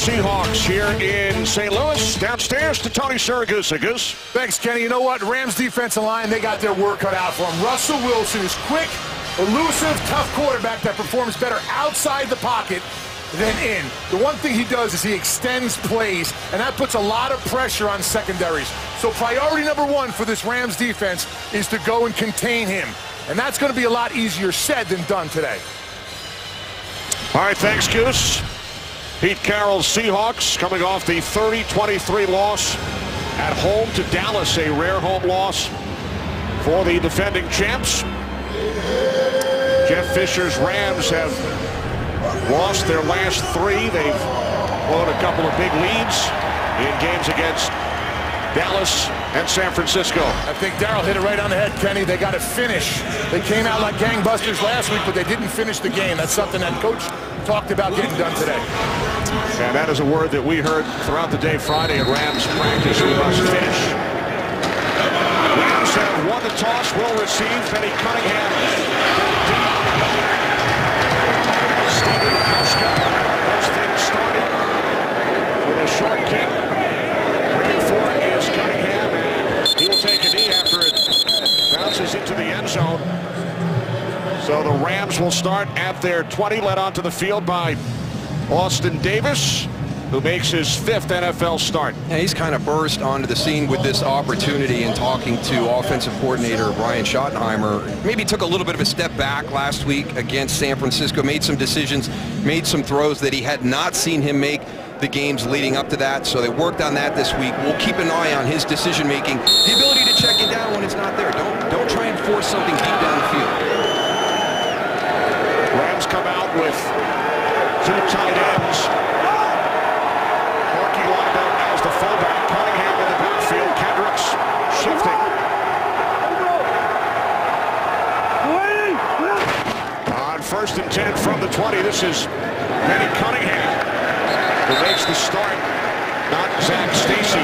Seahawks here in St. Louis. Downstairs to Tony Siragusa. Goose. Thanks, Kenny. You know what? Rams defensive line, they got their work cut out for them. Russell Wilson is quick, elusive, tough quarterback that performs better outside the pocket than in. The one thing he does is he extends plays, and that puts a lot of pressure on secondaries. So priority number one for this Rams defense is to go and contain him. And that's going to be a lot easier said than done today. All right, thanks, Goose. Pete Carroll's Seahawks coming off the 30-23 loss at home to Dallas, a rare home loss for the defending champs. Jeff Fisher's Rams have lost their last three. They've blown a couple of big leads in games against Dallas and San Francisco. I think Darryl hit it right on the head, Kenny. They got to finish. They came out like gangbusters last week, but they didn't finish the game. That's something that Coach talked about getting done today. And that is a word that we heard throughout the day Friday at Rams practice. We must finish. Rams have won the toss, will receive. Benny Cunningham. Steven Huska has things started with a short kick. Looking for is Cunningham, and he will take a knee after it bounces into the end zone. So the Rams will start at their 20, led onto the field by Austin Davis, who makes his 5th NFL start. Yeah, he's kind of burst onto the scene with this opportunity and talking to offensive coordinator Brian Schottenheimer. Maybe took a little bit of a step back last week against San Francisco, made some decisions, made some throws that he had not seen him make the games leading up to that, so they worked on that this week. We'll keep an eye on his decision making, the ability to check it down when it's not there. Don't try and force something deep down the field. Rams come out with 2 tight ends. Marky lined up as the fullback. Cunningham in the backfield. Kendricks shifting. On 1st and 10 from the 20, this is Benny Cunningham who makes the start, not Zach Stacy.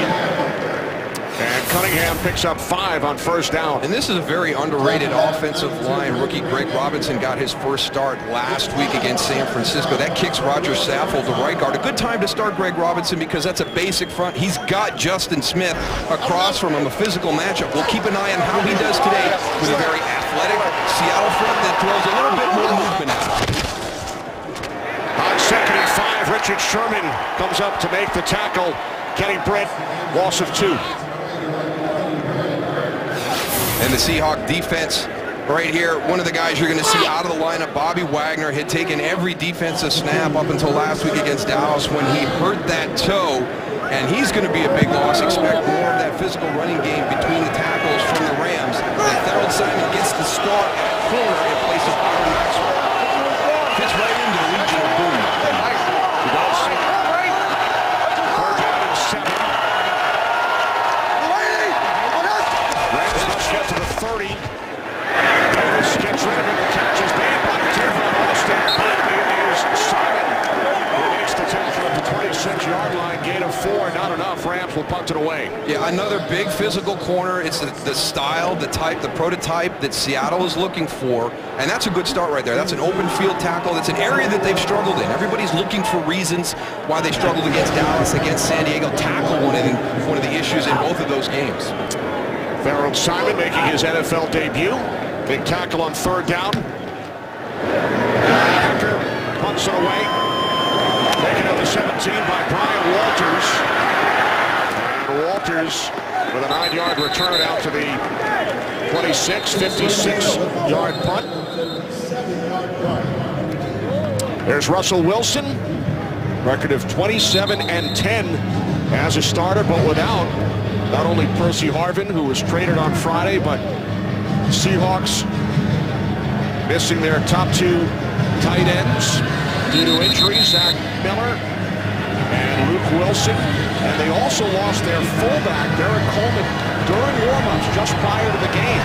And Cunningham picks up 5 on 1st down. And this is a very underrated offensive line. Rookie Greg Robinson got his first start last week against San Francisco. That kicks Roger Saffold to right guard. A good time to start Greg Robinson because that's a basic front. He's got Justin Smith across from him, a physical matchup. We'll keep an eye on how he does today with a very athletic Seattle front that throws a little bit more movement at him. On 2nd and 5, Richard Sherman comes up to make the tackle. Kenny Britt, loss of 2. And the Seahawk defense right here, one of the guys you're going to see out of the lineup, Bobby Wagner, had taken every defensive snap up until last week against Dallas when he hurt that toe, and he's going to be a big loss. Expect more of that physical running game between the tackles from the Rams. And Harold Simon gets the start at corner in place of Byron Maxwell. Fits right into the Legion of Boom. He does. 3rd down and 7. Rams must get to the 30. Davis gets rid of it. The catch is made by Tavon Austin. It is Simon who makes the tackle at the 26-yard line. Gain of 4, not enough. Rams will punt it away. Yeah, another big physical corner. It's the style, the type, the prototype that Seattle is looking for, and that's a good start right there. That's an open field tackle. That's an area that they've struggled in. Everybody's looking for reasons why they struggled against Dallas, against San Diego. Tackle one of the issues in both of those games. Harold Simon making his NFL debut. Big tackle on 3rd down. Hacker punts it away. Taken at the 17 by Brian Walters. And Walters with a 9-yard return out to the 26, 56-yard punt. There's Russell Wilson. Record of 27-10 as a starter, but without not only Percy Harvin, who was traded on Friday, but the Seahawks missing their top 2 tight ends due to injuries, Zach Miller and Luke Wilson. And they also lost their fullback, Derek Coleman, during warm-ups just prior to the game.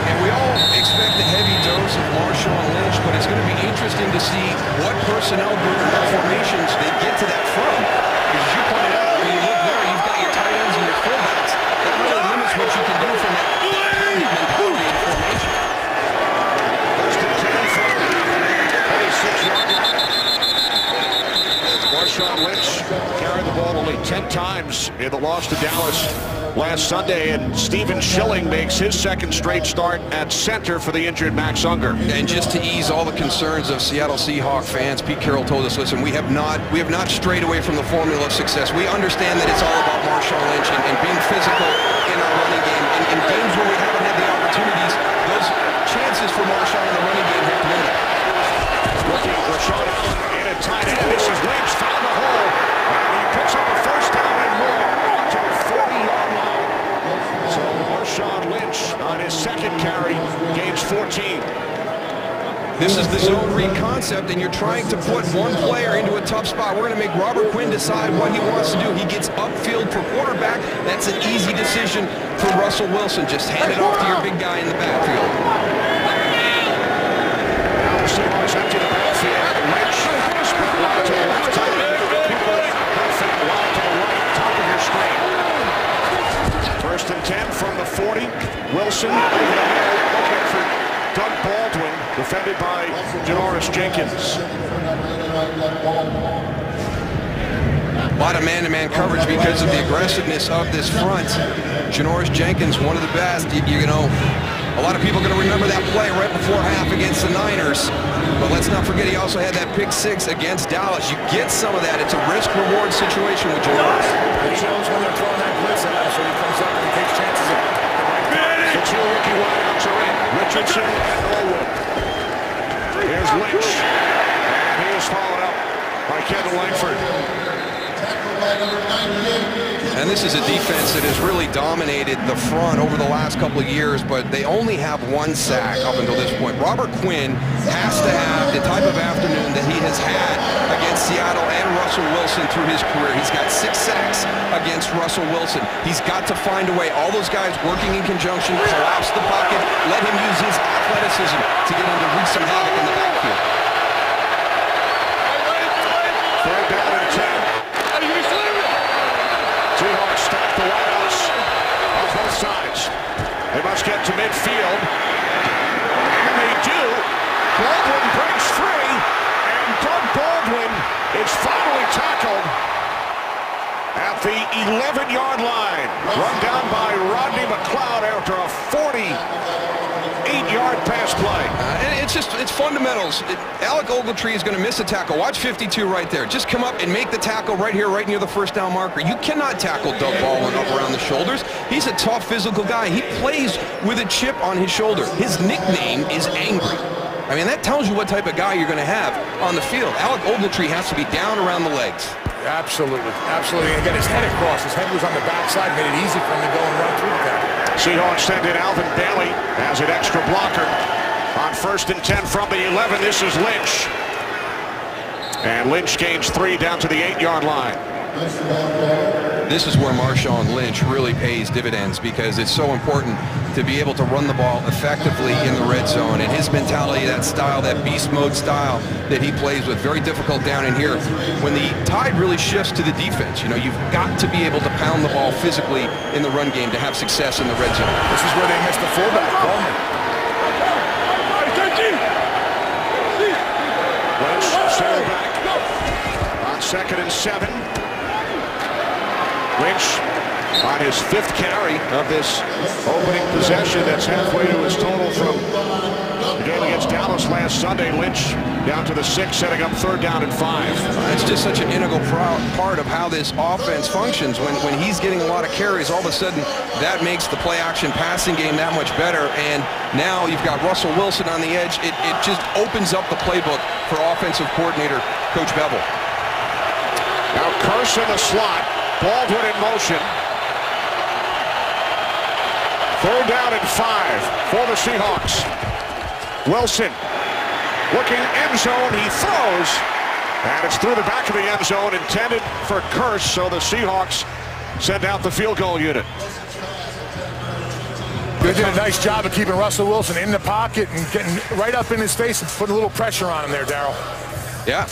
And we all expect a heavy dose of Marshawn Lynch, but it's going to be interesting to see what personnel group and what formations they get to that from. As you pointed out, when you look there, you've got your tight ends and your fullbacks. That really limits what you can do from that mentality and formation. First and 10 from the 26-yard line. Marshawn Lynch in the loss to Dallas last Sunday, and Steven Schilling makes his second straight start at center for the injured Max Unger. And just to ease all the concerns of Seattle Seahawks fans, Pete Carroll told us, listen, we have not strayed away from the formula of success. We understand that it's all about Marshawn Lynch and being physical in our running game. In games where we haven't had the opportunities, those chances for Marshawn in the running game have dwindled. Looking for Rashawn in a tight end. This is Lynch, found the hole, and he picks up a first down and more to the 40-yard line. So Marshawn Lynch on his second carry gains 14. This is the zone read concept, and you're trying to put one player into a tough spot. We're going to make Robert Quinn decide what he wants to do. He gets upfield for quarterback. That's an easy decision for Russell Wilson. Just hand it off to your big guy in the backfield. Now the Seahawks empty the backfield. Lynch spread wide to the left side. Cooper perfect wide to the right, top of your screen. First and 10 from the 40. Wilson over the middle, looking for Doug Baldwin, defended by Janoris Jenkins. A lot of man-to-man coverage because of the aggressiveness of this front. Janoris Jenkins, one of the best. You know, a lot of people are going to remember that play right before half against the Niners. But let's not forget he also had that pick six against Dallas. You get some of that. It's a risk-reward situation with Janoris. He knows when they're throwing that blitz at him, so he comes up and he takes chances. The two rookie wideouts are in. Richardson and Norwood. Here's Lynch. And he is followed up by Kevin Langford. And this is a defense that has really dominated the front over the last couple of years, but they only have one sack up until this point. Robert Quinn has to have the type of afternoon that he has had against Seattle and Russell Wilson through his career. He's got 6 sacks against Russell Wilson. He's got to find a way. All those guys working in conjunction, collapse the pocket, let him use his athleticism to get him to wreak some havoc in the backfield. Third down and 10. Seahawks stack the wideouts on both sides. They must get to midfield. And they do. Baldwin breaks free. And Doug Baldwin is finally tackled at the 11-yard line. Run down by Rodney McLeod after a 48-yard pass play. It's fundamentals. Alec Ogletree is going to miss a tackle. Watch 52 right there. Just come up and make the tackle right here, right near the first down marker. You cannot tackle Doug Baldwin up around the shoulders. He's a tough physical guy. He plays with a chip on his shoulder. His nickname is Angry. I mean, that tells you what type of guy you're going to have on the field. Alec Ogletree has to be down around the legs. Absolutely, absolutely. And get his head across. His head was on the backside, made it easy for him to go and run through the tackle. Seahawks send in Alvin Bailey as an extra blocker. On first and 10 from the 11, this is Lynch. And Lynch gains 3 down to the 8-yard line. This is where Marshawn Lynch really pays dividends because it's so important to be able to run the ball effectively in the red zone. And his mentality, that style, that beast mode style that he plays with, very difficult down in here. When the tide really shifts to the defense, you know, you've got to be able to pound the ball physically in the run game to have success in the red zone. This is where they missed the fullback, Coleman. Lynch, center back on 2nd and 7. Lynch on his 5th carry of this opening possession. That's halfway to his total from the game against Dallas last Sunday. Lynch down to the 6, setting up 3rd down and 5. It's just such an integral part of how this offense functions. When he's getting a lot of carries, all of a sudden that makes the play-action passing game that much better. And now you've got Russell Wilson on the edge. It just opens up the playbook for offensive coordinator Coach Bevel. Now Curse in the slot. Baldwin in motion. 3rd down and 5 for the Seahawks. Wilson looking end zone. He throws. And it's through the back of the end zone, intended for Curse. So the Seahawks send out the field goal unit. They did a nice job of keeping Russell Wilson in the pocket and getting right up in his face and putting a little pressure on him there, Darryl. Yeah.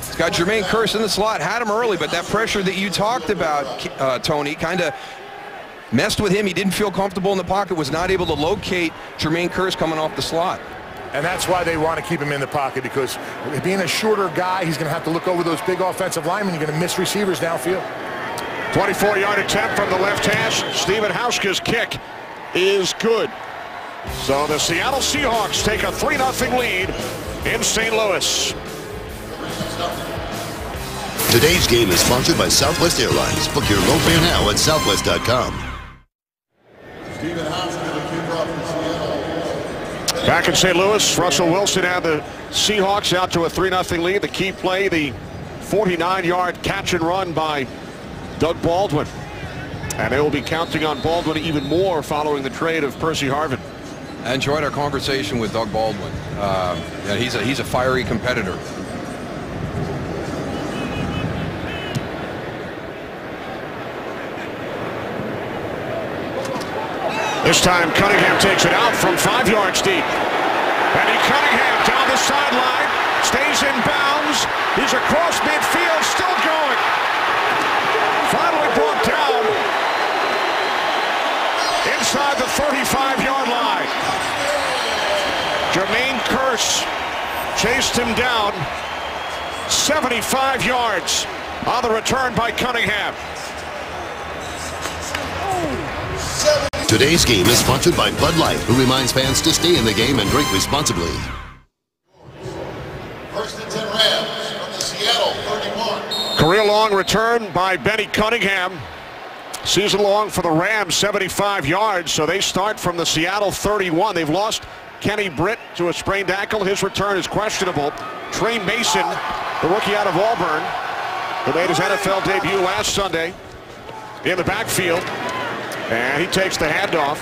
He's got Jermaine Kearse in the slot, had him early, but that pressure that you talked about, Tony, kind of messed with him. He didn't feel comfortable in the pocket, was not able to locate Jermaine Kearse coming off the slot. And that's why they want to keep him in the pocket, because being a shorter guy, he's going to have to look over those big offensive linemen. You're going to miss receivers downfield. 24-yard attempt from the left hash. Steven Hauschka's kick is good. So the Seattle Seahawks take a 3-0 lead in St. Louis. Today's game is sponsored by Southwest Airlines. Book your low fare now at southwest.com. Back in St. Louis, Russell Wilson had the Seahawks out to a 3-0 lead. The key play, the 49-yard catch and run by Doug Baldwin. And they will be counting on Baldwin even more following the trade of Percy Harvin. I enjoyed our conversation with Doug Baldwin. Yeah, he's a fiery competitor. This time Cunningham takes it out from 5 yards deep. And Cunningham down the sideline, stays in bounds. He's across midfield, still going. Finally brought down inside the 35-yard line. Jermaine Kearse chased him down 75 yards on the return by Cunningham. Today's game is sponsored by Bud Light, who reminds fans to stay in the game and drink responsibly. First and 10 Rams from the Seattle 31. Career-long return by Benny Cunningham. Season-long for the Rams, 75 yards. So they start from the Seattle 31. They've lost Kenny Britt to a sprained ankle. His return is questionable. Trey Mason, the rookie out of Auburn, who made his NFL debut last Sunday, in the backfield. And he takes the handoff.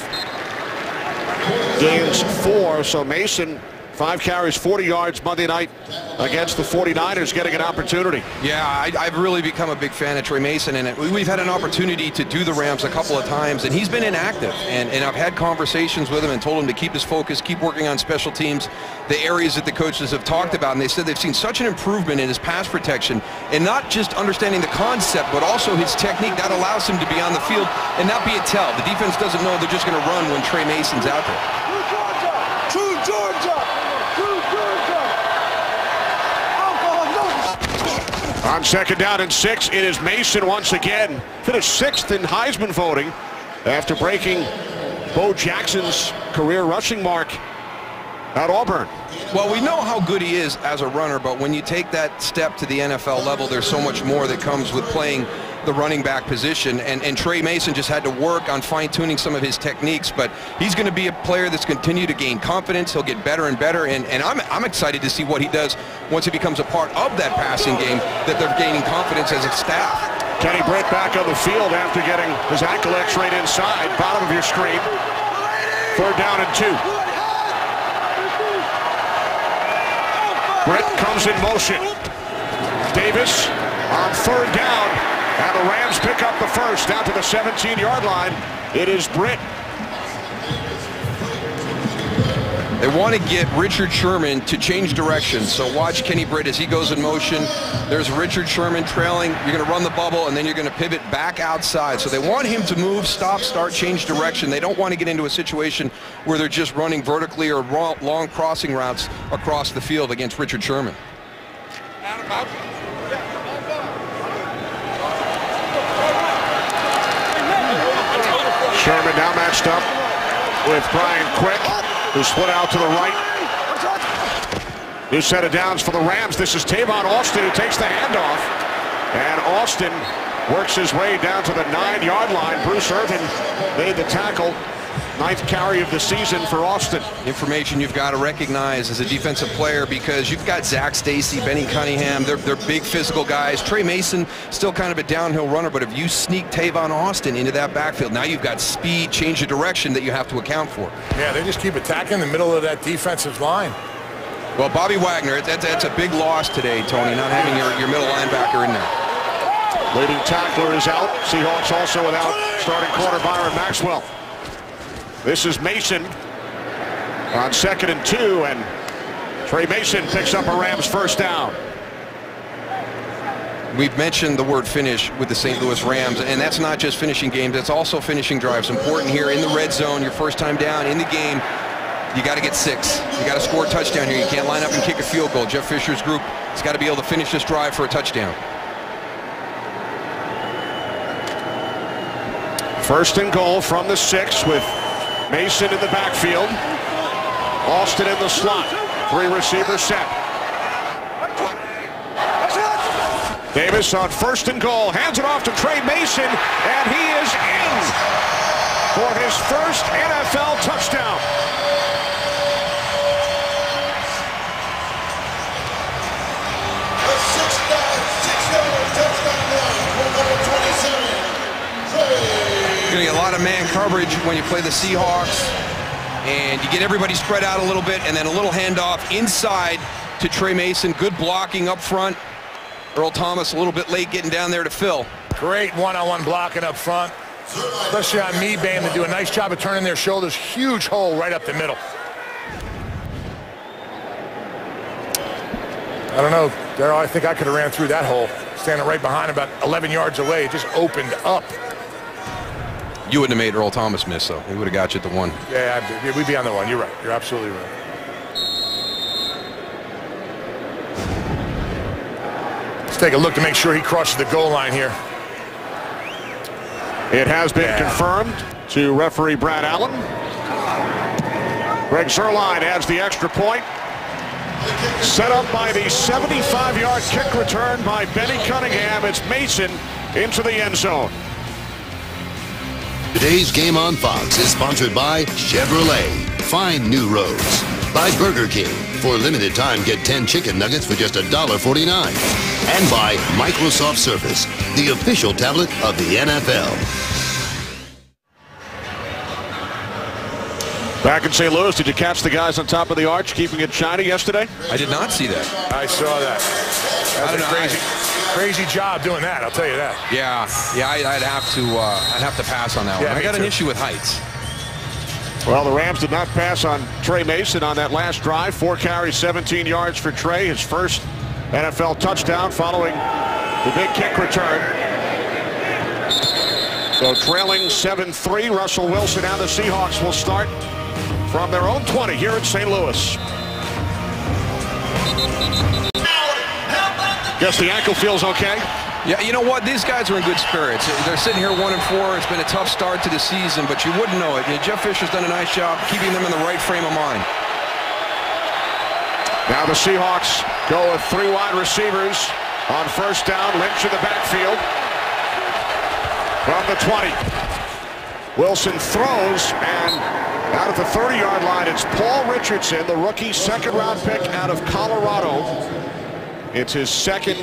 Gains 4, so Mason, 5 carries, 40 yards Monday night against the 49ers, getting an opportunity. Yeah, I've really become a big fan of Trey Mason, and we've had an opportunity to do the Rams a couple of times, and he's been inactive. And I've had conversations with him and told him to keep his focus, keep working on special teams, the areas that the coaches have talked about, and they said they've seen such an improvement in his pass protection, and not just understanding the concept, but also his technique that allows him to be on the field and not be a tell. The defense doesn't know they're just going to run when Trey Mason's out there. True Georgia! True Georgia! On second down and 6, it is Mason once again. Finished 6th in Heisman voting after breaking Bo Jackson's career rushing mark at Auburn. Well, we know how good he is as a runner, but when you take that step to the NFL level, there's so much more that comes with playing the running back position, and Trey Mason just had to work on fine-tuning some of his techniques, but he's going to be a player that's continue to gain confidence. He'll get better and better, and I'm excited to see what he does once he becomes a part of that passing game, that they're gaining confidence as a staff. Kenny Britt back on the field after getting his ankle x-rayed inside. Bottom of your screen. 3rd down and 2. Britt comes in motion. Davis on 3rd down. And the Rams pick up the first down to the 17-yard line. It is Britt. They want to get Richard Sherman to change direction. So watch Kenny Britt as he goes in motion. There's Richard Sherman trailing. You're going to run the bubble, and then you're going to pivot back outside. So they want him to move, stop, start, change direction. They don't want to get into a situation where they're just running vertically or long crossing routes across the field against Richard Sherman. Sherman now matched up with Brian Quick, who split out to the right. New set of downs for the Rams. This is Tavon Austin who takes the handoff. And Austin works his way down to the 9-yard line. Bruce Irvin made the tackle. 9th carry of the season for Austin. Information you've got to recognize as a defensive player, because you've got Zach Stacy, Benny Cunningham. They're big physical guys. Trey Mason, still kind of a downhill runner, but if you sneak Tavon Austin into that backfield, now you've got speed, change of direction that you have to account for. Yeah, they just keep attacking the middle of that defensive line. Well, Bobby Wagner, that's a big loss today, Tony, not having your middle linebacker in there. Leading tackler is out. Seahawks also without starting corner Byron Maxwell. This is Mason on 2nd and 2, and Trey Mason picks up a Rams first down. We've mentioned the word finish with the St. Louis Rams, and that's not just finishing games, that's also finishing drives. Important here in the red zone, your first time down in the game, you got to get 6. You got to score a touchdown here. You can't line up and kick a field goal. Jeff Fisher's group has got to be able to finish this drive for a touchdown. First and goal from the 6 with Mason in the backfield. Alston in the slot. 3 receiver set. Davis on first and goal. Hands it off to Trey Mason, and he is in for his first NFL touchdown. You're going to get a lot of man coverage when you play the Seahawks, and you get everybody spread out a little bit, and then a little handoff inside to Trey Mason. Good blocking up front. Earl Thomas a little bit late getting down there to fill. Great one-on-one blocking up front, especially on me, Bam. They do a nice job of turning their shoulders. Huge hole right up the middle. I don't know, Darryl, I think I could have ran through that hole. Standing right behind about 11 yards away. It just opened up. You wouldn't have made Earl Thomas miss, though. He would have got you at the 1. Yeah, we'd be on the 1. You're right. You're absolutely right. Let's take a look to make sure he crosses the goal line here. It has been confirmed to referee Brad Allen. Greg Zuerlein adds the extra point. Set up by the 75-yard kick return by Benny Cunningham. It's Mason into the end zone. Today's Game on Fox is sponsored by Chevrolet. Find new roads. By Burger King. For a limited time, get 10 chicken nuggets for just $1.49. And by Microsoft Surface, the official tablet of the NFL. Back in St. Louis, did you catch the guys on top of the arch keeping it shiny yesterday? I did not see that. I saw that. That's a crazy job doing that, I'll tell you that. Yeah, I'd have to pass on that one. I got an issue with heights. Well, the Rams did not pass on Trey Mason on that last drive. 4 carries, 17 yards for Trey. His first NFL touchdown following the big kick return. So trailing 7-3, Russell Wilson and the Seahawks will start from their own 20 here in St. Louis. Guess the ankle feels okay? Yeah, you know what? These guys are in good spirits. They're sitting here 1-4. It's been a tough start to the season, but you wouldn't know it. Jeff Fisher's done a nice job keeping them in the right frame of mind. Now the Seahawks go with 3 wide receivers on first down. Lynch in the backfield from the 20. Wilson throws, and out at the 30-yard line, it's Paul Richardson, the rookie second-round pick out of Colorado. It's his second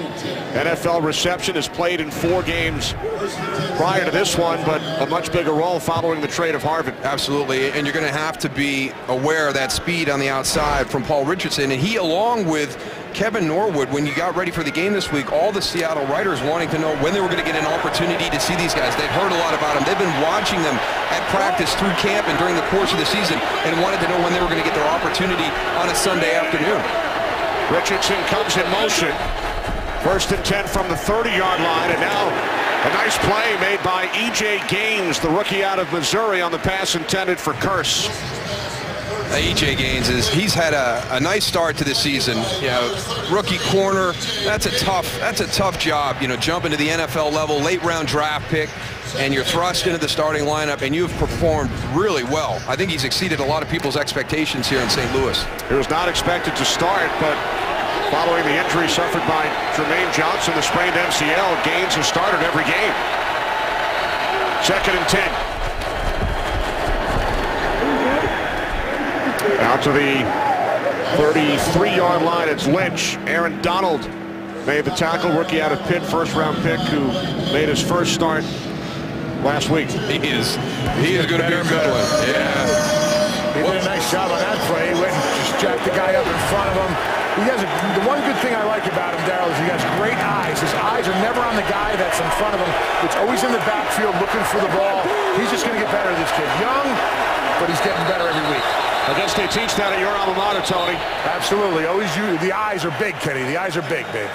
NFL reception. Has played in 4 games prior to this one, but a much bigger role following the trade of Harvin. Absolutely, and you're going to have to be aware of that speed on the outside from Paul Richardson. And he, along with Kevin Norwood, when you got ready for the game this week, all the Seattle writers wanting to know when they were going to get an opportunity to see these guys. They'd heard a lot about them. They've been watching them at practice through camp and during the course of the season, and wanted to know when they were going to get their opportunity on a Sunday afternoon. Richardson comes in motion. First and 10 from the 30-yard line, and now a nice play made by E.J. Gaines, the rookie out of Missouri, on the pass intended for Curse. E.J. Gaines he's had a nice start to the season. You know, rookie corner, that's a tough job. You know, jumping to the NFL level, late round draft pick, and you're thrust into the starting lineup, and you've performed really well. I think he's exceeded a lot of people's expectations here in St. Louis. He was not expected to start, but following the injury suffered by Jermaine Johnson, the sprained MCL, Gaines has started every game. Second and 10. Out to the 33-yard line, it's Lynch. Aaron Donald made the tackle, rookie out of Pitt, first-round pick, who made his first start last week. He is going to be a good one. Yeah. He did a nice job on that play. He went and just jacked the guy up in front of him. The one good thing I like about him, Darryl, is he has great eyes. His eyes are never on the guy that's in front of him. It's always in the backfield looking for the ball. He's just going to get better, this kid. Young, but he's getting better every week. I guess they teach that at your alma mater, Tony. Absolutely. Always the eyes are big, Kenny. The eyes are big, babe.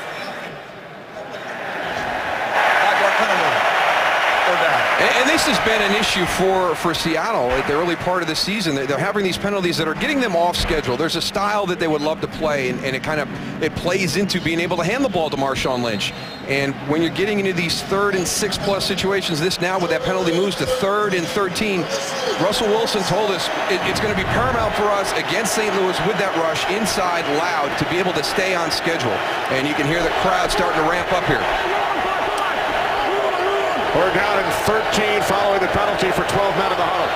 And they has been an issue for Seattle at the early part of the season. They're having these penalties that are getting them off schedule. There's a style that they would love to play, and it plays into being able to hand the ball to Marshawn Lynch. And when you're getting into these 3rd and 6+ situations, this now with that penalty moves to 3rd and 13. Russell Wilson told us it's going to be paramount for us against St. Louis with that rush inside loud to be able to stay on schedule. And you can hear the crowd starting to ramp up here. We're down in 13 following the penalty for 12 men in the huddle.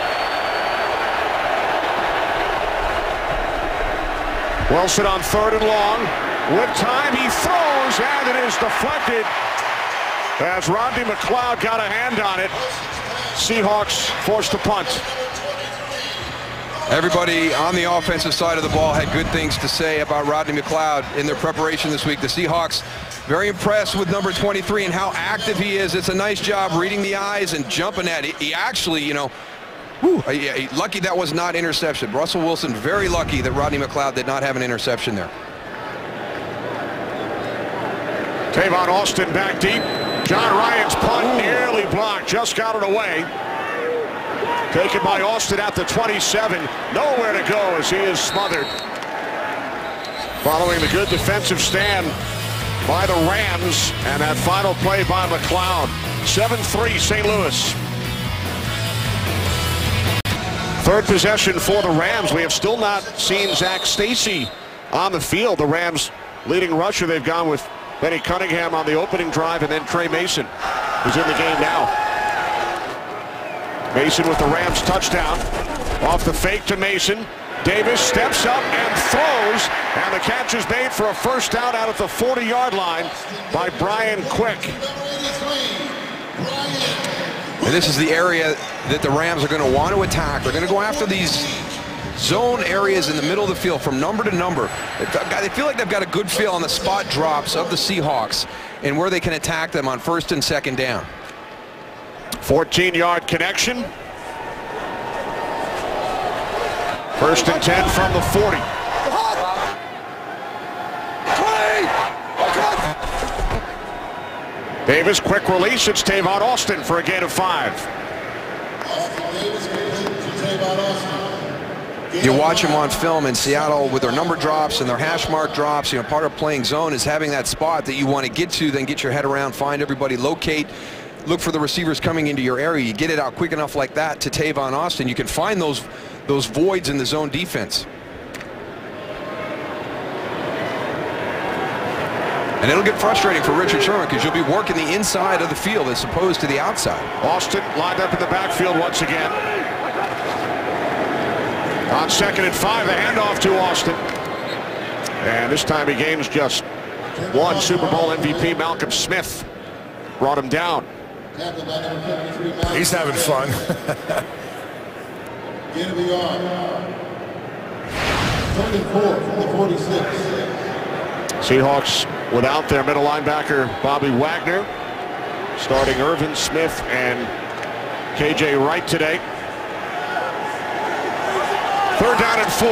Wilson on 3rd and long. With time, he throws, and it is deflected as Rodney McLeod got a hand on it. Seahawks forced to punt. Everybody on the offensive side of the ball had good things to say about Rodney McLeod in their preparation this week. The Seahawks very impressed with number 23 and how active he is. It's a nice job reading the eyes and jumping at it. He actually, you know, lucky that was not interception. Russell Wilson very lucky that Rodney McLeod did not have an interception there. Tavon Austin back deep. John Ryan's punt nearly blocked, just got it away. Taken by Austin at the 27. Nowhere to go as he is smothered. Following the good defensive stand by the Rams and that final play by McLeod. 7-3 St. Louis. 3rd possession for the Rams. We have still not seen Zach Stacy on the field. The Rams leading rusher, they've gone with Benny Cunningham on the opening drive, and then Trey Mason, who's in the game now. Mason with the Rams touchdown. Off the fake to Mason. Davis steps up and throws, and the catch is made for a first down out at the 40-yard line by Brian Quick. And this is the area that the Rams are going to want to attack. They're going to go after these zone areas in the middle of the field from number to number. They feel like they've got a good feel on the spot drops of the Seahawks and where they can attack them on 1st and 2nd down. 14-yard connection. 1st and 10 from the 40. Davis, quick release. It's Tavon Austin for a gain of 5. You watch them on film in Seattle with their number drops and their hash mark drops. You know, part of playing zone is having that spot that you want to get to, then get your head around, find everybody, locate, look for the receivers coming into your area. You get it out quick enough like that to Tavon Austin, you can find those voids in the zone defense. And it'll get frustrating for Richard Sherman because you'll be working the inside of the field as opposed to the outside. Austin lined up in the backfield once again. On 2nd and 5, the handoff to Austin. And this time he gains just 1. Super Bowl MVP Malcolm Smith brought him down. He's having fun. Gain of the yard. 3rd and 4 from the 46. Seahawks without their middle linebacker Bobby Wagner, starting Irvin Smith and KJ Wright today. 3rd down and 4.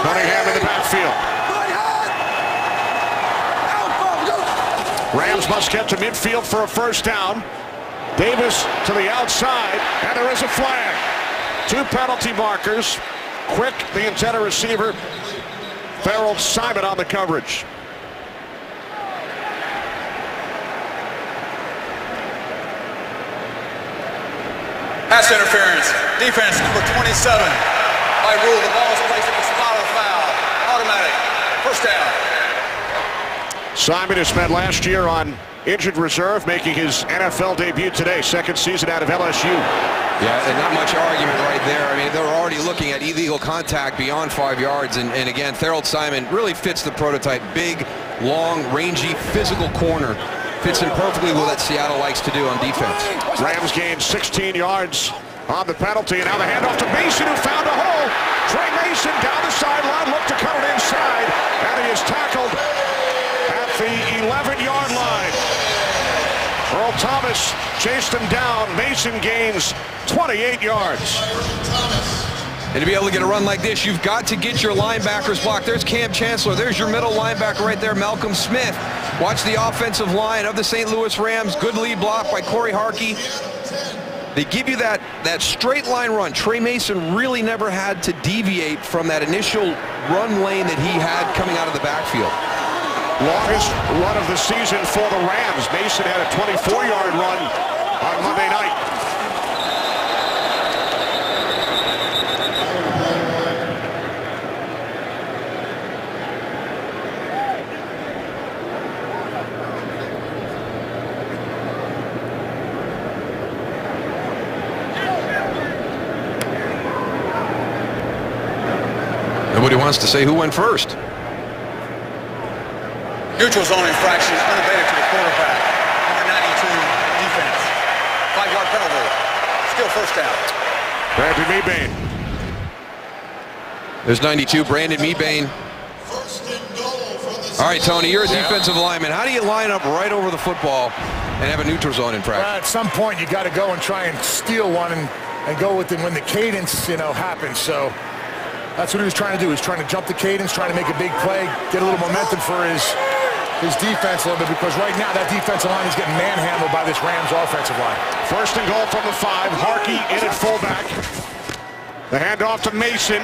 Cunningham in the backfield. Rams must get to midfield for a first down. Davis to the outside, and there is a flag. 2 penalty markers. Quick, the intended receiver. Farrell Simon on the coverage. Pass interference. Defense number 27. By rule, the ball is placed at the spot of the foul. Automatic. First down. Simon has spent last year on injured reserve, making his NFL debut today. 2nd season out of LSU. Yeah, and not much argument right there. I mean, they're already looking at illegal contact beyond 5 yards. And again, Farrell Simon really fits the prototype. Big, long, rangy, physical corner. Fits in perfectly with what Seattle likes to do on defense. Rams gained 16 yards on the penalty. And now the handoff to Mason, who found a hole. Trey Mason down the sideline, looked to cut it inside. And he is tackled at the 11-yard line. Earl Thomas chased him down. Mason gains 28 yards. And to be able to get a run like this, you've got to get your linebackers blocked. There's Cam Chancellor. There's your middle linebacker right there, Malcolm Smith. Watch the offensive line of the St. Louis Rams. Good lead block by Corey Harkey. They give you that straight line run. Trey Mason really never had to deviate from that initial run lane that he had coming out of the backfield. Longest run of the season for the Rams. Mason had a 24-yard run on Monday night. Nobody wants to say who went first. Neutral zone infraction, unabated to the quarterback. Number 92, defense. 5-yard penalty. Still first down. Brandon Mebane. There's 92, Brandon Mebane. All right, Tony, you're a defensive lineman. How do you line up right over the football and have a neutral zone infraction? At some point, you got to go and try and steal one and go with it when the cadence, happens. So that's what he was trying to do. He was trying to jump the cadence, trying to make a big play, get a little momentum for his defense a little bit, because right now that defensive line is getting manhandled by this Rams offensive line. First and goal from the 5. Harkey in at fullback. The handoff to Mason.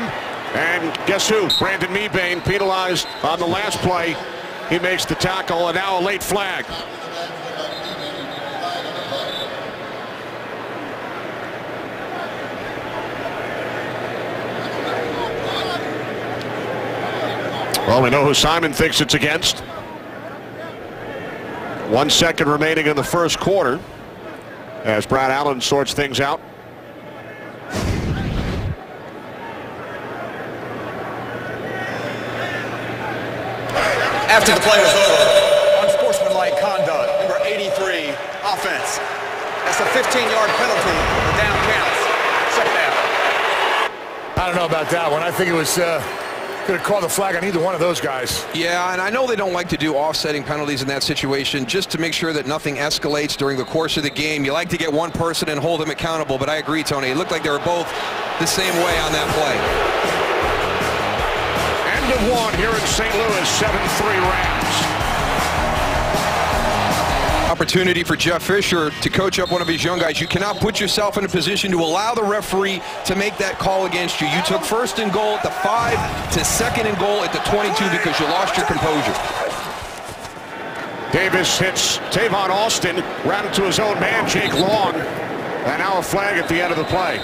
And guess who? Brandon Mebane penalized on the last play. He makes the tackle, and now a late flag. Well, we know who Simon thinks it's against. 1 second remaining in the first quarter as Brad Allen sorts things out. After the play was over, unsportsmanlike conduct, number 83, offense. That's a 15-yard penalty. The down counts. Second down. I don't know about that one. I think it was could have called the flag on either one of those guys. Yeah, and I know they don't like to do offsetting penalties in that situation just to make sure that nothing escalates during the course of the game. You like to get one person and hold them accountable, but I agree, Tony. It looked like they were both the same way on that play. End of one here in St. Louis, 7-3 Rams. Opportunity for Jeff Fisher to coach up one of his young guys. You cannot put yourself in a position to allow the referee to make that call against you. You took first and goal at the 5 to second and goal at the 22 because you lost your composure. Davis hits Tavon Austin, ran into his own man, Jake Long, and now a flag at the end of the play.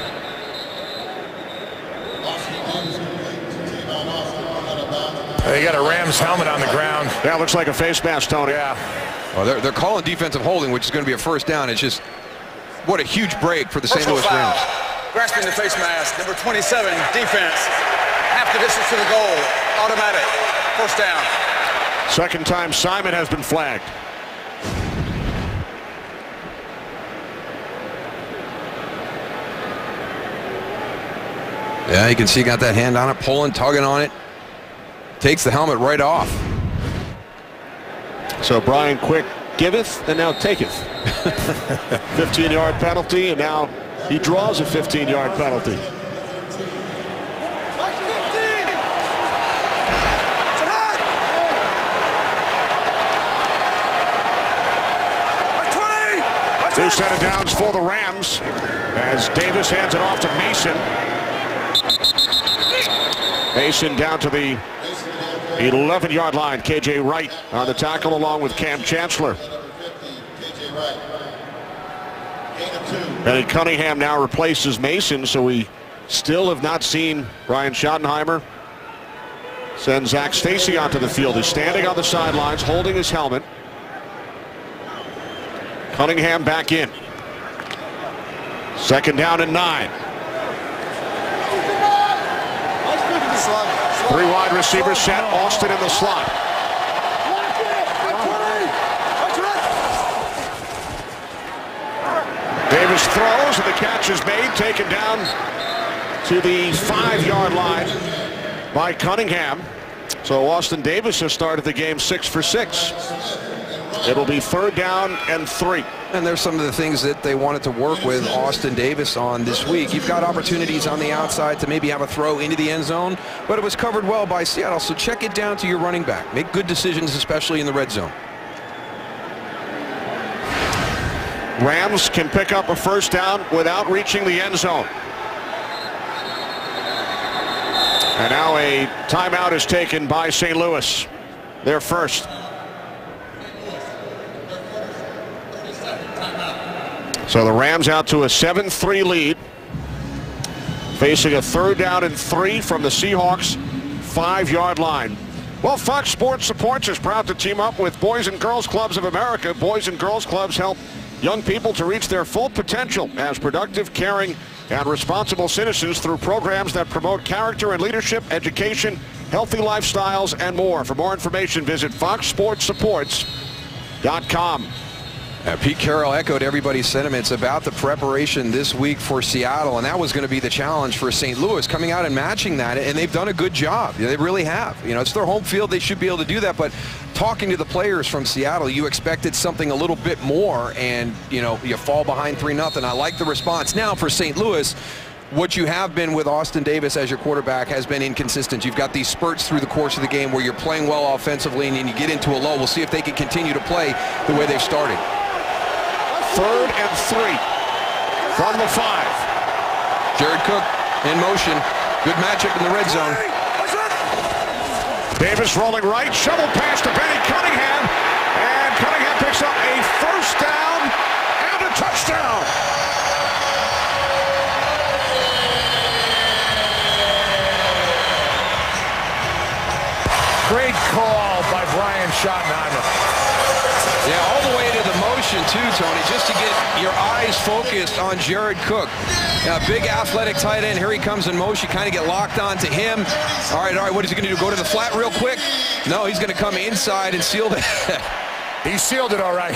They got a Rams helmet on the ground. Yeah, looks like a face mask, Tony. Yeah. Well, they're calling defensive holding, which is going to be a first down. It's just, what a huge break for the St. Louis Rams. Grasping the face mask, number 27, defense. Half the distance to the goal, automatic, first down. Second time Simon has been flagged. Yeah, you can see he got that hand on it, pulling, tugging on it. Takes the helmet right off. So Brian Quick giveth and now taketh. 15-yard penalty, and now he draws a 15-yard penalty. Two set of downs for the Rams as Davis hands it off to Mason. Mason down to the 11-yard line. KJ Wright on the tackle along with Cam Chancellor. And Cunningham now replaces Mason, so we still have not seen Brian Schottenheimer send Zach Stacy onto the field. He's standing on the sidelines holding his helmet. Cunningham back in. Second down and 9. 3 wide receivers set. Austin in the slot. Davis throws, and the catch is made, taken down to the 5-yard line by Cunningham. So Austin Davis has started the game 6 for 6. It'll be third down and 3. And there's some of the things that they wanted to work with Austin Davis on this week. You've got opportunities on the outside to maybe have a throw into the end zone, but it was covered well by Seattle. So check it down to your running back. Make good decisions, especially in the red zone. Rams can pick up a first down without reaching the end zone. And now a timeout is taken by St. Louis. Their first. So the Rams out to a 7-3 lead. Facing a 3rd down and 3 from the Seahawks 5-yard line. Well, Fox Sports Supports is proud to team up with Boys and Girls Clubs of America. Boys and Girls Clubs help young people to reach their full potential as productive, caring, and responsible citizens through programs that promote character and leadership, education, healthy lifestyles, and more. For more information, visit foxsportsupports.com. Pete Carroll echoed everybody's sentiments about the preparation this week for Seattle, and that was going to be the challenge for St. Louis, coming out and matching that, and they've done a good job. They really have. You know, it's their home field. They should be able to do that, but talking to the players from Seattle, you expected something a little bit more, and, you know, you fall behind 3-0. I like the response. Now for St. Louis, what you have been with Austin Davis as your quarterback has been inconsistent. You've got these spurts through the course of the game where you're playing well offensively and you get into a lull. We'll see if they can continue to play the way they've started. 3rd and 3 from the 5. Jared Cook in motion. Good matchup in the red zone. Davis rolling right, shovel pass to Benny Cunningham, and Cunningham picks up a first down and a touchdown. Great call by Brian Schottenheimer. Yeah, all the way to the motion too, Tony, just to get your eyes focused on Jared Cook. Big athletic tight end. Here he comes in motion. Kind of get locked onto him. All right, what is he going to do? Go to the flat real quick? No, he's going to come inside and seal that. He sealed it all right.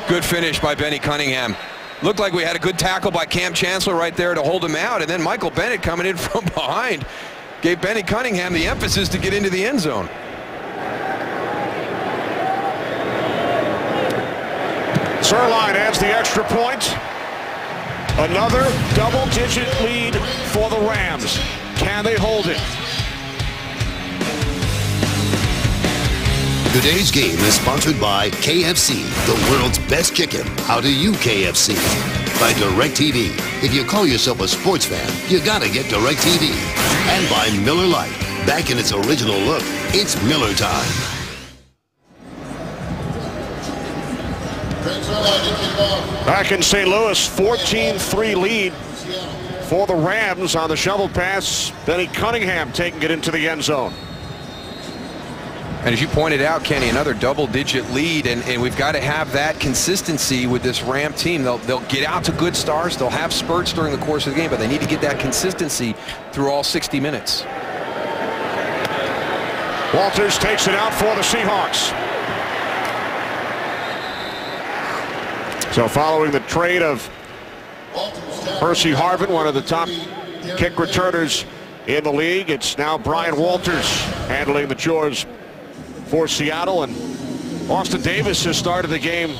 Good finish by Benny Cunningham. Looked like we had a good tackle by Cam Chancellor right there to hold him out, and then Michael Bennett coming in from behind gave Benny Cunningham the emphasis to get into the end zone. Zerline adds the extra point. Another double-digit lead for the Rams. Can they hold it? Today's game is sponsored by KFC, the world's best chicken. How do you KFC? By DirecTV. If you call yourself a sports fan, you gotta get DirecTV. And by Miller Lite. Back in its original look, it's Miller time. Back in St. Louis, 14-3 lead for the Rams on the shovel pass. Benny Cunningham taking it into the end zone. And as you pointed out, Kenny, another double-digit lead, and we've got to have that consistency with this Ram team. They'll get out to good starts. They'll have spurts during the course of the game, but they need to get that consistency through all 60 minutes. Walters takes it out for the Seahawks. So following the trade of Percy Harvin, one of the top kick returners in the league, it's now Brian Walters handling the chores for Seattle. And Austin Davis has started the game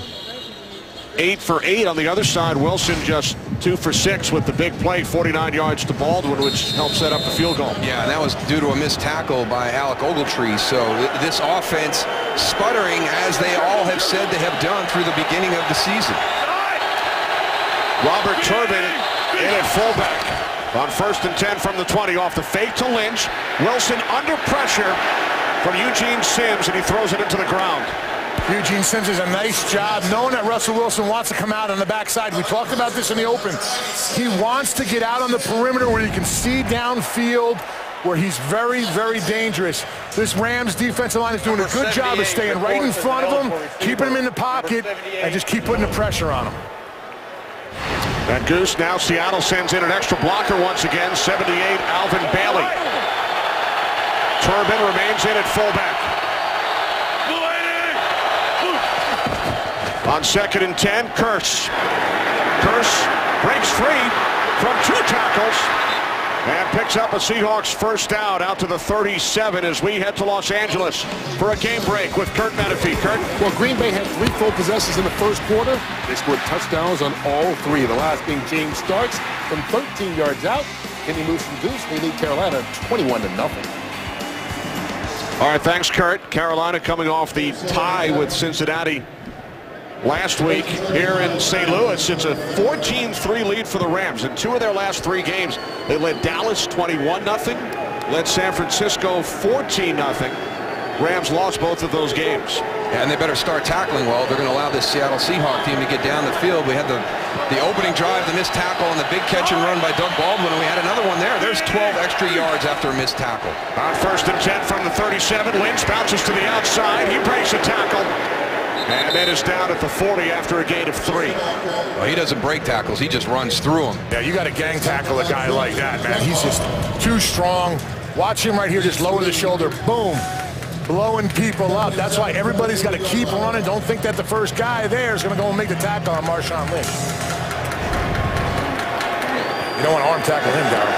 8 for 8. On the other side, Wilson just 2 for 6 with the big play, 49 yards to Baldwin, which helped set up the field goal. Yeah, and that was due to a missed tackle by Alec Ogletree. So this offense sputtering, as they all have said they have done through the beginning of the season. Robert Turbin in at fullback on 1st and 10 from the 20, off the fake to Lynch. Wilson under pressure from Eugene Sims, and he throws it into the ground. Eugene Sims does a nice job knowing that Russell Wilson wants to come out on the backside. We talked about this in the open. He wants to get out on the perimeter where he can see downfield, where he's very, very dangerous. This Rams defensive line is doing a good job of staying right in front of him, keeping him in the pocket, and just keep putting the pressure on him. That goose, now Seattle sends in an extra blocker once again, 78, Alvin Bailey. Turbin remains in at fullback. On 2nd and 10, Curse breaks free from 2 tackles and picks up a Seahawks first down out to the 37 as we head to Los Angeles for a game break with Kurt Menefee. Kurt? Well, Green Bay had 3 full possessions in the first quarter. They scored touchdowns on all 3. The last being James Starks from 13 yards out. Kenny Moose and Deuce, they lead Carolina 21-0. All right, thanks, Kurt. Carolina coming off the tie with Cincinnati last week here in St. Louis. It's a 14-3 lead for the Rams. In 2 of their last 3 games, they led Dallas 21-0, led San Francisco 14-0. Rams lost both of those games. And they better start tackling well. They're going to allow this Seattle Seahawks team to get down the field. We had the opening drive, the missed tackle, and the big catch and run by Doug Baldwin, and we had another one there. There's 12 extra yards after a missed tackle. On 1st and 10 from the 37, Lynch bounces to the outside. He breaks a tackle. And then is down at the 40 after a gain of 3. Well, he doesn't break tackles. He just runs through them. Yeah, you got to gang tackle a guy like that, man. He's just too strong. Watch him right here, just lower the shoulder. Boom. Blowing people up. That's why everybody's got to keep running. Don't think that the first guy there is going to go and make the tackle on Marshawn Lynch. You don't want to arm tackle him, Darryl.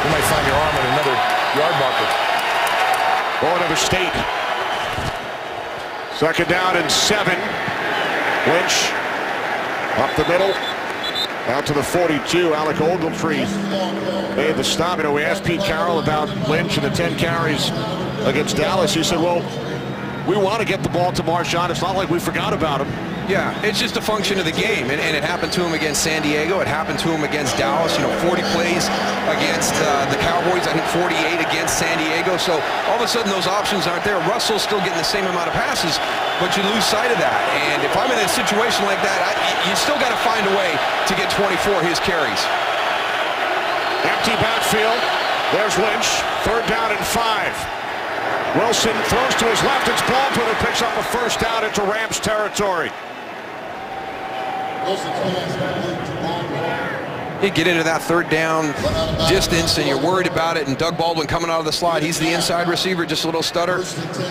You might find your arm with another yard marker. Going to the state. 2nd down and 7. Lynch up the middle. Out to the 42. Alec Ogletree made the stop. You know, we asked Pete Carroll about Lynch and the 10 carries against Dallas. He said, well, we want to get the ball to Marshawn. It's not like we forgot about him. Yeah, it's just a function of the game, and it happened to him against San Diego. It happened to him against Dallas. You know, 40 plays against the Cowboys. I think 48 against San Diego. So all of a sudden, those options aren't there. Russell's still getting the same amount of passes, but you lose sight of that. And if I'm in a situation like that, you still got to find a way to get 24 his carries. Empty backfield. There's Lynch. 3rd down and 5. Wilson throws to his left. It's Baldwin who picks up a 1st down into Rams territory. You get into that 3rd down distance and you're worried about it, and Doug Baldwin coming out of the slot, he's the inside receiver, just a little stutter.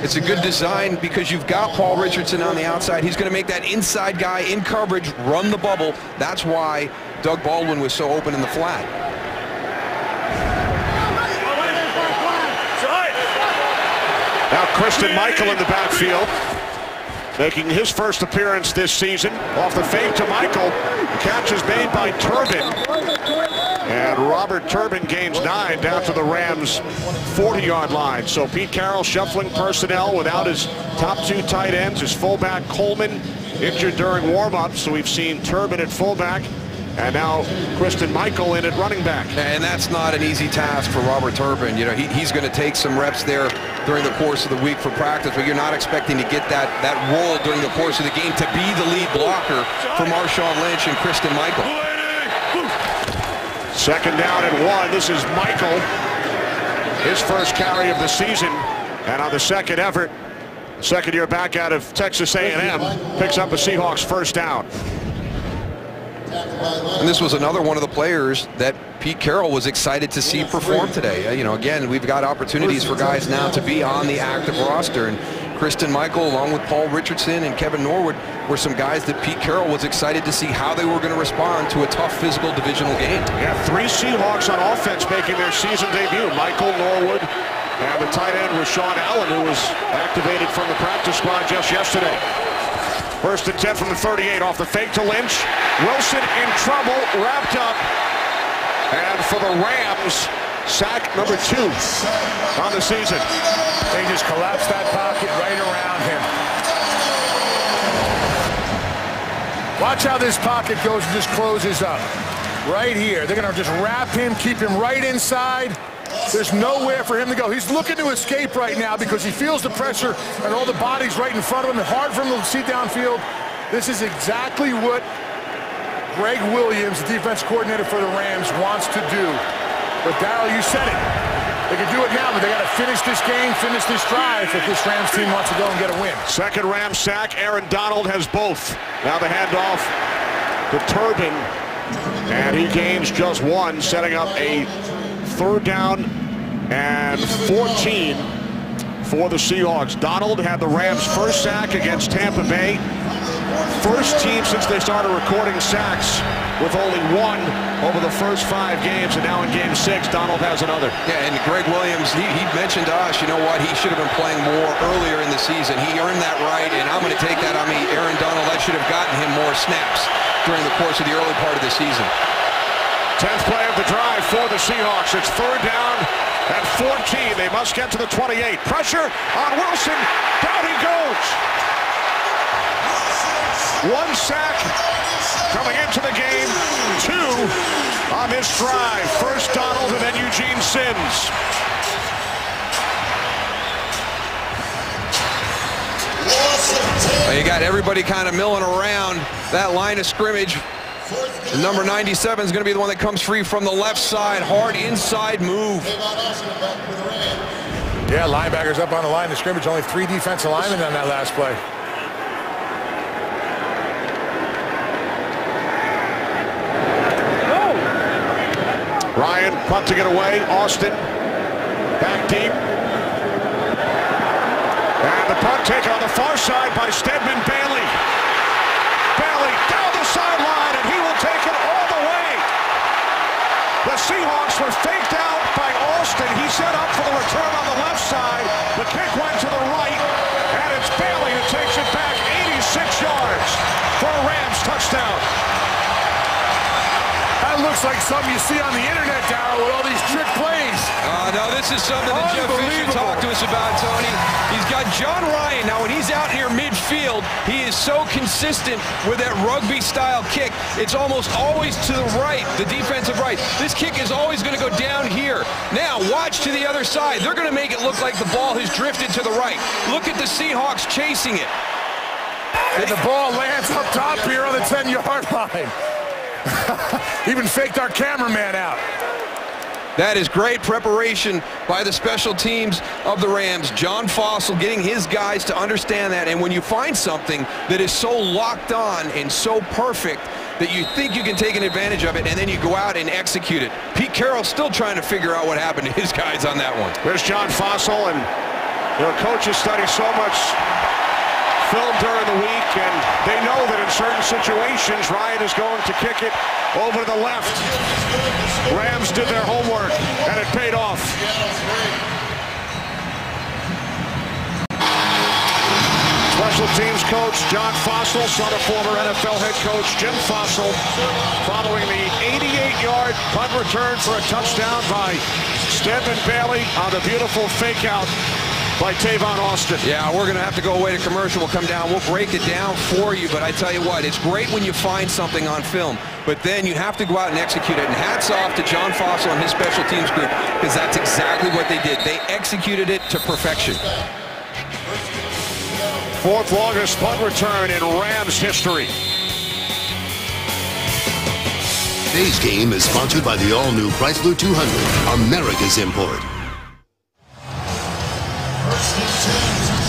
It's a good design because you've got Paul Richardson on the outside. He's going to make that inside guy in coverage run the bubble. That's why Doug Baldwin was so open in the flat. Now Christian Michael in the backfield, making his first appearance this season. Off the fake to Michael. The catch is made by Turbin. And Robert Turbin gains 9 down to the Rams' 40-yard line. So Pete Carroll shuffling personnel without his top 2 tight ends. His fullback Coleman injured during warm-up. So we've seen Turbin at fullback. And now Christian Michael in at running back. And that's not an easy task for Robert Turbin. You know, he's going to take some reps there during the course of the week for practice, but you're not expecting to get that role during the course of the game to be the lead blocker for Marshawn Lynch and Christian Michael. 2nd down and 1. This is Michael. His first carry of the season. And on the second effort, second-year back out of Texas A&M, picks up a Seahawks 1st down. And this was another one of the players that Pete Carroll was excited to see perform today. You know, again, we've got opportunities for guys now to be on the active roster. And Christian Michael, along with Paul Richardson and Kevin Norwood, were some guys that Pete Carroll was excited to see how they were going to respond to a tough physical divisional game. Yeah, 3 Seahawks on offense making their season debut. Michael, Norwood, and the tight end was Sean Allen, who was activated from the practice squad just yesterday. 1st and 10 from the 38, off the fake to Lynch. Wilson in trouble, wrapped up. And for the Rams, sack number 2 on the season. They just collapsed that pocket right around him. Watch how this pocket goes and just closes up. Right here. They're going to just wrap him, keep him right inside. There's nowhere for him to go. He's looking to escape right now because he feels the pressure and all the bodies right in front of him. It's hard for him to see downfield. This is exactly what Greg Williams, the defense coordinator for the Rams, wants to do. But Darryl, you said it. They can do it now, but they got to finish this game, finish this drive if this Rams team wants to go and get a win. 2nd Rams sack. Aaron Donald has both. Now the handoff to Turbin. And he gains just 1, setting up a 3rd down and 14 for the Seahawks. Donald had the Rams' first sack against Tampa Bay. First team since they started recording sacks with only 1 over the first 5 games, and now in game 6, Donald has another. Yeah, and Greg Williams, he mentioned to us, you know what, he should have been playing more earlier in the season. He earned that right, and I'm going to take that on me. Aaron Donald, I should have gotten him more snaps during the course of the early part of the season. 10th play of the drive for the Seahawks. It's 3rd down and 14. They must get to the 28. Pressure on Wilson. Down he goes. 1 sack coming into the game, 2 on this drive. First Donald and then Eugene Sims. Well, you got everybody kind of milling around that line of scrimmage. Number 97 is going to be the one that comes free from the left side. Hard inside move. Yeah, linebackers up on the line of scrimmage. Only 3 defensive linemen on that last play. Ryan punting it away. Austin back deep. And the punt taken on the far side by Stedman Bailey. Bailey down the sideline, and he will take it all the way. The Seahawks were faked out by Austin. He set up for the return on the left side. The kick went to the right, and it's Bailey who takes it back 86 yards for a Rams touchdown. That looks like something you see on the internet, Darryl, with all these trick plays. No, this is something that Jeff Fisher talked to us about, Tony. He's got John Ryan. Now, when he's out near midfield, he is so consistent with that rugby-style kick. It's almost always to the right, the defensive right. This kick is always going to go down here. Now, watch to the other side. They're going to make it look like the ball has drifted to the right. Look at the Seahawks chasing it. And the ball lands up top here on the 10-yard line. Even faked our cameraman out. That is great preparation by the special teams of the Rams. John Fossil getting his guys to understand that. And when you find something that is so locked on and so perfect that you think you can take an advantage of it, and then you go out and execute it. Pete Carroll's still trying to figure out what happened to his guys on that one. There's John Fossil, and coaches study so much film during the week, and they know that in certain situations, Ryan is going to kick it over to the left. Rams did their homework, and it paid off. Special teams coach John Fossil, son of former NFL head coach Jim Fossil, following the 88-yard punt return for a touchdown by Stedman Bailey on the beautiful fake out by Tavon Austin. Yeah, we're going to have to go away to commercial. We'll come down. We'll break it down for you. But I tell you what, it's great when you find something on film. But then you have to go out and execute it. And hats off to John Fossil and his special teams group, because that's exactly what they did. They executed it to perfection. 4th longest punt return in Rams history. Today's game is sponsored by the all-new Price Blue 200, America's import.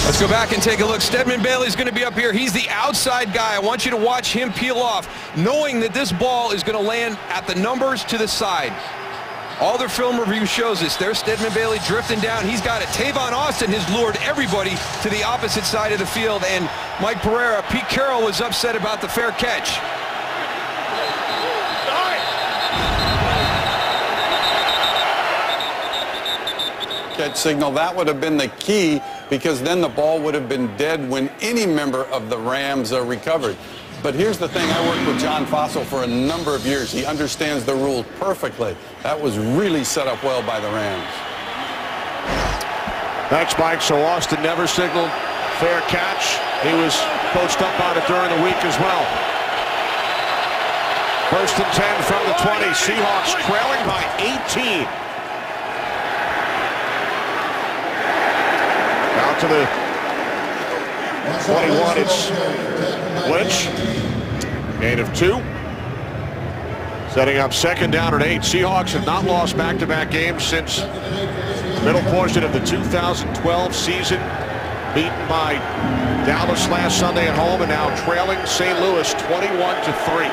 Let's go back and take a look. Stedman Bailey's going to be up here. He's the outside guy. I want you to watch him peel off, knowing that this ball is going to land at the numbers to the side. All their film review shows this. There's Stedman Bailey drifting down. He's got it. Tavon Austin has lured everybody to the opposite side of the field. And Mike Pereira, Pete Carroll was upset about the fair catch. Catch signal, that would have been the key, because then the ball would have been dead when any member of the Rams recovered. But here's the thing, I worked with John Fossil for a number of years. He understands the rules perfectly. That was really set up well by the Rams. Thanks, Mike. So Austin never signaled fair catch. He was coached up on it during the week as well. 1st and 10 from the 20. Seahawks trailing by 18. Out to the 21, it's Lynch. Gain of 2. Setting up 2nd down at 8. Seahawks have not lost back-to-back games since middle portion of the 2012 season. Beaten by Dallas last Sunday at home, and now trailing St. Louis 21-3.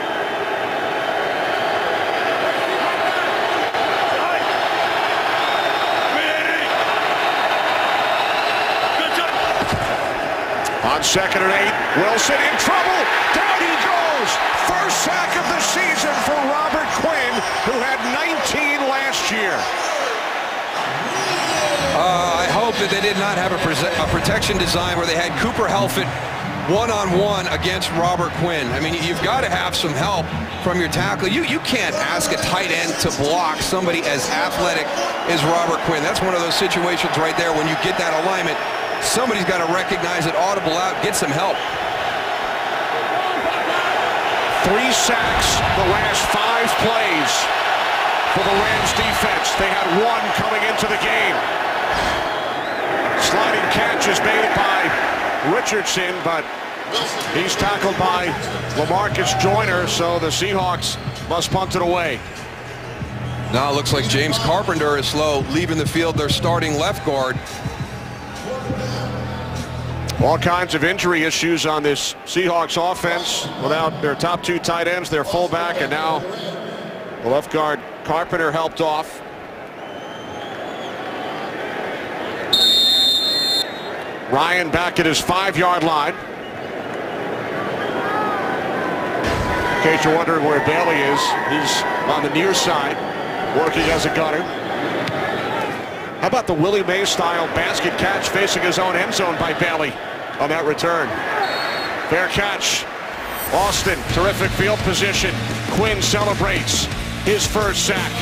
On 2nd and 8, Wilson in trouble. Down he goes. First sack of the season for Robert Quinn, who had 19 last year. I hope that they did not have a protection design where they had Cooper Helfett one-on-one against Robert Quinn. I mean, you've got to have some help from your tackle. You can't ask a tight end to block somebody as athletic as Robert Quinn. That's one of those situations right there when you get that alignment. Somebody's got to recognize it, audible out, get some help. 3 sacks the last 5 plays for the Rams defense. They had 1 coming into the game. Sliding catch is made by Richardson, but he's tackled by LaMarcus Joyner, so the Seahawks must punt it away. Now it looks like James Carpenter is slow, leaving the field, their starting left guard. All kinds of injury issues on this Seahawks offense without their top 2 tight ends, their fullback, and now the left guard Carpenter helped off. Ryan back at his 5-yard line. In case you're wondering where Bailey is, he's on the near side, working as a gunner. How about the Willie Mays style basket catch facing his own end zone by Bailey on that return? Fair catch. Austin, terrific field position. Quinn celebrates his first sack.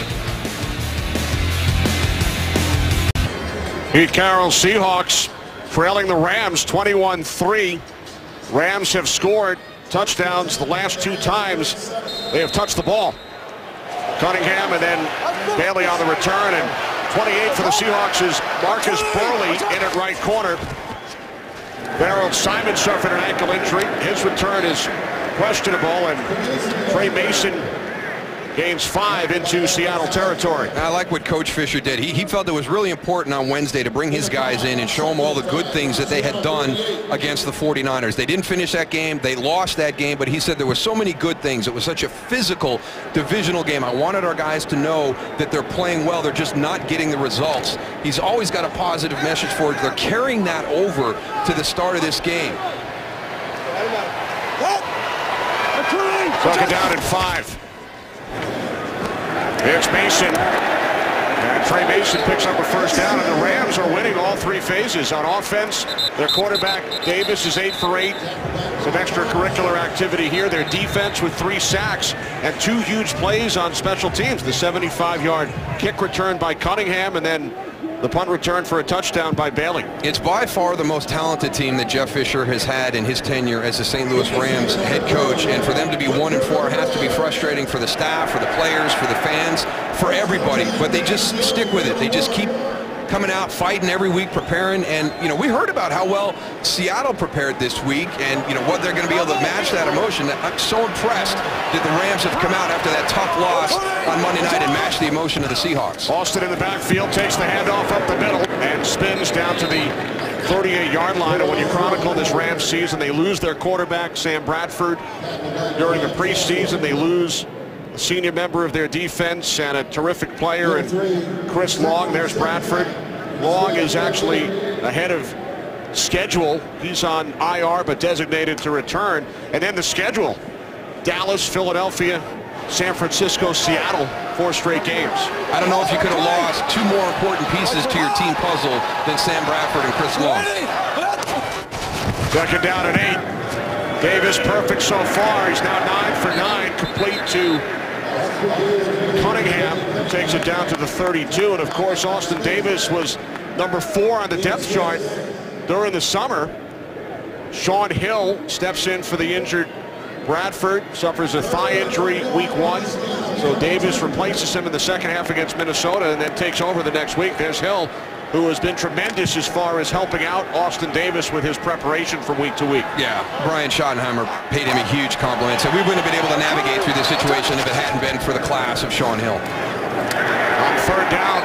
Pete Carroll's Seahawks trailing the Rams 21-3. Rams have scored touchdowns the last 2 times they have touched the ball. Cunningham and then Bailey on the return, and 28 for the Seahawks is Marcus Burley in at right corner. Harold Simon suffered an ankle injury. His return is questionable, and Trey Mason gains 5 into Seattle territory. I like what Coach Fisher did. He felt it was really important on Wednesday to bring his guys in and show them all the good things that they had done against the 49ers. They didn't finish that game. They lost that game, but he said there were so many good things. It was such a physical divisional game. I wanted our guys to know that they're playing well. They're just not getting the results. He's always got a positive message for it. They're carrying that over to the start of this game. Second down and 5. Here's Mason. And Trey Mason picks up a first down, and the Rams are winning all 3 phases. On offense, their quarterback Davis is 8 for 8. Some extracurricular activity here. Their defense with 3 sacks and 2 huge plays on special teams. The 75-yard kick return by Cunningham, and then the punt return for a touchdown by Bailey. It's by far the most talented team that Jeff Fisher has had in his tenure as the St. Louis Rams head coach, and for them to be 1-4 has to be frustrating for the staff, for the players, for the fans, for everybody. But they just stick with it. They just keep coming out, fighting every week, preparing. And, you know, we heard about how well Seattle prepared this week and, you know, what they're going to be able to match that emotion. I'm so impressed that the Rams have come out after that tough loss on Monday night and matched the emotion of the Seahawks. Austin in the backfield takes the handoff up the middle and spins down to the 38-yard line. And when you chronicle this Rams season, they lose their quarterback, Sam Bradford, during the preseason. They lose a senior member of their defense and a terrific player, and Chris Long. There's Bradford. Long is actually ahead of schedule. He's on IR but designated to return. And then the schedule: Dallas, Philadelphia, San Francisco, Seattle, 4 straight games. I don't know if you could have lost 2 more important pieces to your team puzzle than Sam Bradford and Chris Long. Second down and 8. Davis perfect so far. He's now 9 for 9, complete to Cunningham. Takes it down to the 32. And of course, Austin Davis was number 4 on the depth chart during the summer. Sean Hill steps in for the injured Bradford, suffers a thigh injury week 1. So Davis replaces him in the second half against Minnesota and then takes over the next week. There's Hill, who has been tremendous as far as helping out Austin Davis with his preparation from week to week. Yeah, Brian Schottenheimer paid him a huge compliment. So we wouldn't have been able to navigate through this situation if it hadn't been for the class of Sean Hill. On third down,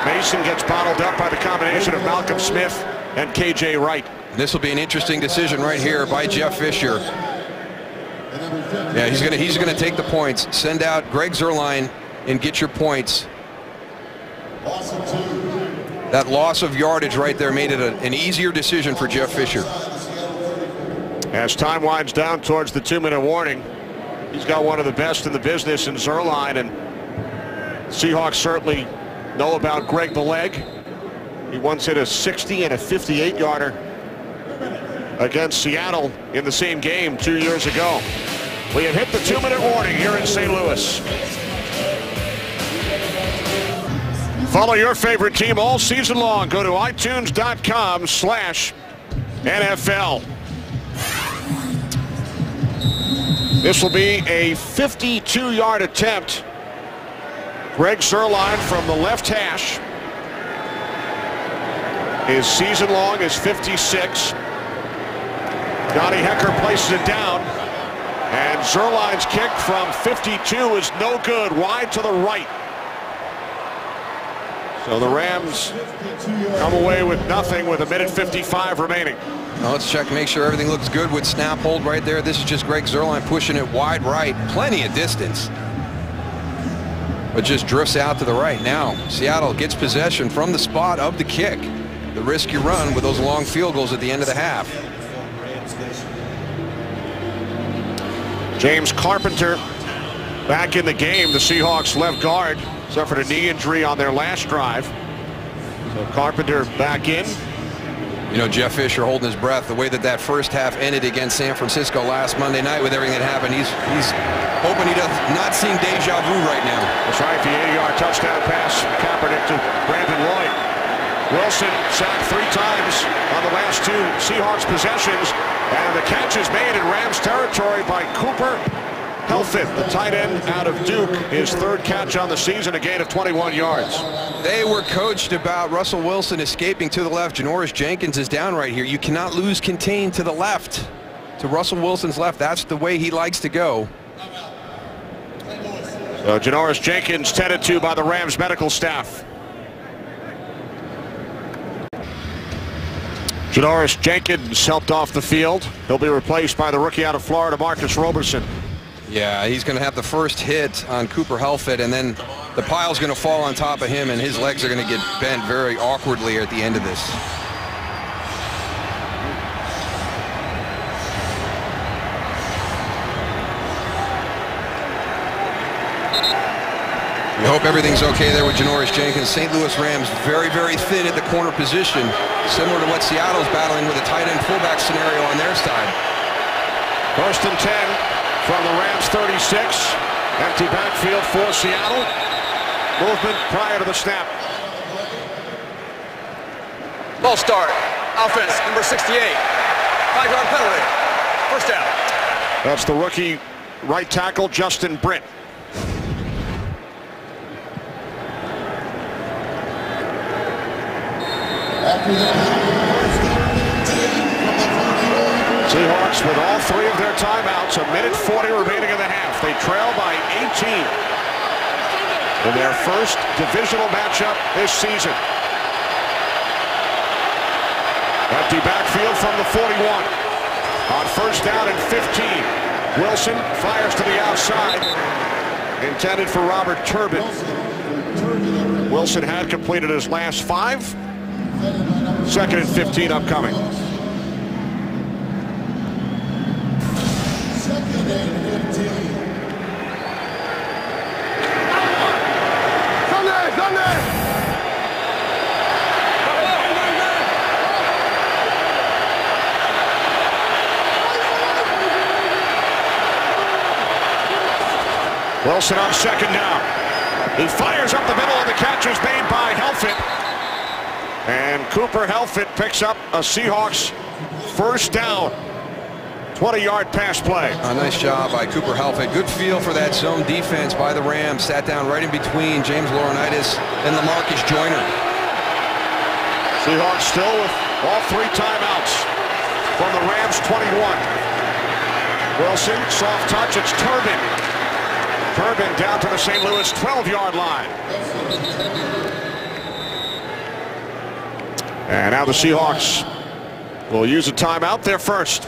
Mason gets bottled up by the combination of Malcolm Smith and KJ Wright. This will be an interesting decision right here by Jeff Fisher. Yeah, he's gonna take the points. Send out Greg Zuerlein and get your points. That loss of yardage right there made it an easier decision for Jeff Fisher. As time winds down towards the 2-minute warning, he's got one of the best in the business in Zuerlein, and Seahawks certainly know about Greg the Leg. He once hit a 60 and a 58-yarder against Seattle in the same game 2 years ago. We have hit the 2-minute warning here in St. Louis. Follow your favorite team all season long. Go to iTunes.com/NFL. This will be a 52-yard attempt. Greg Zuerlein from the left hash. His season long is 56. Johnny Hecker places it down. And Zuerlein's kick from 52 is no good, wide to the right. So the Rams come away with nothing with 1:55 remaining. Now let's check, make sure everything looks good with snap hold right there. This is just Greg Zuerlein pushing it wide right. Plenty of distance. But just drifts out to the right. Now Seattle gets possession from the spot of the kick. The risk you run with those long field goals at the end of the half. James Carpenter back in the game. The Seahawks left guard suffered a knee injury on their last drive. So Carpenter back in. You know, Jeff Fisher holding his breath. The way that first half ended against San Francisco last Monday night with everything that happened, he's hoping he does not seeing deja vu right now. That's right, the 80-yard touchdown pass, Kaepernick to Brandon Lloyd. Wilson sacked 3 times on the last 2 Seahawks possessions, and the catch is made in Rams territory by Cooper Helfet, the tight end out of Duke. His 3rd catch on the season, a gain of 21 yards. They were coached about Russell Wilson escaping to the left. Janoris Jenkins is down right here. You cannot lose contain to the left, to Russell Wilson's left. That's the way he likes to go. So Janoris Jenkins tended to by the Rams medical staff. Janoris Jenkins helped off the field. He'll be replaced by the rookie out of Florida, Marcus Roberson. Yeah, he's going to have the first hit on Cooper Helfet, and then the pile's going to fall on top of him, and his legs are going to get bent very awkwardly at the end of this. We hope everything's okay there with Janoris Jenkins. St. Louis Rams very, very thin at the corner position, similar to what Seattle's battling with a tight end fullback scenario on their side. 1st and 10 from the Rams 36. Empty backfield for Seattle. Movement prior to the snap. Ball start. Offense, number 68. 5-yard penalty. First down. That's the rookie right tackle, Justin Britt. Seahawks with all 3 of their timeouts, 1:40 remaining in the half. They trail by 18 in their first divisional matchup this season. Empty backfield from the 41. On 1st down and 15. Wilson fires to the outside. Intended for Robert Turbin. Wilson had completed his last 5. 2nd and 15 upcoming. Wilson on 2nd down. He fires up the middle, and the catch is made by Helfet. And Cooper Helfet picks up a Seahawks 1st down. 20-yard pass play. A nice job by Cooper Helfet. Good feel for that zone defense by the Rams. Sat down right in between James Laurinaitis and LaMarcus Joyner. Seahawks still with all 3 timeouts from the Rams 21. Wilson, soft touch, it's Turbin. Turbin down to the St. Louis 12-yard line. And now the Seahawks will use a timeout, their first.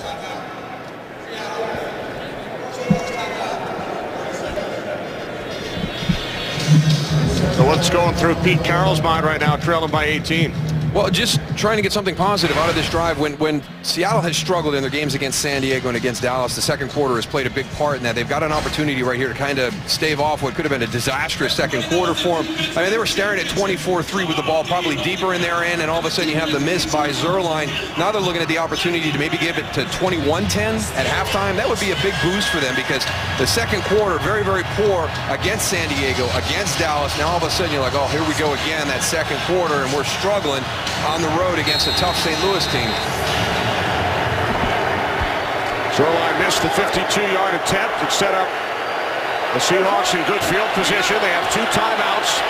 So what's going through Pete Carroll's mind right now, trailing by 18? Well, just trying to get something positive out of this drive. When Seattle has struggled in their games against San Diego and against Dallas, the 2nd quarter has played a big part in that. They've got an opportunity right here to kind of stave off what could have been a disastrous 2nd quarter for them. I mean, they were staring at 24-3 with the ball probably deeper in their end, and all of a sudden you have the miss by Zuerlein. Now they're looking at the opportunity to maybe give it to 21-10 at halftime. That would be a big boost for them, because the 2nd quarter, very, very poor against San Diego, against Dallas. Now all of a sudden you're like, oh, here we go again, that 2nd quarter, and we're struggling on the road against a tough St. Louis team. Zerline missed the 52-yard attempt. It set up the Seahawks in good field position. They have 2 timeouts.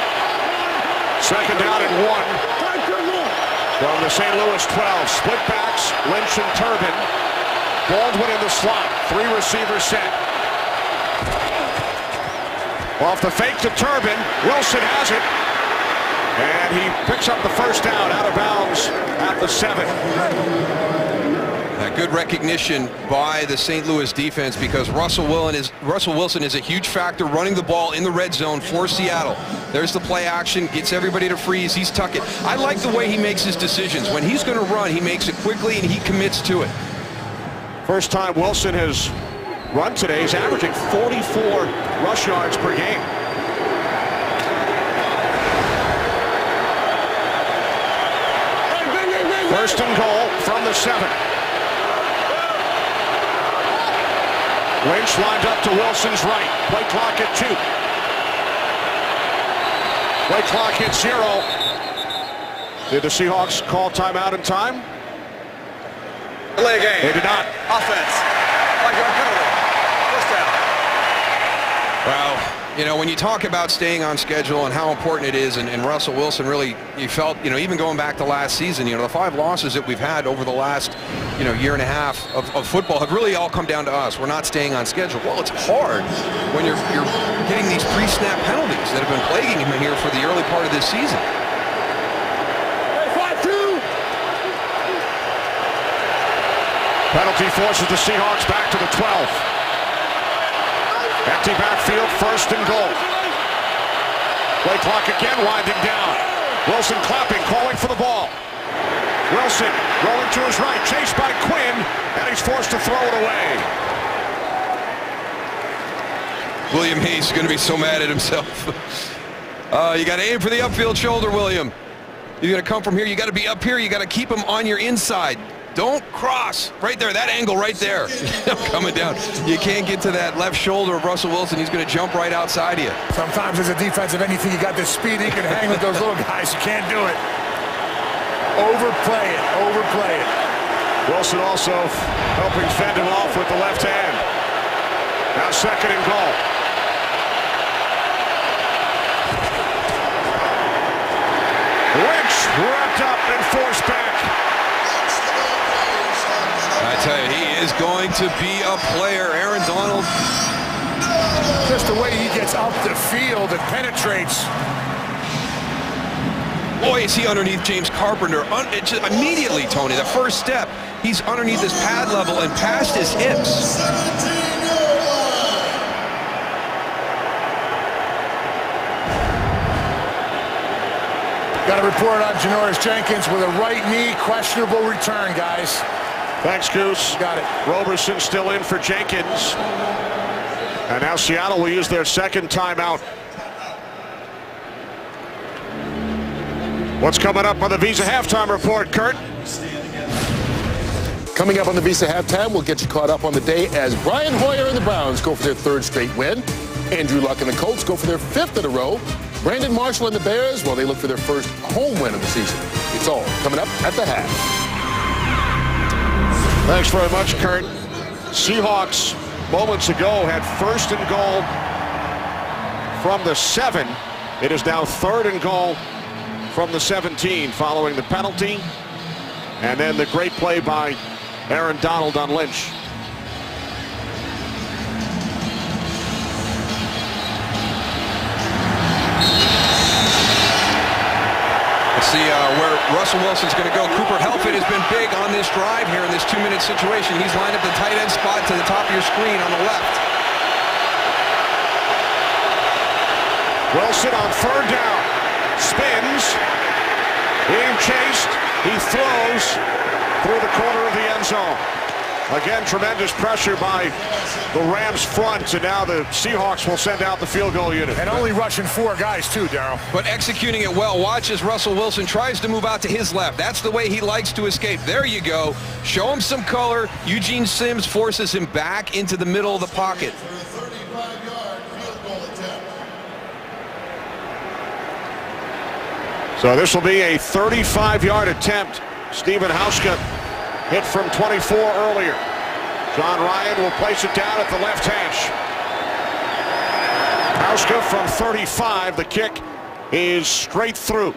Second down and 1 from the St. Louis 12. Split backs, Lynch and Turbin. Baldwin in the slot. 3 receivers set. Off the fake to Turbin. Wilson has it. And he picks up the first down out of bounds at the 7. Good recognition by the St. Louis defense, because Russell Wilson is a huge factor running the ball in the red zone for Seattle. There's the play action, gets everybody to freeze. He's tucking. I like the way he makes his decisions. When he's going to run, he makes it quickly and he commits to it. First time Wilson has run today. He's averaging 44 rush yards per game. First and goal from the 7. Lynch lined up to Wilson's right. Play clock at 2. Play clock at 0. Did the Seahawks call timeout in time? Delay game. They did not. Offense. Like-yard penalty. First down. Well, you know, when you talk about staying on schedule and how important it is, and Russell Wilson really, you felt, you know, even going back to last season, you know, the 5 losses that we've had over the last, you know, year and a half of football have really all come down to us. We're not staying on schedule. Well, it's hard when you're getting these pre-snap penalties that have been plaguing him here for the early part of this season. Penalty forces the Seahawks back to the 12. Empty backfield, first and goal. Play clock again, winding down. Wilson clapping, calling for the ball. Wilson rolling to his right, chased by Quinn, and he's forced to throw it away. William Hayes is going to be so mad at himself. You got to aim for the upfield shoulder, William. You're going to come from here. You got to be up here. You got to keep him on your inside. Don't cross. Right there, that angle right there. Coming down. You can't get to that left shoulder of Russell Wilson. He's going to jump right outside of you. Sometimes as a defensive anything, you got this speed, you can hang with those little guys. You can't do it. Overplay it. Overplay it. Wilson also helping fend him off with the left hand. Now second and goal. Lynch wrapped up and forced back. I tell you, he is going to be a player. Aaron Donald. Just the way he gets up the field and penetrates. Boy, is he underneath James Carpenter. Immediately, Tony, the first step, he's underneath his pad level and past his hips. Got a report on Janoris Jenkins with a right knee, questionable return, guys. Thanks, Goose. Got it. Roberson still in for Jenkins. And now Seattle will use their second timeout. What's coming up on the Visa halftime report, Kurt? Coming up on the Visa halftime, we'll get you caught up on the day as Brian Hoyer and the Browns go for their 3rd straight win. Andrew Luck and the Colts go for their 5th in a row. Brandon Marshall and the Bears, well, they look for their first home win of the season. It's all coming up at the half. Thanks very much, Kurt. Seahawks moments ago had first and goal from the 7. It is now 3rd and goal from the 17 following the penalty. And then the great play by Aaron Donald on Lynch. See where Russell Wilson's going to go. Cooper Helfet has been big on this drive here in this 2-minute situation. He's lined up the tight end spot to the top of your screen on the left. Wilson on 3rd down. Spins. Being chased. He throws through the corner of the end zone. Again, tremendous pressure by the Rams front, and now the Seahawks will send out the field goal unit. And only rushing 4 guys, too, Darryl. But executing it well. Watch as Russell Wilson tries to move out to his left. That's the way he likes to escape. There you go. Show him some color. Eugene Sims forces him back into the middle of the pocket. So this will be a 35-yard attempt. Stephen Hauschka hit from 24 earlier. John Ryan will place it down at the left hash. Hauska from 35. The kick is straight through.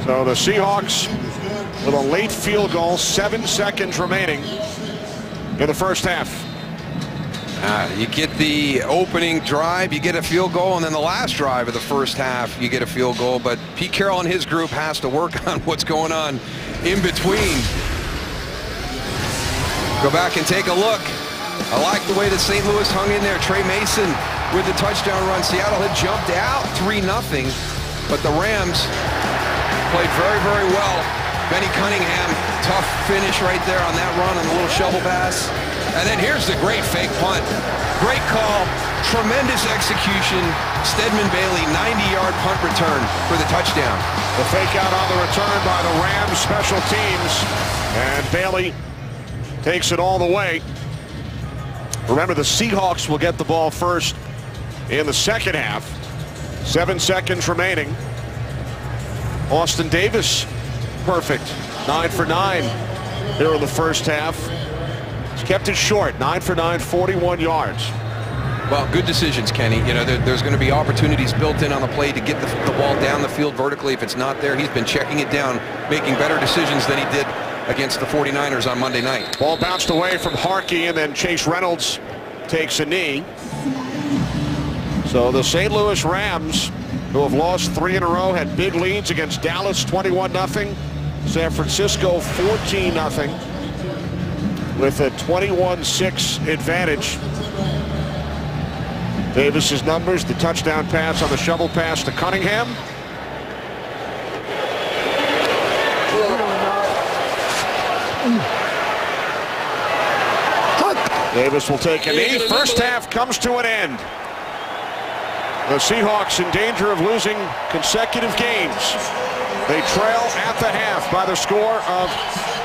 So the Seahawks with a late field goal, 7 seconds remaining in the first half. You get the opening drive, you get a field goal, and then the last drive of the first half, you get a field goal. But Pete Carroll and his group has to work on what's going on in between. Go back and take a look. I like the way that St. Louis hung in there. Trey Mason with the touchdown run. Seattle had jumped out 3-0, but the Rams played very, very well. Benny Cunningham, tough finish right there on that run on the little shovel pass. And then here's the great fake punt. Great call, tremendous execution. Stedman Bailey, 90-yard punt return for the touchdown. The fake out on the return by the Rams special teams. And Bailey takes it all the way. Remember, the Seahawks will get the ball first in the second half. 7 seconds remaining. Austin Davis, perfect. 9 for 9 here in the first half. He's kept it short. 9 for 9, 41 yards. Well, good decisions, Kenny. You know, there's going to be opportunities built in on the play to get the ball down the field vertically. If it's not there, he's been checking it down, making better decisions than he did against the 49ers on Monday night. Ball bounced away from Harkey, and then Chase Reynolds takes a knee. So the St. Louis Rams, who have lost 3 in a row, had big leads against Dallas 21-0, San Francisco 14-0, with a 21-6 advantage. Davis's numbers: the touchdown pass on the shovel pass to Cunningham. Davis will take a knee. First half comes to an end. The Seahawks in danger of losing consecutive games. They trail at the half by the score of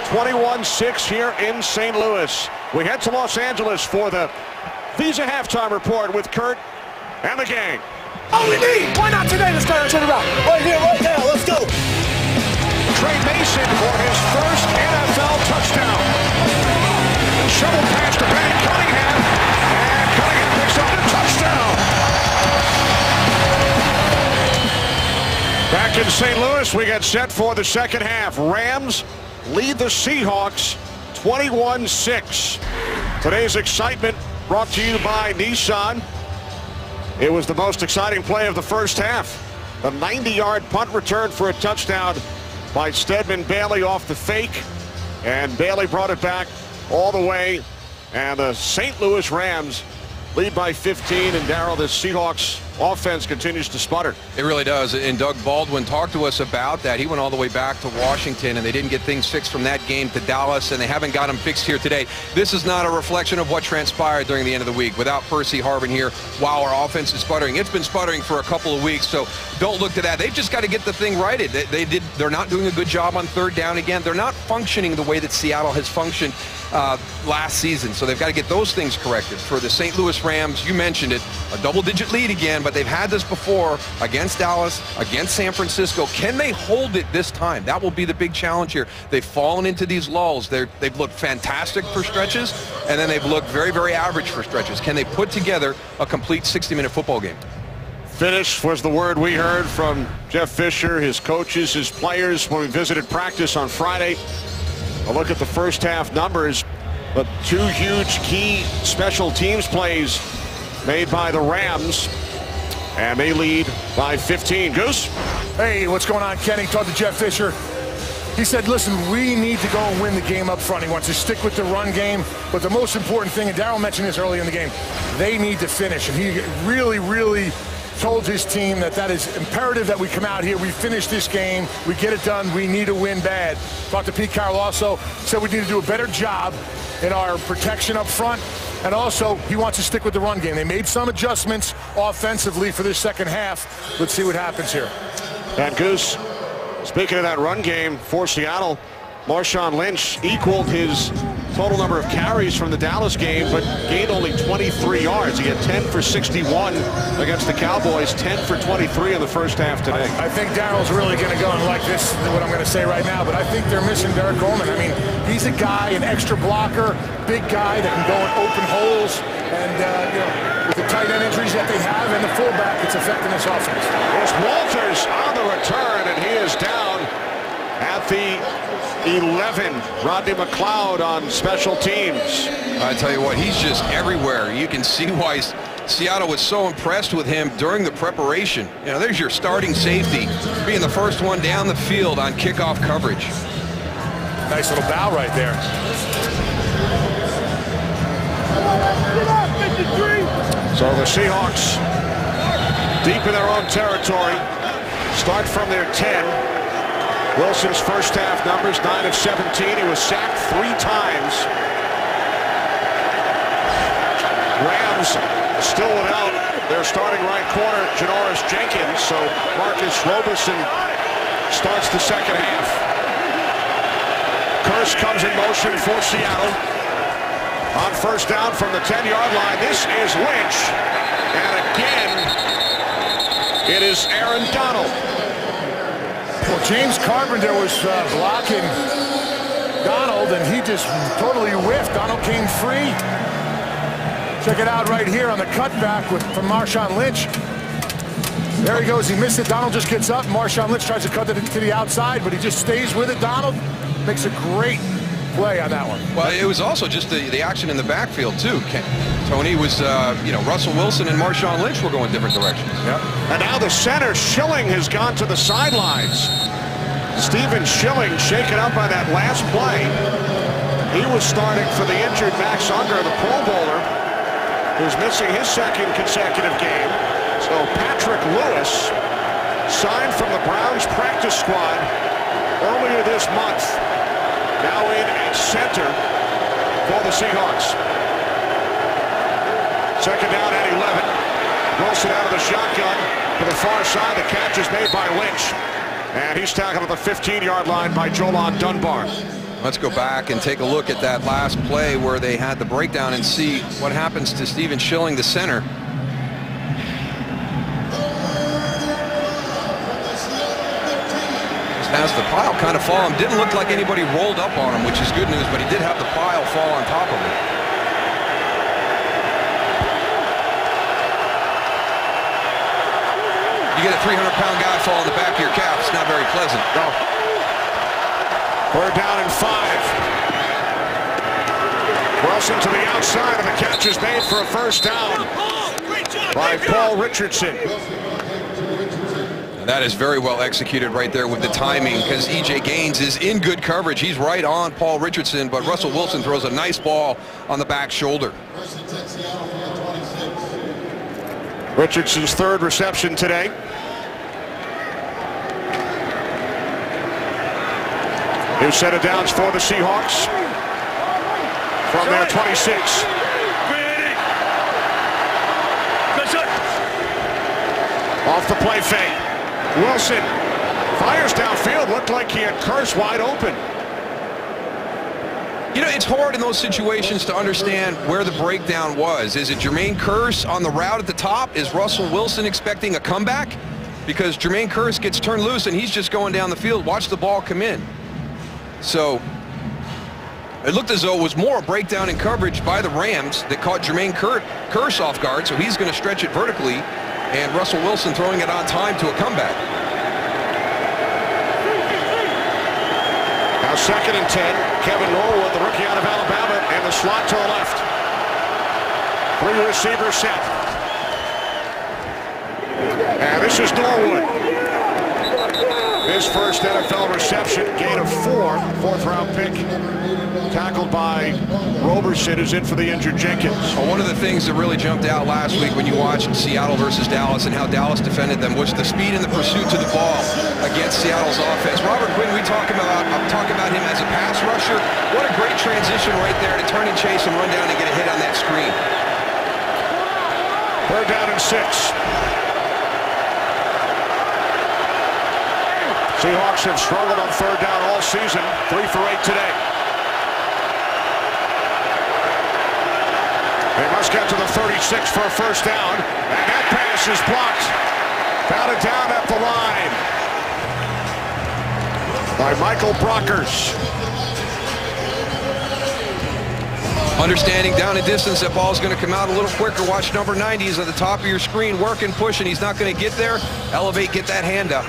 21-6 here in St. Louis. We head to Los Angeles for the Visa Halftime Report with Kurt and the gang. All we need. Why not today? Let's go and turn it around. Right here, right now. Let's go. Trey Mason for his first NFL touchdown. Shovel pass to Benny Cunningham. And Cunningham picks up the touchdown. Back in St. Louis, we get set for the second half. Rams lead the Seahawks 21-6. Today's excitement brought to you by Nissan. It was the most exciting play of the first half. A 90-yard punt return for a touchdown by Stedman Bailey off the fake. And Bailey brought it back all the way. And the St. Louis Rams lead by 15. And Darryl, the Seahawks offense continues to sputter. It really does. And Doug Baldwin talked to us about that. He went all the way back to Washington, and they didn't get things fixed from that game to Dallas, and they haven't got them fixed here today. This is not a reflection of what transpired during the end of the week without Percy Harvin here while our offense is sputtering. It's been sputtering for a couple of weeks, so don't look to that. They've just got to get the thing righted. They're not doing a good job on third down again. They're not functioning the way that Seattle has functioned last season, so they've got to get those things corrected. For the St. Louis Rams, you mentioned it, a double-digit lead again, but they've had this before against Dallas, against San Francisco. Can they hold it this time? That will be the big challenge here. They've fallen into these lulls. They've looked fantastic for stretches, and then they've looked very, very average for stretches. Can they put together a complete 60-minute football game? Finish was the word we heard from Jeff Fisher, his coaches, his players when we visited practice on Friday. A look at the first half numbers, but 2 huge key special teams plays made by the Rams, and they lead by 15. Goose? Hey, what's going on, Kenny? Talked to Jeff Fisher. He said, listen, we need to go and win the game up front. He wants to stick with the run game, but the most important thing, and Darryl mentioned this early in the game, they need to finish. And he really, really told his team that is imperative that we come out here, we finish this game, we get it done, we need to win bad. Talked to Pete Carroll also, said we need to do a better job in our protection up front, and also he wants to stick with the run game. They made some adjustments offensively for this second half. Let's see what happens here. And Goose, speaking of that run game for Seattle, Marshawn Lynch equaled his total number of carries from the Dallas game, but gained only 23 yards. He had 10 for 61 against the Cowboys, 10 for 23 in the first half today. I think Daryl's really going to go and like this, what I'm going to say right now, but I think they're missing Derek Coleman. I mean, he's a guy, an extra blocker, big guy that can go in open holes, and, you know, with the tight end injuries that they have and the fullback, it's affecting this offense. It's Walters on the return, and he is down at the 11. Rodney McLeod on special teams. I tell you what, he's just everywhere. You can see why Seattle was so impressed with him during the preparation. You know, there's your starting safety, being the first one down the field on kickoff coverage. Nice little bow right there. So the Seahawks, deep in their own territory, start from their 10. Wilson's first half numbers, 9 of 17. He was sacked 3 times. Rams still without their starting right corner, Janoris Jenkins. So Marcus Roberson starts the second half. Kearse comes in motion for Seattle. On first down from the 10-yard line, this is Lynch. And again, it is Aaron Donald. Well, James Carpenter was blocking Donald, and he just totally whiffed. Donald came free. Check it out right here on the cutback from Marshawn Lynch. There he goes. He missed it. Donald just gets up. Marshawn Lynch tries to cut it to the outside, but he just stays with it. Donald makes a great play on that one. Well, it was also just the action in the backfield, too. Tony was, you know, Russell Wilson and Marshawn Lynch were going different directions. Yep. And now the center, Schilling, has gone to the sidelines. Stephen Schilling shaken up by that last play. He was starting for the injured Max Unger, the Pro Bowler, who's missing his second consecutive game. So Patrick Lewis signed from the Browns practice squad earlier this month. Now in at center for the Seahawks. Second down at 11. Wilson out of the shotgun to the far side. The catch is made by Lynch. And he's tackled at the 15-yard line by Jolon Dunbar. Let's go back and take a look at that last play where they had the breakdown and see what happens to Stephen Schilling, the center. As the pile kind of fall him, didn't look like anybody rolled up on him, which is good news, but he did have the pile fall on top of him. You get a 300-pound guy fall on the back of your calf, it's not very pleasant. No. We're down in 5. Wilson to the outside, and the catch is made for a first down by Paul Richardson. And that is very well executed right there with the timing, because E.J. Gaines is in good coverage. He's right on Paul Richardson, but Russell Wilson throws a nice ball on the back shoulder. Richardson's third reception today. New set of downs for the Seahawks from their 26. Off the play fake. Wilson fires downfield. Looked like he had Kearse wide open. You know, it's hard in those situations to understand where the breakdown was. Is it Jermaine Kearse on the route at the top? Is Russell Wilson expecting a comeback? Because Jermaine Kearse gets turned loose and he's just going down the field. Watch the ball come in. So it looked as though it was more a breakdown in coverage by the Rams that caught Jermaine Kearse off guard, so he's going to stretch it vertically, and Russell Wilson throwing it on time to a comeback. Now second and 10. Kevin Norwood, the rookie out of Alabama, and the slot to the left. 3 receivers set. And this is Norwood. His first NFL reception, gain of 4, 4th-round pick. Tackled by Roberson, who's in for the injured Jenkins. Well, one of the things that really jumped out last week when you watched Seattle versus Dallas and how Dallas defended them was the speed and the pursuit to the ball against Seattle's offense. Robert Quinn, I'm talking about him as a pass rusher. What a great transition right there to turn and chase and run down and get a hit on that screen. 3rd down and 6. Seahawks have struggled on 3rd down all season. 3 for 8 today. They must get to the 36 for a first down. And that pass is blocked. Batted down at the line by Michael Brockers. Understanding down and distance, that ball's going to come out a little quicker. Watch number 90. He's at the top of your screen, working, pushing. He's not going to get there. Elevate, get that hand up.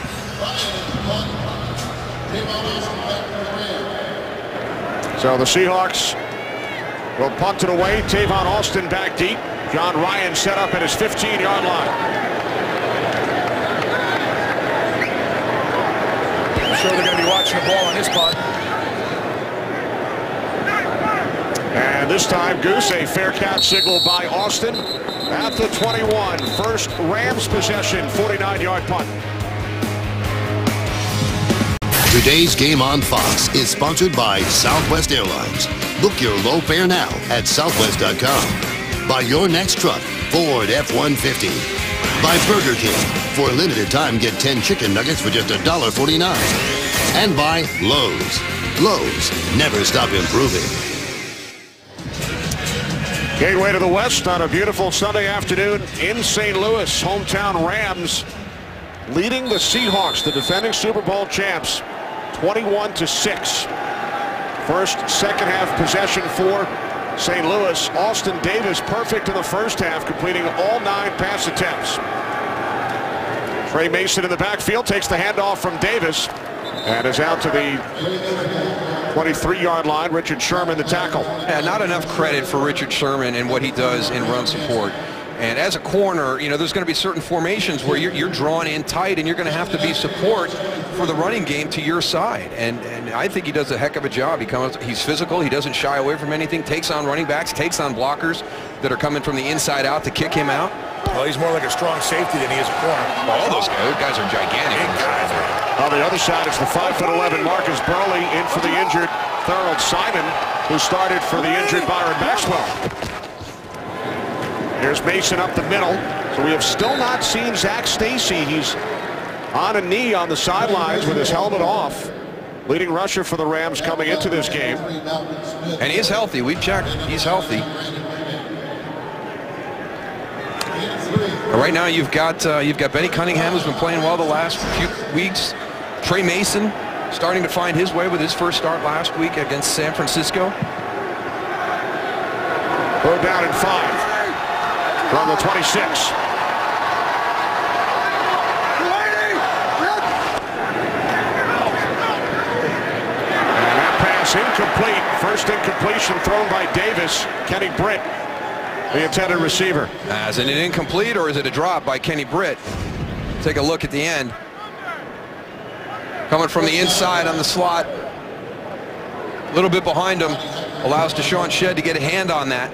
So the Seahawks will punt it away. Tavon Austin back deep. John Ryan set up at his 15-yard line. I'm sure they're going to be watching the ball on this punt. And this time, Goose, a fair catch signal by Austin at the 21. First Rams possession, 49-yard punt. Today's game on Fox is sponsored by Southwest Airlines. Book your low fare now at southwest.com. By your next truck, Ford F-150. By Burger King. For a limited time, get 10 chicken nuggets for just $1.49. And by Lowe's. Lowe's, never stop improving. Gateway to the West on a beautiful Sunday afternoon in St. Louis. Hometown Rams leading the Seahawks, the defending Super Bowl champs, 21-6. First, second half possession for St. Louis. Austin Davis perfect in the first half, completing all 9 pass attempts. Trey Mason in the backfield takes the handoff from Davis and is out to the 23-yard line. Richard Sherman, the tackle. Yeah, not enough credit for Richard Sherman and what he does in run support. And as a corner, you know, there's going to be certain formations where you're drawn in tight and you're going to have to be support for the running game to your side. And I think he does a heck of a job. He's physical. He doesn't shy away from anything. Takes on running backs. Takes on blockers that are coming from the inside out to kick him out. Well, he's more like a strong safety than he is a corner. Well, all those guys are gigantic. Big guys. On the other side, it's the 5'11" Marcus Burley in for the injured Thurl Simon, who started for the injured Byron Maxwell. Here's Mason up the middle. So we have still not seen Zach Stacy. He's on a knee on the sidelines with his helmet off. Leading rusher for the Rams coming into this game. And he is healthy. We've checked. He's healthy. Right now you've got Benny Cunningham, who's been playing well the last few weeks. Trey Mason starting to find his way with his first start last week against San Francisco. Third down and 5 from the 26. And that pass incomplete. First incompletion thrown by Davis. Kenny Britt, the intended receiver. Is it an incomplete or is it a drop by Kenny Britt? Take a look at the end. Coming from the inside on the slot. A little bit behind him. Allows Deshaun Shedd to get a hand on that.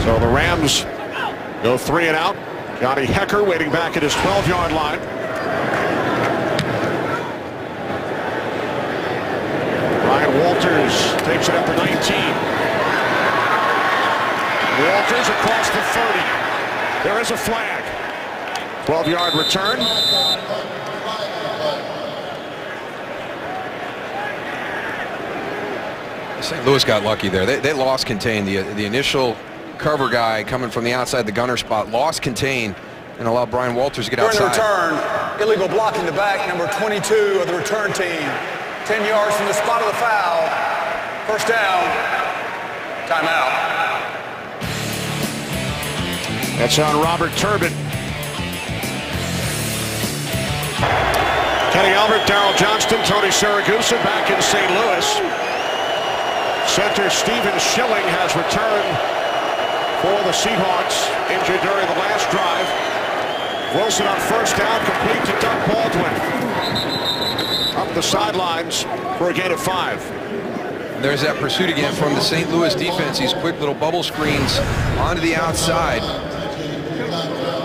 So the Rams go 3 and out. Johnny Hecker waiting back at his 12-yard line. Ryan Walters takes it up to 19. Walters across the 30. There is a flag. 12-yard return. St. Louis got lucky there. They lost contain. The initial cover guy coming from the outside the gunner spot lost contain and allowed Brian Walters to get During outside. the return, illegal blocking the back, number 22 of the return team. 10 yards from the spot of the foul. First down. Timeout. That's on Robert Turbin. Kenny Albert, Darrell Johnston, Tony Siragusa back in St. Louis. Center Stephen Schilling has returned for the Seahawks, injured during the last drive. Wilson on first down, complete to Doug Baldwin. Up the sidelines for a gain of 5. There's that pursuit again from the St. Louis defense. These quick little bubble screens onto the outside.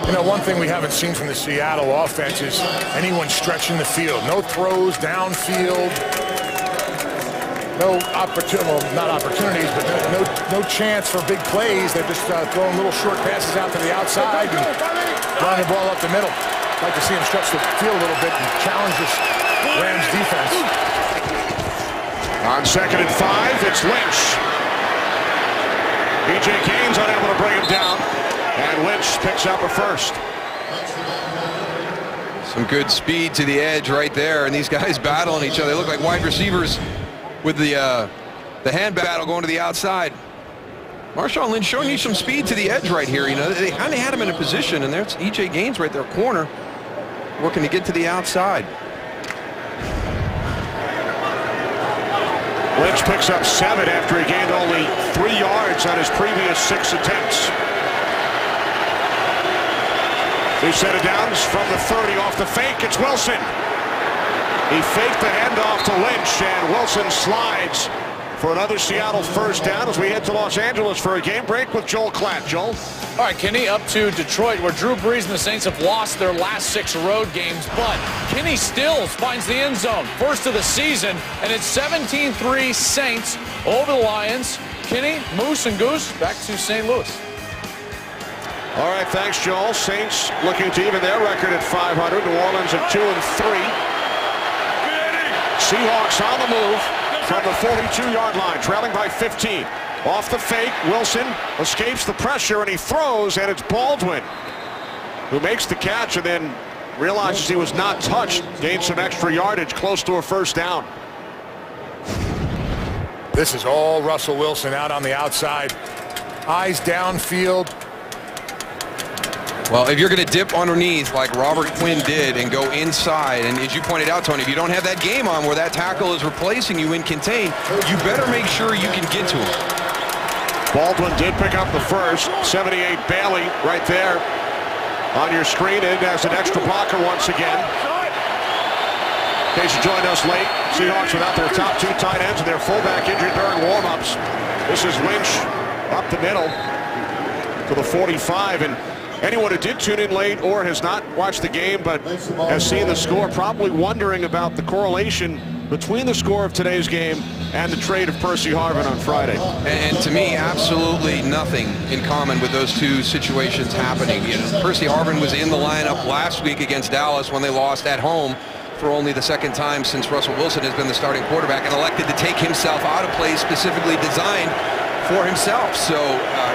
You know, one thing we haven't seen from the Seattle offense is anyone stretching the field. No throws downfield. No opportunity, well, not opportunities, but no chance for big plays. They're just throwing little short passes out to the outside and throwing the ball up the middle. I'd like to see him stretch the field a little bit and challenge this Rams defense. On 2nd and 5, it's Lynch. E.J. Gaines unable to bring him down, and Lynch picks up a first. Some good speed to the edge right there, and these guys battling each other. They look like wide receivers with the hand battle going to the outside. Marshawn Lynch showing you some speed to the edge right here. You know, they kind of had him in a position, and there's E.J. Gaines right there, corner, working to get to the outside. Lynch picks up 7 after he gained only 3 yards on his previous 6 attempts. He set it down from the 30 off the fake. It's Wilson. He faked the handoff to Lynch, and Wilson slides for another Seattle first down as we head to Los Angeles for a game break with Joel Klatt. Joel? All right, Kenny, up to Detroit, where Drew Brees and the Saints have lost their last 6 road games, but Kenny Stills finds the end zone, first of the season, and it's 17-3 Saints over the Lions. Kenny, Moose, and Goose, back to St. Louis. All right, thanks, Joel. Saints looking to even their record at 500. New Orleans at 2-3. Seahawks on the move from the 42-yard line, trailing by 15. Off the fake, Wilson escapes the pressure, and he throws, and it's Baldwin who makes the catch and then realizes he was not touched, gained some extra yardage close to a first down. This is all Russell Wilson out on the outside. Eyes downfield. Well, if you're going to dip underneath like Robert Quinn did and go inside, and as you pointed out, Tony, if you don't have that game on where that tackle is replacing you in contain, you better make sure you can get to him. Baldwin did pick up the first. 78 Bailey right there on your screen, and as an extra blocker once again. In case you joined us late, Seahawks without their top 2 tight ends and their fullback injured during warm-ups. This is Lynch up the middle to the 45, and anyone who did tune in late or has not watched the game but has seen the score probably wondering about the correlation between the score of today's game and the trade of Percy Harvin on Friday. And to me, absolutely nothing in common with those two situations happening. You know, Percy Harvin was in the lineup last week against Dallas when they lost at home for only the 2nd time since Russell Wilson has been the starting quarterback, and elected to take himself out of plays specifically designed for himself. So,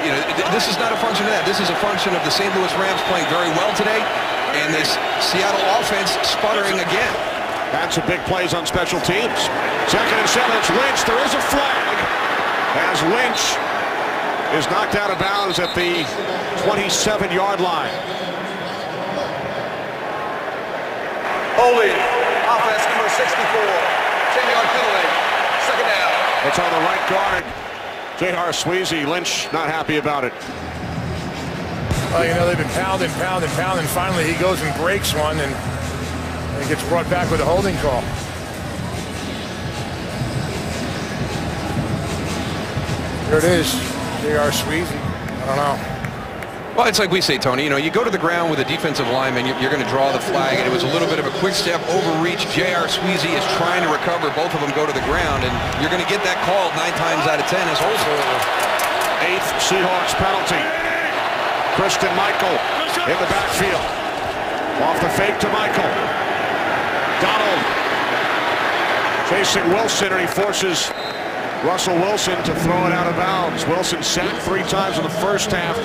you know, this is not a function of that. This is a function of the St. Louis Rams playing very well today, and this Seattle offense sputtering again. That's some big plays on special teams. 2nd and 7, it's Lynch. There is a flag as Lynch is knocked out of bounds at the 27-yard line. Holding, offense number 64, 10-yard penalty, 2nd down. It's on the right guard, J.R. Sweezy. Lynch not happy about it. Well, you know, they've been pounding. Finally, he goes and breaks one, and he gets brought back with a holding call. There it is, J.R. Sweezy. I don't know. Well, it's like we say, Tony, you know, you go to the ground with a defensive lineman, you're going to draw the flag, and it was a little bit of a quick step overreach. J.R. Sweezy is trying to recover. Both of them go to the ground, and you're going to get that called 9 times out of 10 as holding. 8th Seahawks penalty. Christian Michael in the backfield. Off the fake to Michael. Donald chasing Wilson, and he forces Russell Wilson to throw it out of bounds. Wilson sacked 3 times in the first half,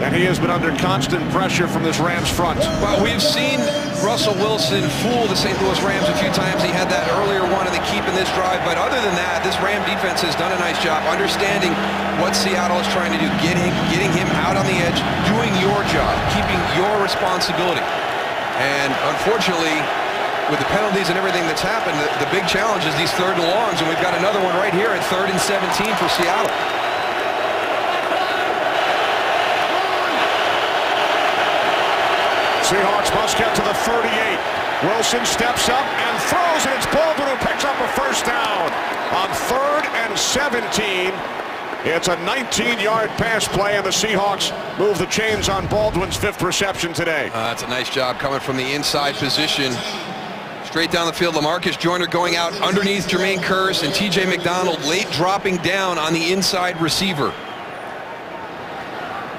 and he has been under constant pressure from this Rams front. Well, we've seen Russell Wilson fool the St. Louis Rams a few times. He had that earlier one in the keep in this drive, but other than that, this Ram defense has done a nice job understanding what Seattle is trying to do, getting him out on the edge, doing your job, keeping your responsibility. And unfortunately, with the penalties and everything that's happened, the big challenge is these 3rd and longs, and we've got another one right here at 3rd and 17 for Seattle. Seahawks must get to the 38. Wilson steps up and throws, and it's Baldwin who picks up a first down on 3rd and 17. It's a 19-yard pass play, and the Seahawks move the chains on Baldwin's 5th reception today. That's a nice job coming from the inside position. Straight down the field, LaMarcus Joyner going out underneath Jermaine Kearse, and T.J. McDonald late dropping down on the inside receiver.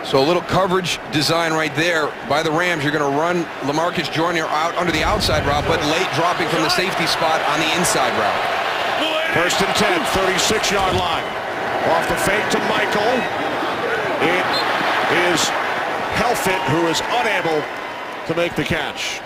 So a little coverage design right there by the Rams. You're going to run LaMarcus Joyner out under the outside route, but late dropping from the safety spot on the inside route. First and 10, 36-yard line. Off the fake to Michael. It is Helfet who is unable to make the catch.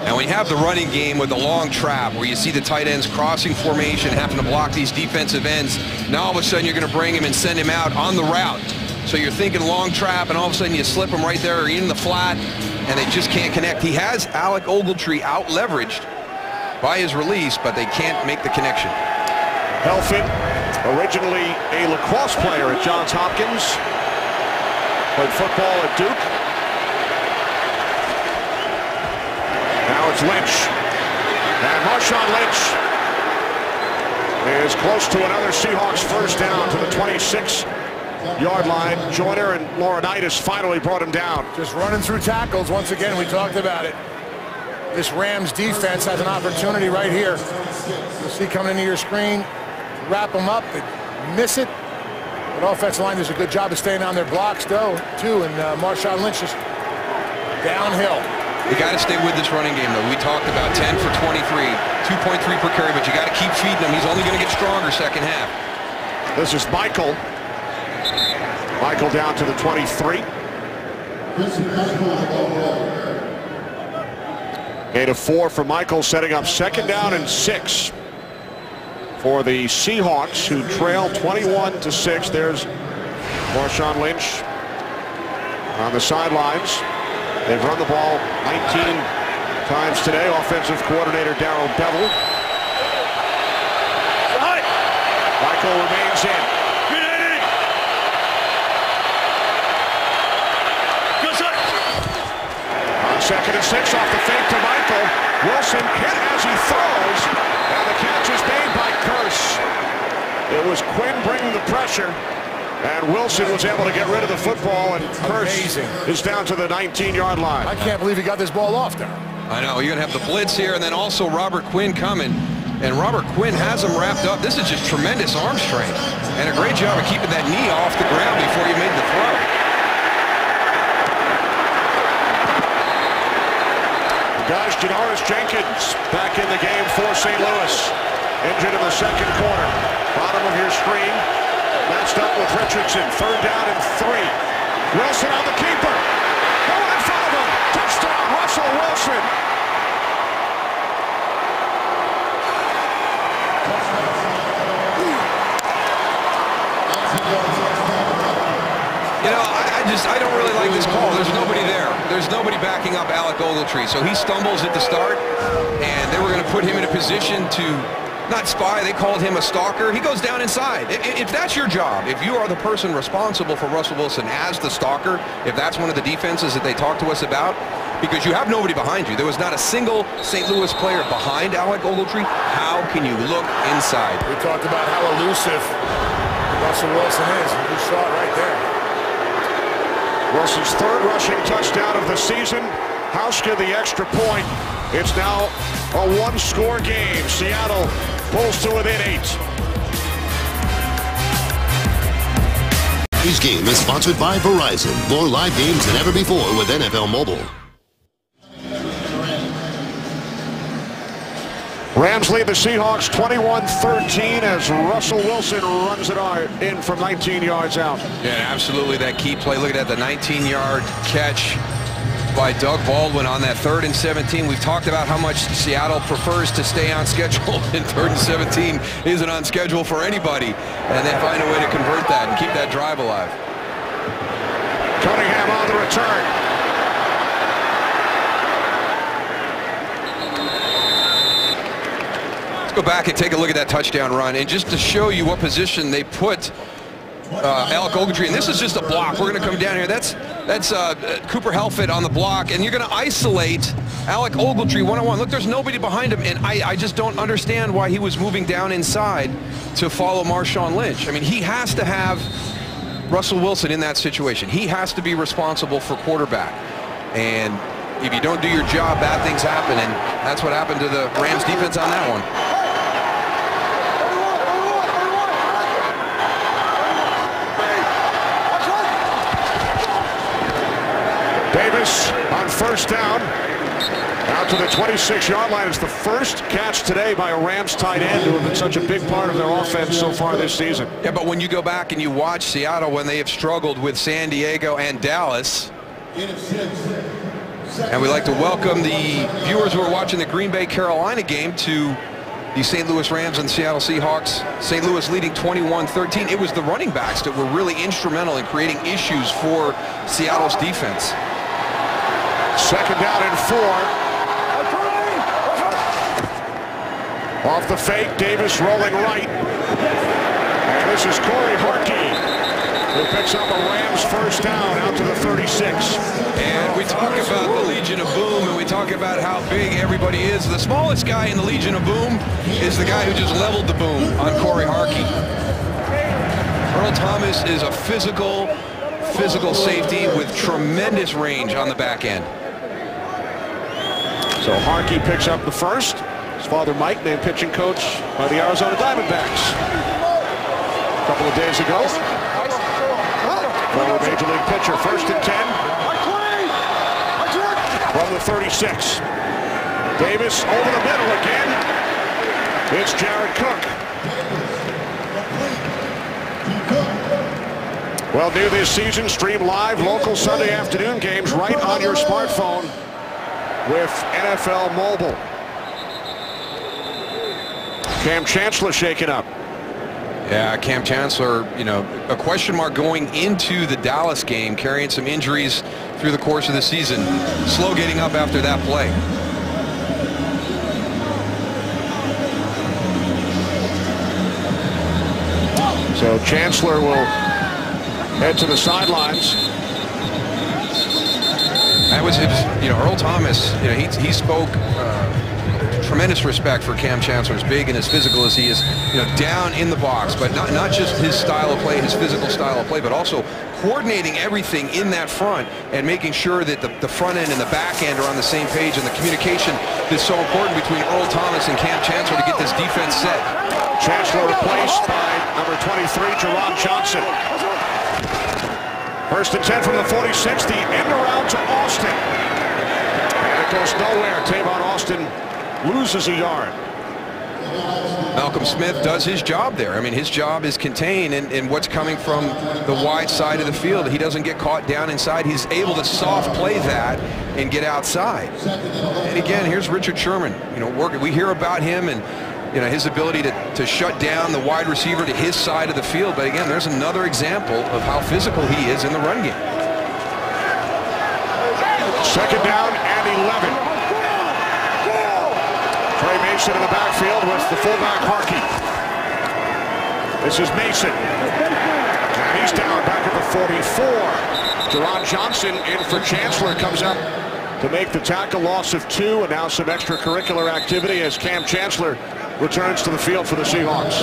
And we have the running game with the long trap where you see the tight ends crossing formation, having to block these defensive ends. Now all of a sudden you're going to bring him and send him out on the route. So you're thinking long trap, and all of a sudden you slip him right there or in the flat, and they just can't connect. He has Alec Ogletree out-leveraged by his release, but they can't make the connection. Helfet, originally a lacrosse player at Johns Hopkins, played football at Duke. Now it's Lynch. And Marshawn Lynch is close to another Seahawks first down to the 26-yard line. Joyner and Laurinaitis finally brought him down. Just running through tackles. Once again, we talked about it. This Rams defense has an opportunity right here. You'll see coming into your screen, wrap them up, they miss it. But offensive line does a good job of staying on their blocks, though, too. And Marshawn Lynch is downhill. You got to stay with this running game, though. We talked about 10 for 23, 2.3 per carry, but you got to keep feeding him. He's only going to get stronger second half. This is Michael. Michael down to the 23. Gain of 4 for Michael, setting up second down and 6 for the Seahawks, who trail 21-6. There's Marshawn Lynch on the sidelines. They've run the ball 19 times today. Offensive coordinator Darrell Bevel. Michael remains in. On second and 6 off the fake to Michael. Wilson hit as he throws, and the catch is made by Curse. It was Quinn bringing the pressure, and Wilson was able to get rid of the football, and Curse is down to the 19-yard line. I can't believe he got this ball off there. I know, you're going to have the blitz here, and then also Robert Quinn coming. And Robert Quinn has him wrapped up. This is just tremendous arm strength, and a great job of keeping that knee off the ground before you made the throw. Guys, Janoris Jenkins back in the game for St. Louis. Injured in the second quarter. Bottom of your screen. Matched up with Richardson. Third down and 3. Wilson on the keeper. No one in front of him. Touchdown, Russell Wilson. You know, I don't really like this call. There's nobody there. There's nobody backing up Alec Ogletree. So he stumbles at the start, and they were going to put him in a position to not spy. They called him a stalker. He goes down inside. If that's your job, if you are the person responsible for Russell Wilson as the stalker, if that's one of the defenses that they talked to us about, because you have nobody behind you. There was not a single St. Louis player behind Alec Ogletree. How can you look inside? We talked about how elusive Russell Wilson is. You saw it right there. Wilson's third rushing touchdown of the season. Hauschka the extra point. It's now a one-score game. Seattle pulls to within 8. This game is sponsored by Verizon. More live games than ever before with NFL Mobile. Rams lead the Seahawks 21-13 as Russell Wilson runs it in from 19 yards out. Yeah, absolutely, that key play. Look at that, the 19-yard catch by Doug Baldwin on that 3rd and 17. We've talked about how much Seattle prefers to stay on schedule, and 3rd and 17 isn't on schedule for anybody. And they find a way to convert that and keep that drive alive. Cunningham on the return. Go back and take a look at that touchdown run, and just to show you what position they put Alec Ogletree, and this is just a block. We're going to come down here. That's Cooper Helfet on the block, and you're going to isolate Alec Ogletree one-on-one. Look, there's nobody behind him, and I just don't understand why he was moving down inside to follow Marshawn Lynch. I mean, he has to have Russell Wilson in that situation. He has to be responsible for quarterback, and if you don't do your job, bad things happen, and that's what happened to the Rams defense on that one. Davis on first down Out to the 26-yard line. It's the first catch today by a Rams tight end who have been such a big part of their offense so far this season. Yeah, but when you go back and you watch Seattle when they have struggled with San Diego and Dallas, and we'd like to welcome the viewers who are watching the Green Bay Carolina game to the St. Louis Rams and Seattle Seahawks. St. Louis leading 21-13. It was the running backs that were really instrumental in creating issues for Seattle's defense. Second down and 4. Off the fake, Davis rolling right. And this is Corey Harkey, who picks up a Rams first down out to the 36. And we talk about the Legion of Boom, and we talk about how big everybody is. The smallest guy in the Legion of Boom is the guy who just leveled the boom on Corey Harkey. Earl Thomas is a physical safety with tremendous range on the back end. So Harkey picks up the first. His father Mike, named pitching coach by the Arizona Diamondbacks a couple of days ago. Former Major League pitcher, 1st and 10 from the 36. Davis over the middle again. It's Jared Cook. Well, new this season, stream live local Sunday afternoon games right on your smartphone with NFL Mobile. Cam Chancellor shaken up. Yeah, Cam Chancellor, you know, a question mark going into the Dallas game, carrying some injuries through the course of the season. Slow getting up after that play. So Chancellor will head to the sidelines. That was his, you know, Earl Thomas, you know, he spoke tremendous respect for Cam Chancellor, as big and as physical as he is, you know, down in the box, but not just his style of play, his physical style of play, but also coordinating everything in that front and making sure that the front end and the back end are on the same page, and the communication is so important between Earl Thomas and Cam Chancellor to get this defense set. Chancellor replaced by number 23, Jerron Johnson. 1st and 10 from the 46, the end around to Austin. And it goes nowhere. Tavon Austin loses a yard. Malcolm Smith does his job there. I mean, his job is contained in what's coming from the wide side of the field. He doesn't get caught down inside. He's able to soft play that and get outside. And again, here's Richard Sherman. You know, we hear about him and, you know, his ability to shut down the wide receiver to his side of the field. But again, there's another example of how physical he is in the run game. Second down and 11. Trey Mason in the backfield with the fullback Harkey. This is Mason. And he's down back at the 44. Jerron Johnson in for Chancellor, comes up to make the tackle, loss of 2, and now some extracurricular activity as Cam Chancellor returns to the field for the Seahawks.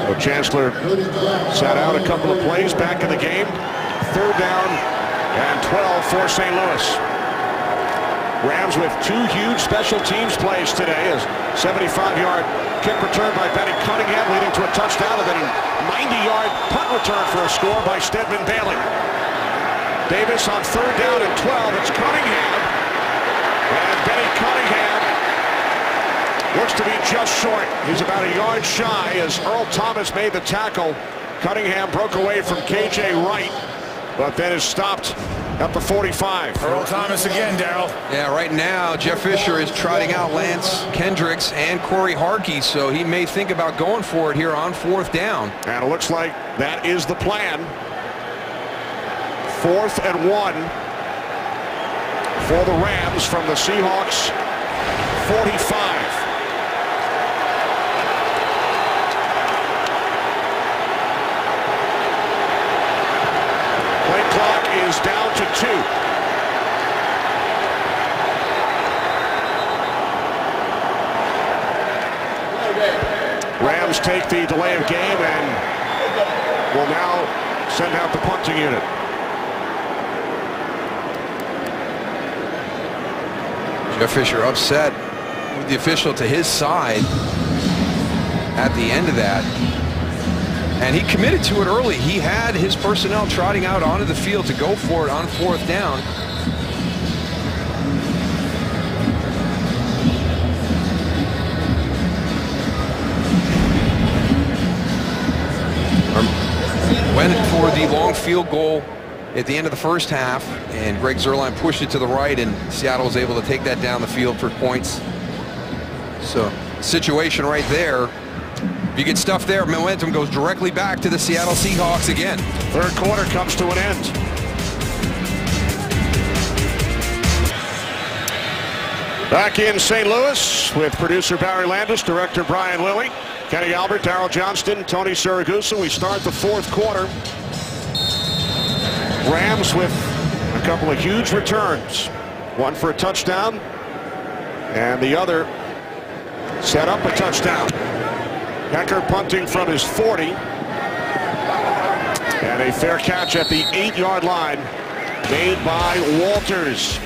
So Chancellor sat out a couple of plays back in the game. 3rd down and 12 for St. Louis. Rams with 2 huge special teams plays today. As 75-yard kick return by Benny Cunningham leading to a touchdown, and then a 90-yard punt return for a score by Stedman Bailey. Davis on 3rd down and 12. It's Cunningham. And Benny Cunningham looks to be just short. He's about a yard shy as Earl Thomas made the tackle. Cunningham broke away from KJ Wright, but then is stopped at the 45. Earl Thomas again, Darryl. Yeah, right now, Jeff Fisher is trotting out Lance Kendricks and Corey Harkey, so he may think about going for it here on 4th down. And it looks like that is the plan. 4th and 1 for the Rams from the Seahawks 45. Play clock is down to 2. Rams take the delay of game and will now send out the punting unit. Jeff Fisher upset with the official to his side at the end of that. And he committed to it early. He had his personnel trotting out onto the field to go for it on 4th down. Went for the long field goal at the end of the first half, and Greg Zuerlein pushed it to the right, and Seattle was able to take that down the field for points. So, situation right there. If you get stuff there, momentum goes directly back to the Seattle Seahawks again. 3rd quarter comes to an end. Back in St. Louis with producer Barry Landis, director Brian Lilly, Kenny Albert, Darryl Johnston, Tony Siragusa. We start the 4th quarter. Rams with a couple of huge returns. One for a touchdown, and the other set up a touchdown. Hecker punting from his 40. And a fair catch at the 8-yard line made by Walters.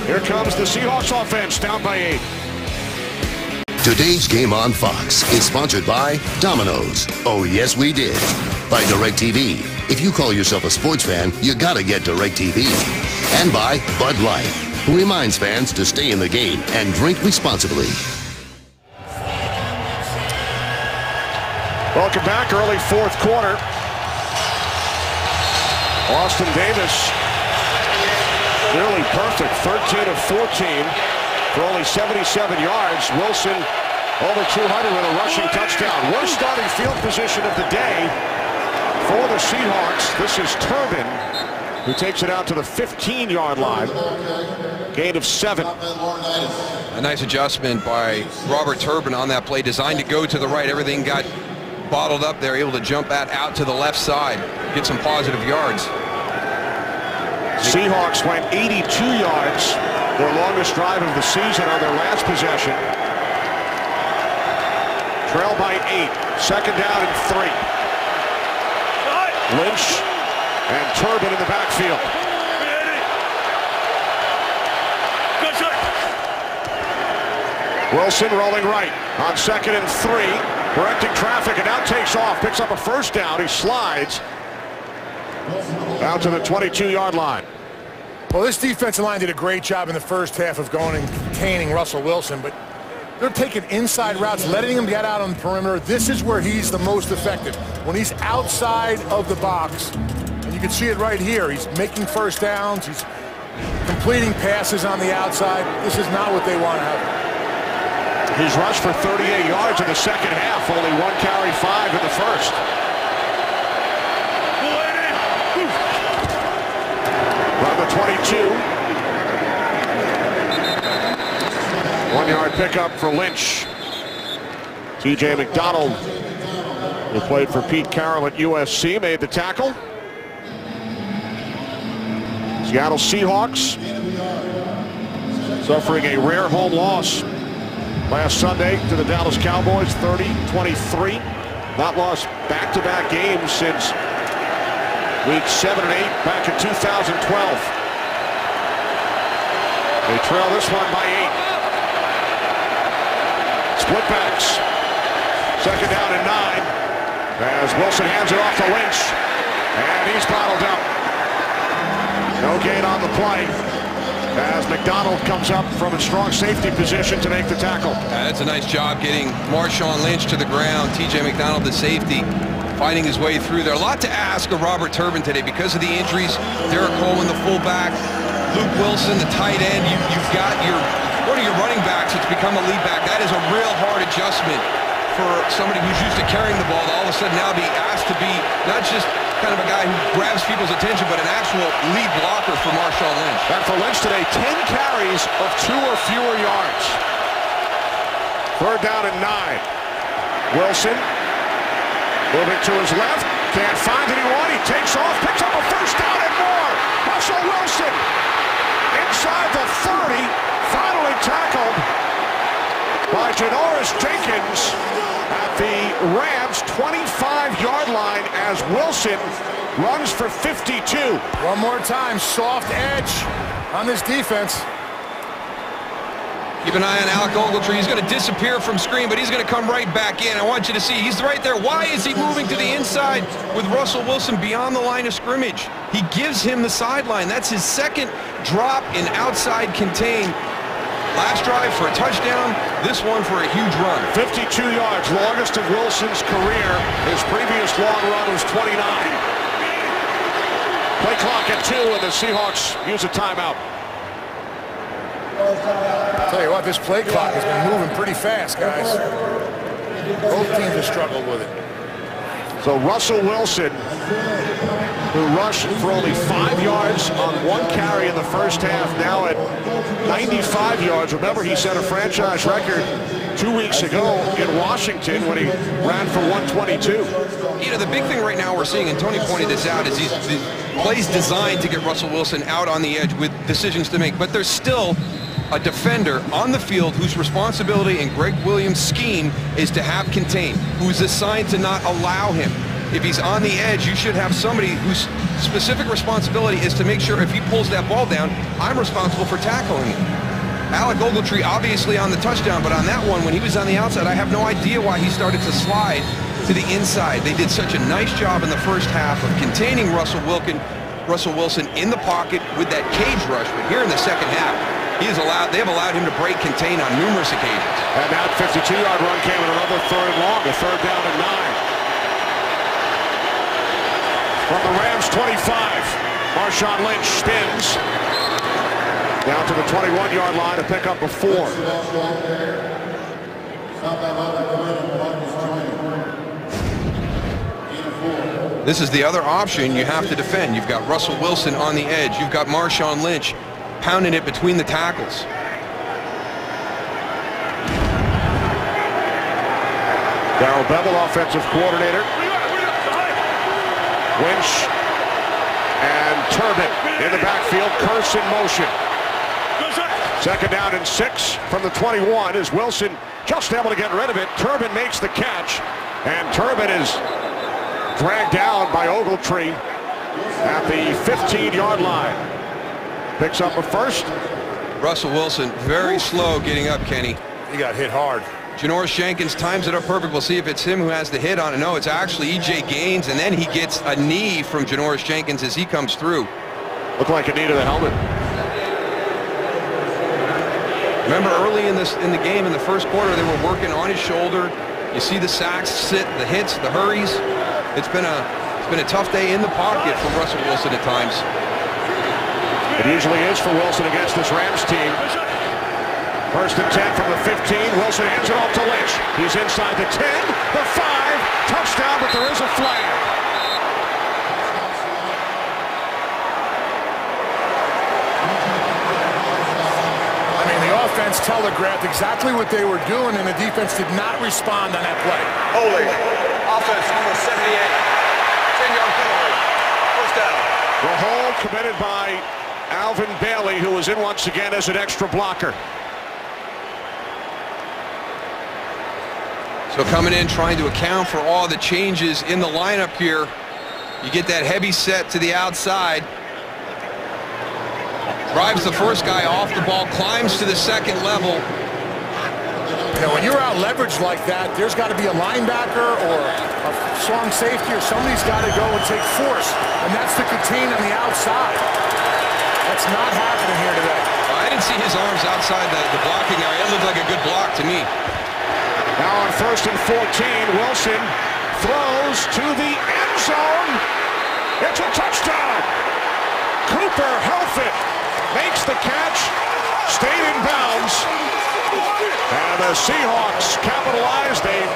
Here comes the Seahawks offense, down by 8. Today's game on Fox is sponsored by Domino's. Oh, yes, we did. By DirecTV. If you call yourself a sports fan, you gotta get DirecTV. And by Bud Light, who reminds fans to stay in the game and drink responsibly. Welcome back, early 4th quarter. Austin Davis, nearly perfect, 13 of 14 for only 77 yards. Wilson over 200 with a rushing touchdown. Worst starting field position of the day for the Seahawks. This is Turbin, who takes it out to the 15-yard line. Gain of 7. A nice adjustment by Robert Turbin on that play, designed to go to the right. Everything got bottled up there, able to jump that out to the left side, get some positive yards. Seahawks went 82 yards, their longest drive of the season, on their last possession. Trail by 8, 2nd down and 3. Lynch and Turbin in the backfield. Wilson rolling right on 2nd and 3, correcting traffic, and now takes off, picks up a 1st down. He slides out to the 22-yard line. Well, this defensive line did a great job in the first half of going and containing Russell Wilson, but they're taking inside routes, letting him get out on the perimeter. This is where he's the most effective, when he's outside of the box. And you can see it right here. He's making 1st downs. He's completing passes on the outside. This is not what they want to have. He's rushed for 38 yards in the 2nd half, only 1 carry, 5 in the 1st. From the 22. 1-yard pickup for Lynch. TJ McDonald, who played for Pete Carroll at USC, made the tackle. Seattle Seahawks suffering a rare home loss last Sunday to the Dallas Cowboys, 30-23. Not lost back-to-back games since week 7 and 8 back in 2012. They trail this one by 8. Split backs. 2nd down and 9 as Wilson hands it off to Lynch, and he's bottled up. No gain on the play as McDonald comes up from a strong safety position to make the tackle. That's a nice job getting Marshawn Lynch to the ground. TJ McDonald, the safety, finding his way through there. A lot to ask of Robert Turbin today because of the injuries. Derek Coleman, the fullback, Luke Wilson, the tight end. You've got one of your running backs that's become a lead back. That is a real hard adjustment for somebody who's used to carrying the ball to all of a sudden now be asked to be not just kind of a guy who grabs people's attention, but an actual lead blocker for Marshawn Lynch. And for Lynch today, 10 carries of 2 or fewer yards. 3rd down and 9. Wilson moving to his left. Can't find anyone. He takes off, picks up a 1st down and more. Russell Wilson inside the 30. Finally tackled by Janoris Jenkins at the Rams' 25-yard line as Wilson runs for 52. One more time, soft edge on this defense. Keep an eye on Alec Ogletree. He's going to disappear from screen, but he's going to come right back in. I want you to see, he's right there. Why is he moving to the inside with Russell Wilson beyond the line of scrimmage? He gives him the sideline. That's his second drop in outside contain. Last drive for a touchdown, this one for a huge run. 52 yards, longest of Wilson's career. His previous long run was 29. Play clock at 2, and the Seahawks use a timeout. I'll tell you what, this play clock has been moving pretty fast, guys. Both teams have struggled with it. So Russell Wilson, who rushed for only 5 yards on 1 carry in the first half, now at 95 yards. Remember, he set a franchise record 2 weeks ago in Washington when he ran for 122. You know, the big thing right now we're seeing, and Tony pointed this out, is these plays designed to get Russell Wilson out on the edge with decisions to make, but there's still a defender on the field whose responsibility in Greg Williams' scheme is to have contain, who's assigned to not allow him. If he's on the edge, you should have somebody whose specific responsibility is to make sure if he pulls that ball down, I'm responsible for tackling him. Alec Ogletree obviously on the touchdown, but on that one, when he was on the outside, I have no idea why he started to slide to the inside. They did such a nice job in the first half of containing Russell Wilson in the pocket with that cage rush, but here in the second half, they have allowed him to break contain on numerous occasions. And that 52-yard run came in another 3rd and long, a 3rd down and 9. From the Rams 25, Marshawn Lynch spins down to the 21-yard line to pick up a 4. This is the other option you have to defend. You've got Russell Wilson on the edge. You've got Marshawn Lynch pounding it between the tackles. Darrell Bevell, offensive coordinator. Lynch and Turbin in the backfield. Curse in motion. 2nd down and 6 from the 21 is Wilson just able to get rid of it. Turbin makes the catch, and Turbin is dragged down by Ogletree at the 15-yard line. Picks up a 1st. Russell Wilson very slow getting up, Kenny. He got hit hard. Janoris Jenkins times it up perfect. We'll see if it's him who has the hit on it. No, it's actually E.J. Gaines, and then he gets a knee from Janoris Jenkins as he comes through. Looked like a knee to the helmet. Remember early in the game, in the first quarter, they were working on his shoulder. You see the sacks, the hits, the hurries. It's been a tough day in the pocket for Russell Wilson at times. It usually is for Wilson against this Rams team. 1st and 10 from the 15. Wilson hands it off to Lynch. He's inside the 10, the 5, touchdown, but there is a flag. I mean, the offense telegraphed exactly what they were doing, and the defense did not respond on that play. Holy. Offense number 78. 10-yard penalty. 1st down. The hold committed by Alvin Bailey, who was in once again as an extra blocker. So coming in, trying to account for all the changes in the lineup here. You get that heavy set to the outside. Drives the first guy off the ball, climbs to the 2nd level. You know, when you're out leveraged like that, there's got to be a linebacker or a strong safety, or somebody's got to go and take force, and that's to contain on the outside. That's not happening here today. I didn't see his arms outside the blocking area. It looked like a good block to me. Now on 1st and 14, Wilson throws to the end zone. It's a touchdown. Cooper Helfet makes the catch, stayed in bounds, and the Seahawks capitalized. They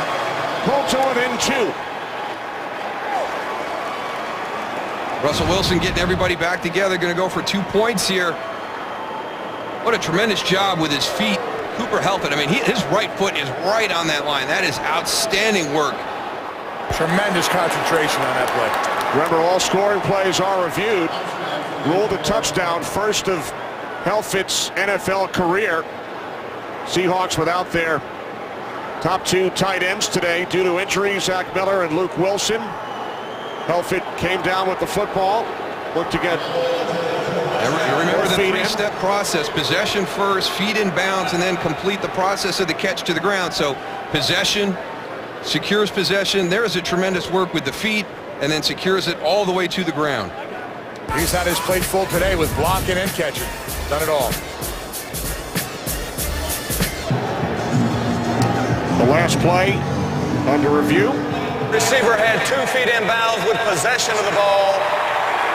pulled to within 2. Russell Wilson getting everybody back together, going to go for 2 points here. What a tremendous job with his feet. Cooper Helfet, I mean, his right foot is right on that line. That is outstanding work. Tremendous concentration on that play. Remember, all scoring plays are reviewed. Ruled a touchdown, first of Helfet's NFL career. Seahawks without their top 2 tight ends today due to injuries, Zach Miller and Luke Wilson. Helfet came down with the football, looked to get... You remember a three-step process. Possession first, feet in bounds, and then complete the process of the catch to the ground. So possession, secures possession. There is a tremendous work with the feet, and then secures it all the way to the ground. He's had his plate full today with blocking and catching. Done it all. The last play under review. Receiver had 2 feet in bounds with possession of the ball.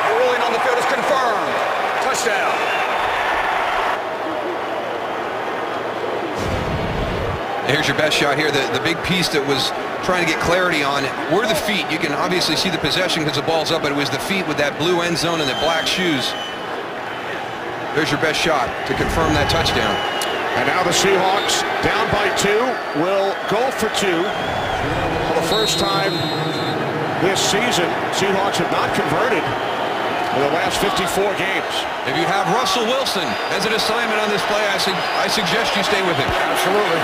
The ruling on the field is confirmed. Touchdown. Here's your best shot here. The big piece that was trying to get clarity on it were the feet. You can obviously see the possession because the ball's up, but it was the feet with that blue end zone and the black shoes. There's your best shot to confirm that touchdown. And now the Seahawks, down by 2, will go for 2. For the first time this season, Seahawks have not converted in the last 54 games. If you have Russell Wilson as an assignment on this play, I suggest you stay with him. Absolutely.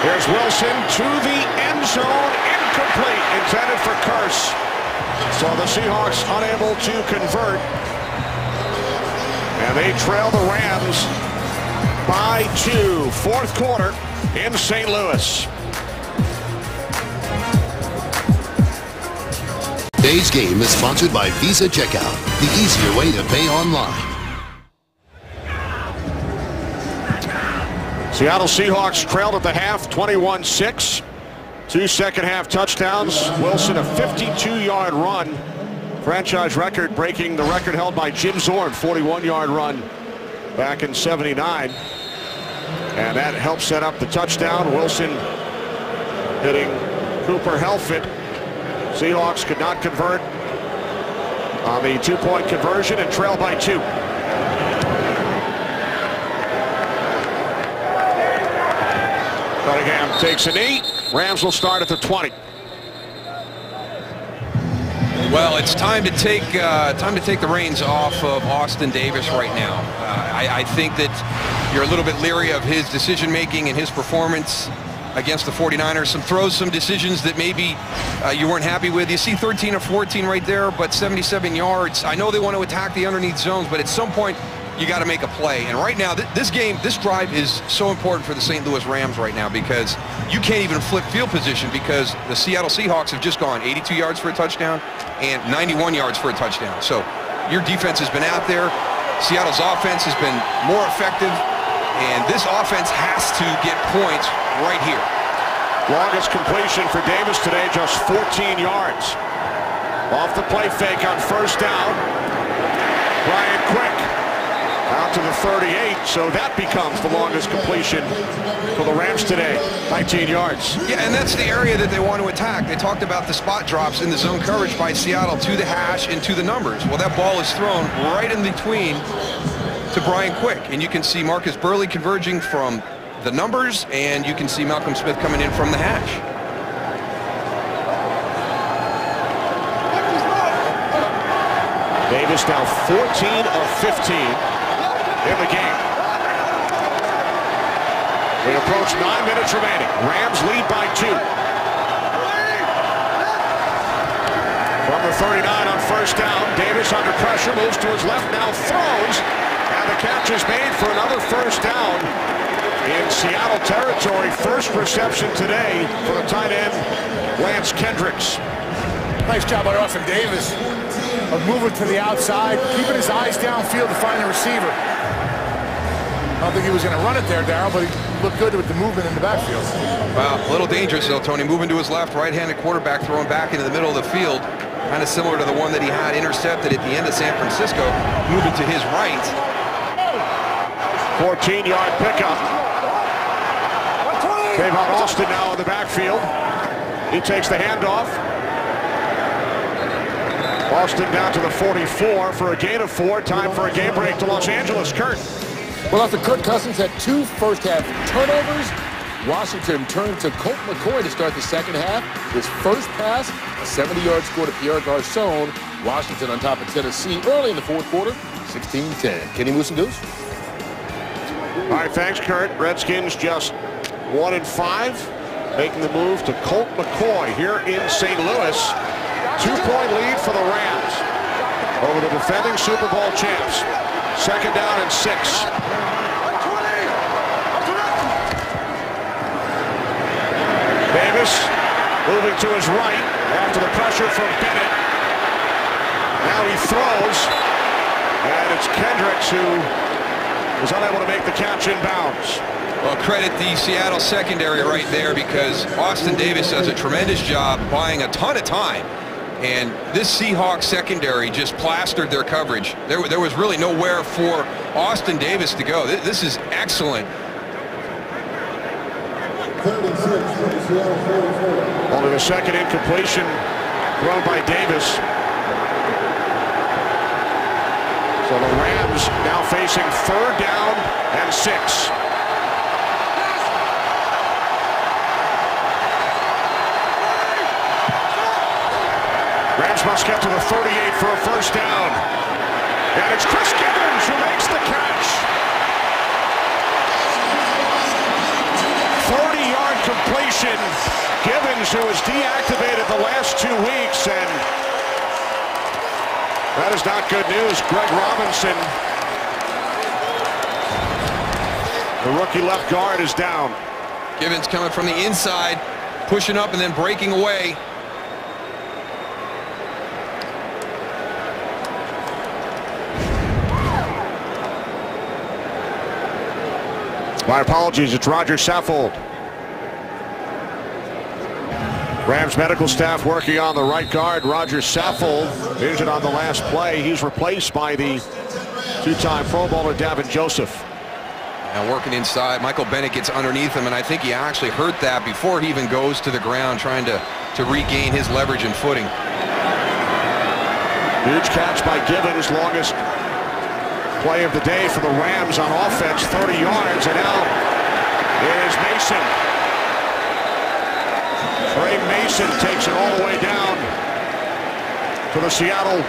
Here's Wilson to the end zone, incomplete, intended for Curse. So the Seahawks unable to convert. And they trail the Rams by 2. Fourth quarter in St. Louis. Today's game is sponsored by Visa Checkout, the easier way to pay online. Seattle Seahawks trailed at the half, 21-6. 2 second-half touchdowns. Wilson, a 52-yard run. Franchise record, breaking the record held by Jim Zorn, 41-yard run back in '79. And that helped set up the touchdown. Wilson hitting Cooper Helfet. Seahawks could not convert on the 2-point conversion and trail by 2. Cunningham takes a knee. Rams will start at the 20. Well, it's time to take the reins off of Austin Davis right now. I think that you're a little bit leery of his decision making and his performance against the 49ers. Some throws, some decisions that maybe you weren't happy with. You see 13 of 14 right there, but 77 yards. I know they want to attack the underneath zones, but at some point you got to make a play. And right now, this drive is so important for the St. Louis Rams right now, because you can't even flip field position, because the Seattle Seahawks have just gone 82 yards for a touchdown and 91 yards for a touchdown. So your defense has been out there. Seattle's offense has been more effective, and this offense has to get points right here. Longest completion for Davis today, just 14 yards. Off the play fake on first down. Brian Quick out to the 38, so that becomes the longest completion for the Rams today, 19 yards. Yeah, and that's the area that they want to attack. They talked about the spot drops in the zone coverage by Seattle to the hash and to the numbers. Well, that ball is thrown right in between to Brian Quick, and you can see Marcus Burley converging from the numbers, and you can see Malcolm Smith coming in from the hash. Davis now 14 of 15 in the game. We approach 9 minutes remaining. Rams lead by 2. From the 39 on first down, Davis under pressure, moves to his left, now throws, and the catch is made for another first down in Seattle territory. First reception today for the tight end, Lance Kendricks. Nice job by Austin Davis of moving to the outside, keeping his eyes downfield to find the receiver. I don't think he was going to run it there, Darryl, but he looked good with the movement in the backfield. Well, a little dangerous, though, Tony. Moving to his left, right-handed quarterback, throwing back into the middle of the field. Kind of similar to the one that he had intercepted at the end of San Francisco. Moving to his right. 14-yard pickup. Kayvon Austin now in the backfield. He takes the handoff. Austin down to the 44 for a gain of 4. Time for a game break to Los Angeles. Kurt. Well, after Kirk Cousins had 2 first-half turnovers, Washington turned to Colt McCoy to start the second half. His first pass, a 70-yard score to Pierre Garçon. Washington on top of Tennessee early in the fourth quarter, 16-10. Kenny Moose and Goose. All right, thanks, Kurt. Redskins just 1-5. Making the move to Colt McCoy here in St. Louis. 2-point lead for the Rams over the defending Super Bowl champs. 2nd down and 6. Davis moving to his right after the pressure from Bennett. Now he throws, and it's Kendricks who was unable to make the catch in bounds. Well, credit the Seattle secondary right there, because Austin Davis does a tremendous job buying a ton of time. And this Seahawks secondary just plastered their coverage. There was really nowhere for Austin Davis to go. This is excellent. Only the second incompletion thrown by Davis. So the Rams now facing 3rd down and 6. Rams must get to the 38 for a 1st down. And it's Chris Gibbons who makes the catch. 30-yard completion. Gibbons, who was deactivated the last 2 weeks, and that is not good news. Greg Robinson, the rookie left guard, is down. Gibbons coming from the inside, pushing up and then breaking away. My apologies, it's Roger Saffold. Rams medical staff working on the right guard. Roger Saffold injured on the last play. He's replaced by the 2-time Pro Bowler Davin Joseph. Now working inside, Michael Bennett gets underneath him, and I think he actually hurt that before he even goes to the ground, trying to regain his leverage and footing. Huge catch by Gibbons, longest play of the day for the Rams on offense, 30 yards, and now is Mason. Trey Mason takes it all the way down to the Seattle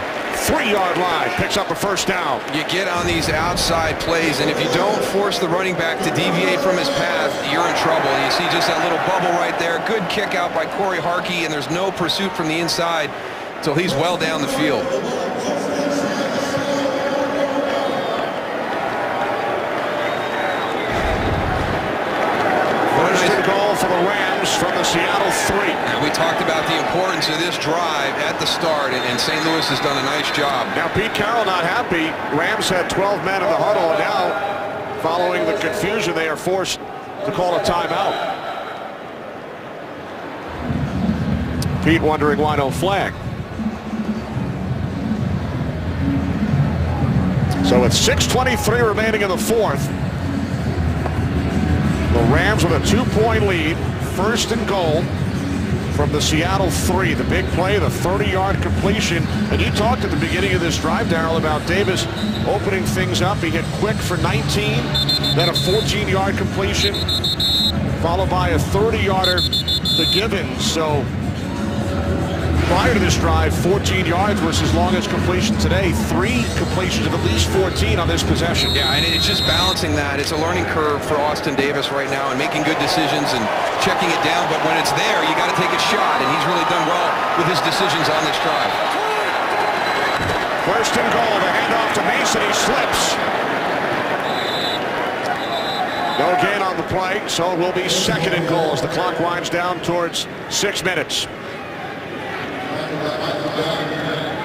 3-yard line, picks up a 1st down. You get on these outside plays, and if you don't force the running back to deviate from his path, you're in trouble. And you see just that little bubble right there. Good kick out by Corey Harkey, and there's no pursuit from the inside until he's well down the field. Goal for the Rams from the Seattle 3. And we talked about the importance of this drive at the start, and St. Louis has done a nice job. Now Pete Carroll not happy. Rams had 12 men in the huddle, and now, following the confusion, they are forced to call a timeout. Pete wondering why no flag. So with 6:23 remaining in the 4th, the Rams with a 2-point lead, 1st and goal from the Seattle 3. The big play, the 30-yard completion. And you talked at the beginning of this drive, Darrell, about Davis opening things up. He hit quick for 19, then a 14-yard completion, followed by a 30-yarder to Gibbons. So prior to this drive, 14 yards was his longest completion today. 3 completions of at least 14 on this possession. Yeah, and it's just balancing that. It's a learning curve for Austin Davis right now, and making good decisions and checking it down. But when it's there, you got to take a shot, and he's really done well with his decisions on this drive. 1st and goal. The handoff to Mason. He slips. No gain on the play, so it will be 2nd and goal as the clock winds down towards 6 minutes.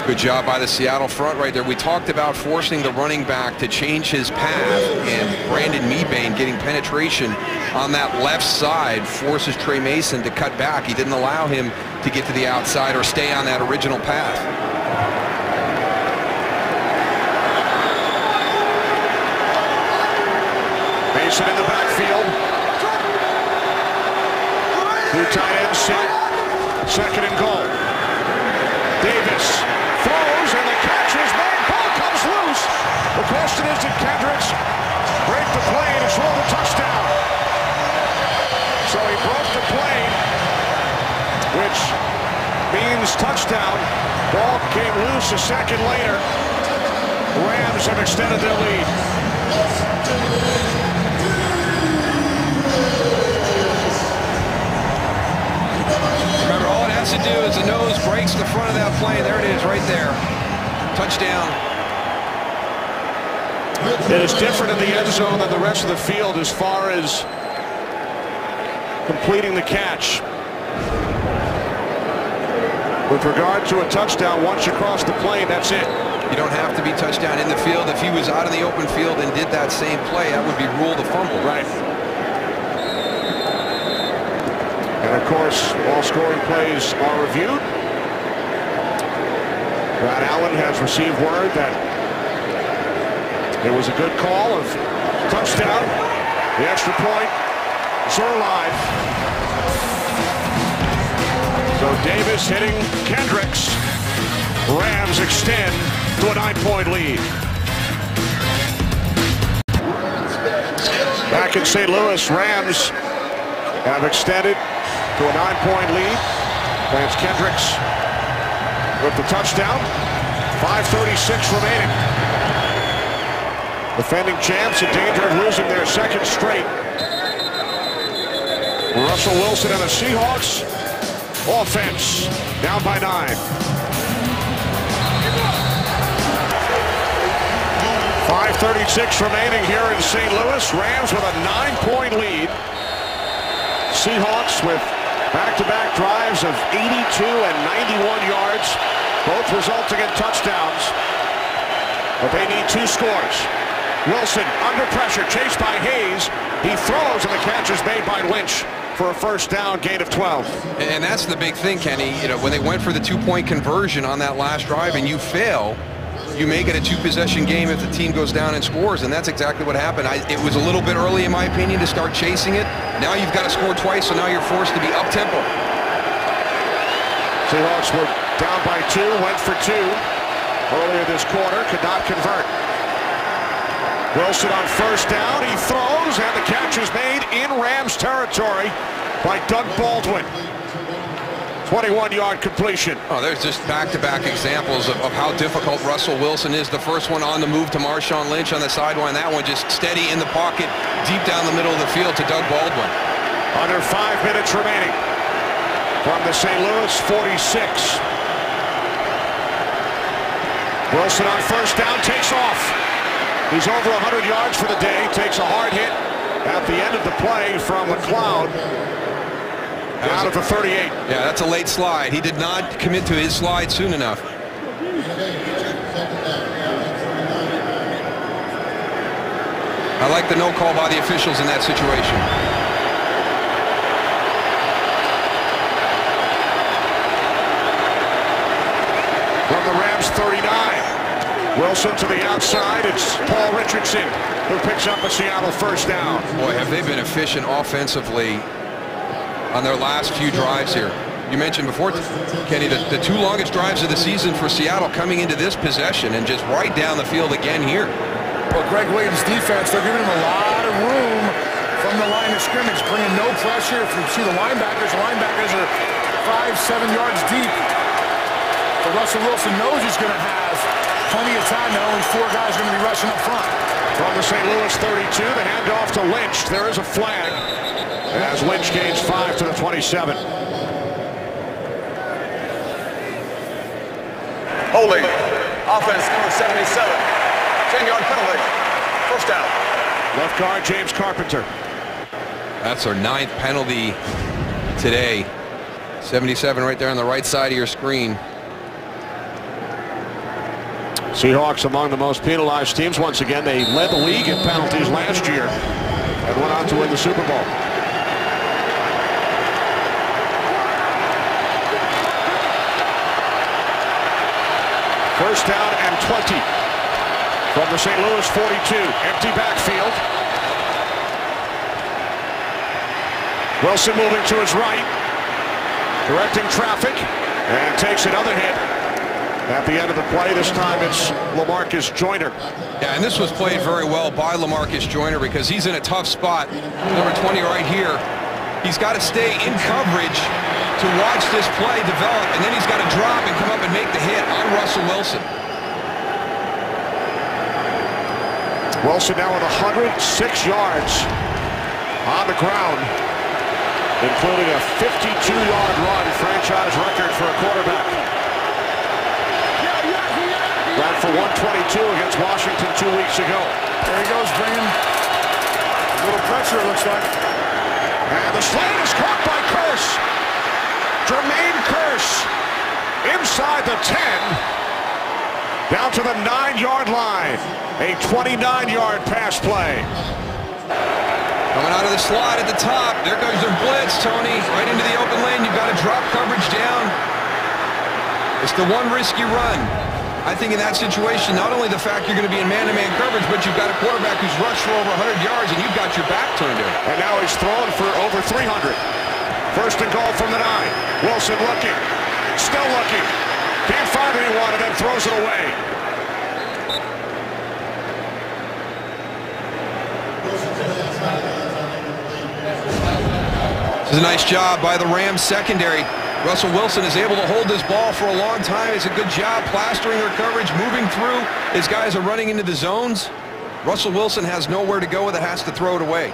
Good job by the Seattle front right there. We talked about forcing the running back to change his path, and Brandon Mebane getting penetration on that left side forces Trey Mason to cut back. He didn't allow him to get to the outside or stay on that original path. Mason in the backfield. 2 tight ends set. 2nd and goal. Davis throws, and the catch is made. Ball comes loose. The question is, did Kendricks break the play and it's rolled a touchdown? So he broke the play, which means touchdown. Ball came loose a second later. Rams have extended their lead. has to do is the nose breaks the front of that plane. There it is, right there. Touchdown. It is different in the end zone than the rest of the field as far as completing the catch. With regard to a touchdown, once you cross the plane, that's it. You don't have to be touchdown in the field. If he was out in the open field and did that same play, that would be ruled a fumble. Right. And of course, all scoring plays are reviewed. Brad Allen has received word that it was a good call of touchdown. The extra point is alive. So Davis hitting Kendricks. Rams extend to a 9-point lead. Back in St. Louis, Rams have extended to a 9-point lead. Lance Kendricks with the touchdown. 5:36 remaining. Defending champs in danger of losing their second straight. Russell Wilson and the Seahawks. Offense down by 9. 5:36 remaining here in St. Louis. Rams with a 9-point lead. Seahawks with back-to-back drives of 82 and 91 yards, both resulting in touchdowns. But they need 2 scores. Wilson under pressure, chased by Hayes. He throws, and the catch is made by Lynch for a first down, gain of 12. And that's the big thing, Kenny. You know, when they went for the 2-point conversion on that last drive and you fail, you make it a 2-possession game if the team goes down and scores, and that's exactly what happened. It was a little bit early, in my opinion, to start chasing it. Now you've got to score twice, so now you're forced to be up-tempo. Seahawks were down by 2, went for 2 earlier this quarter, could not convert. Wilson on first down, he throws, and the catch is made in Rams territory by Doug Baldwin. 21-yard completion. Oh, there's just back-to-back examples of how difficult Russell Wilson is. The first one on the move to Marshawn Lynch on the sideline. That one just steady in the pocket, deep down the middle of the field to Doug Baldwin. Under 5 minutes remaining from the St. Louis 46. Wilson on first down, takes off. He's over 100 yards for the day, takes a hard hit at the end of the play from McLeod. Out of the 38. Yeah, that's a late slide. He did not commit to his slide soon enough. I like the no call by the officials in that situation. From the Rams 39. Wilson to the outside. It's Paul Richardson who picks up a Seattle first down. Boy, have they been efficient offensively on their last few drives here. You mentioned before, Kenny, the 2 longest drives of the season for Seattle coming into this possession and just right down the field again here. Well, Greg Williams' defense, they're giving him a lot of room from the line of scrimmage, bringing no pressure. If you see the linebackers are 5-7 yards deep. But Russell Wilson knows he's going to have plenty of time. Now only 4 guys are going to be rushing up front. From the St. Louis 32, the handoff to Lynch. There is a flag as Lynch gains 5 to the 27. Holding. Offense number 77. 10-yard penalty. First down. Left guard James Carpenter. That's our 9th penalty today. 77 right there on the right side of your screen. Seahawks among the most penalized teams. Once again, they led the league in penalties last year and went on to win the Super Bowl. First down and 20 from the St. Louis 42. Empty backfield. Wilson moving to his right, directing traffic, and takes another hit. At the end of the play, this time it's LaMarcus Joyner. Yeah, and this was played very well by LaMarcus Joyner because he's in a tough spot. Number 20 right here. He's got to stay in coverage to watch this play develop, and then he's got to drop and come up and make the hit on Russell Wilson. Wilson now with 106 yards on the ground. including a 52-yard run, franchise record for a quarterback. Ran for 122 against Washington 2 weeks ago. There he goes, bringing a little pressure, it looks like. And the slant is caught by Kearse. Jermaine Kearse inside the 10, down to the 9-yard line. A 29-yard pass play. Coming out of the slot at the top. There goes their blitz, Tony. Right into the open lane. You've got to drop coverage down. It's the one risky run. I think in that situation, not only the fact you're going to be in man-to-man coverage, but you've got a quarterback who's rushed for over 100 yards, and you've got your back turned to him. And now he's thrown for over 300. First and goal from the 9. Wilson looking. Still looking. Can't find anyone, and then throws it away. This is a nice job by the Rams secondary. Russell Wilson is able to hold this ball for a long time. It's a good job plastering their coverage, moving through. His guys are running into the zones. Russell Wilson has nowhere to go with it, has to throw it away.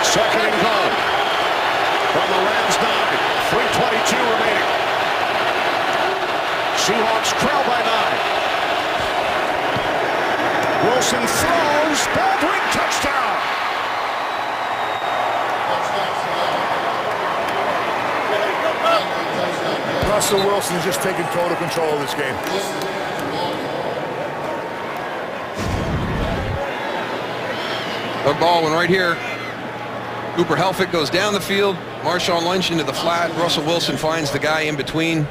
Second and goal from the Rams 9. 3:22 remaining. Seahawks trail by 9. Wilson throws. Baldwin, touchdown. Russell Wilson is just taking total control of this game. Doug Baldwin right here. Cooper Helfrich goes down the field. Marshawn Lynch into the flat. Russell Wilson finds the guy in between.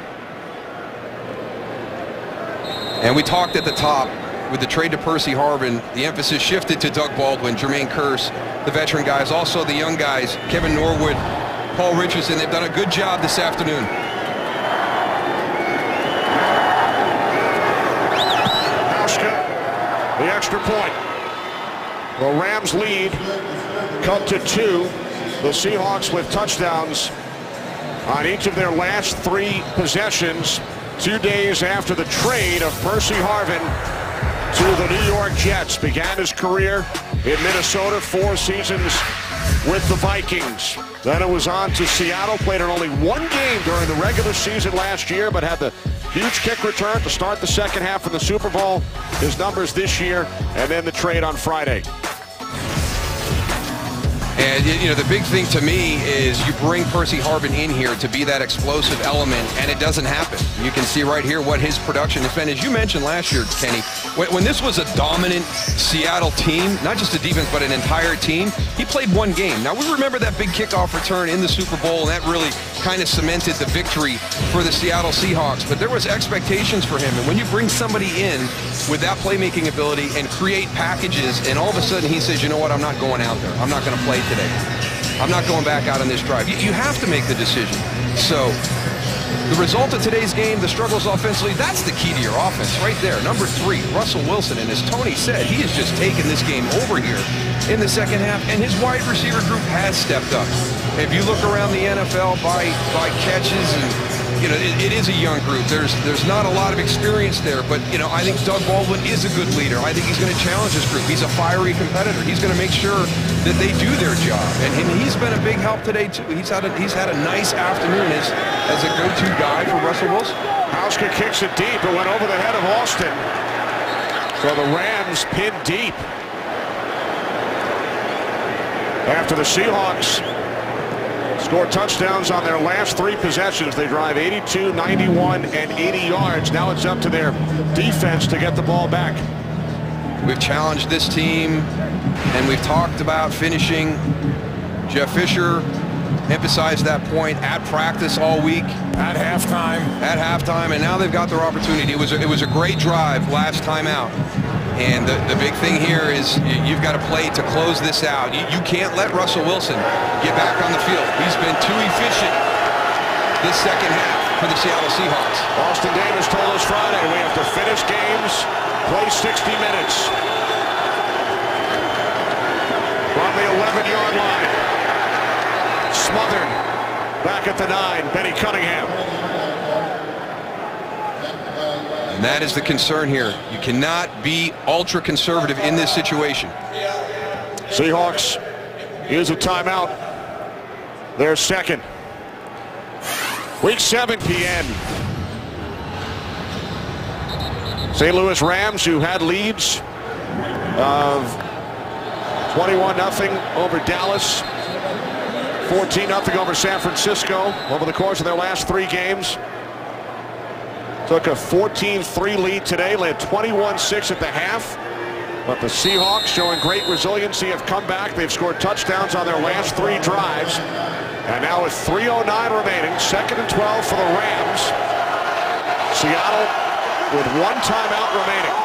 And we talked at the top with the trade to Percy Harvin. The emphasis shifted to Doug Baldwin, Jermaine Kearse, the veteran guys, also the young guys, Kevin Norwood, Paul Richardson. They've done a good job this afternoon. The extra point. The Rams lead, cut to 2. The Seahawks with touchdowns on each of their last 3 possessions, 2 days after the trade of Percy Harvin to the New York Jets. Began his career in Minnesota, 4 seasons with the Vikings. Then it was on to Seattle, played in only 1 game during the regular season last year, but had the huge kick return to start the second half of the Super Bowl. His numbers this year, and then the trade on Friday. And, you know, the big thing to me is you bring Percy Harvin in here to be that explosive element, and it doesn't happen. You can see right here what his production has been. As you mentioned last year, Kenny, when this was a dominant Seattle team, not just a defense, but an entire team, he played 1 game. Now, we remember that big kickoff return in the Super Bowl, and that really kind of cemented the victory for the Seattle Seahawks. But there was expectations for him, and when you bring somebody in with that playmaking ability and create packages, and all of a sudden he says, you know what, I'm not going out there. I'm not going to play today. I'm not going back out on this drive. You have to make the decision. So the result of today's game, the struggles offensively, that's the key to your offense right there. Number 3, Russell Wilson. And as Tony said, he has just taken this game over here in the second half, and his wide receiver group has stepped up. If you look around the NFL by catches, and you know, it is a young group. There's not a lot of experience there, but you know, I think Doug Baldwin is a good leader. I think he's going to challenge this group. He's a fiery competitor. He's going to make sure that they do their job, and he's been a big help today too. He's had a nice afternoon as a go-to guy for Russell Wilson. Hauschka kicks it deep. It went over the head of Austin. So the Rams pinned deep. After the Seahawks score touchdowns on their last 3 possessions, they drive 82, 91, and 80 yards. Now it's up to their defense to get the ball back. We've challenged this team, and we've talked about finishing. Jeff Fisher emphasized that point at practice all week. At halftime, and now they've got their opportunity. It was a great drive last time out. And the big thing here is you've got to play to close this out. You can't let Russell Wilson get back on the field. He's been too efficient this second half for the Seattle Seahawks. Austin Davis told us Friday we have to finish games, play 60 minutes. From the 11-yard line. Smothered back at the 9, Benny Cunningham. And that is the concern here. You cannot be ultra conservative in this situation. Seahawks use a timeout. Their second. Week 7 p.m. St. Louis Rams, who had leads of 21-0 over Dallas, 14-0 over San Francisco over the course of their last 3 games. Took a 14-3 lead today, led 21-6 at the half. But the Seahawks, showing great resiliency, have come back. They've scored touchdowns on their last 3 drives. And now with 3:09 remaining, 2nd and 12 for the Rams. Seattle with 1 timeout remaining.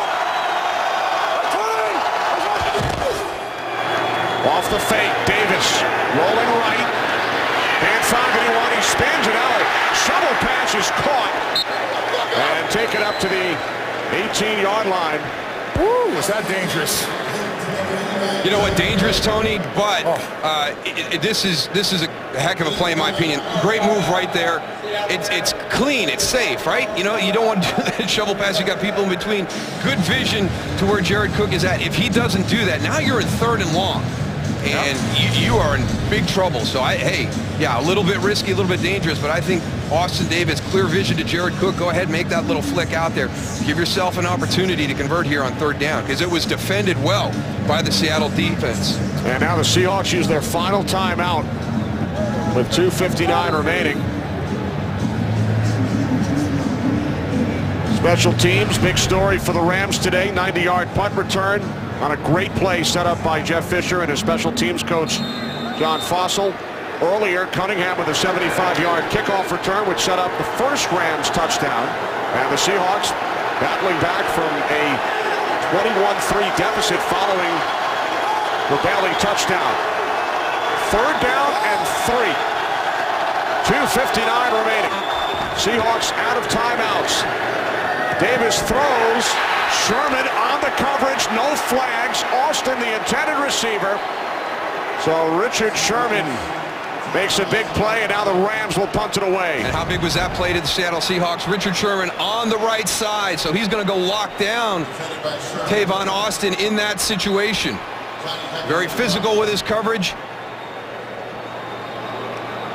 Off the fake, Davis rolling right. Can't find anyone. He spins it out. Shovel pass is caught. And take it up to the 18-yard line. Woo, was that dangerous? You know what, dangerous, Tony, but this is a heck of a play in my opinion. Great move right there. It's clean, it's safe, right? You know, you don't want to do that shovel pass. You got people in between. Good vision to where Jared Cook is at. If he doesn't do that, now you're in 3rd and long. And you are in big trouble. So, hey, yeah, a little bit risky, a little bit dangerous, but I think Austin Davis, clear vision to Jared Cook. Go ahead, make that little flick out there. Give yourself an opportunity to convert here on 3rd down because it was defended well by the Seattle defense. And now the Seahawks use their final timeout with 2:59 remaining. Special teams, big story for the Rams today. 90-yard punt return on a great play set up by Jeff Fisher and his special teams coach, John Fossil. Earlier, Cunningham with a 75-yard kickoff return, which set up the first Rams touchdown. And the Seahawks battling back from a 21-3 deficit following the Bailey touchdown. 3rd down and 3. 2:59 remaining. Seahawks out of timeouts. Davis throws. Sherman on the coverage. No flags. Austin, the intended receiver. So Richard Sherman makes a big play, and now the Rams will punt it away. And how big was that play to the Seattle Seahawks? Richard Sherman on the right side, so he's going to go lock down Tavon Austin in that situation. Very physical with his coverage.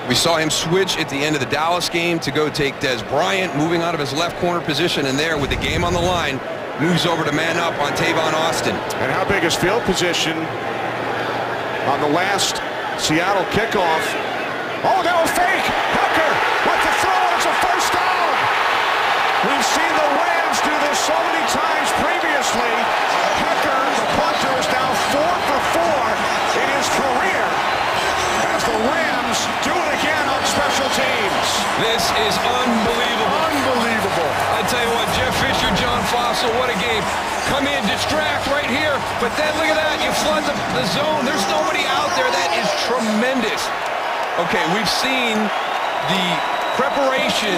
We saw him switch at the end of the Dallas game to go take Des Bryant, moving out of his left corner position, and there with the game on the line, moves over to man up on Tavon Austin. And how big is field position on the last Seattle kickoff? Oh, that was fake. Hooker with the throw. It's a 1st down. We've seen the Rams do this so many times previously. Hooker, the punter, is now 4 for 4 in his career as the Rams do it again on special teams. This is unbelievable. Unbelievable. I tell you what, Jeff Fisher, John Fossil, what a game. Come in, distract right here, but then look at that, you flood the zone. There's nobody out there. That is tremendous. Okay, we've seen the preparation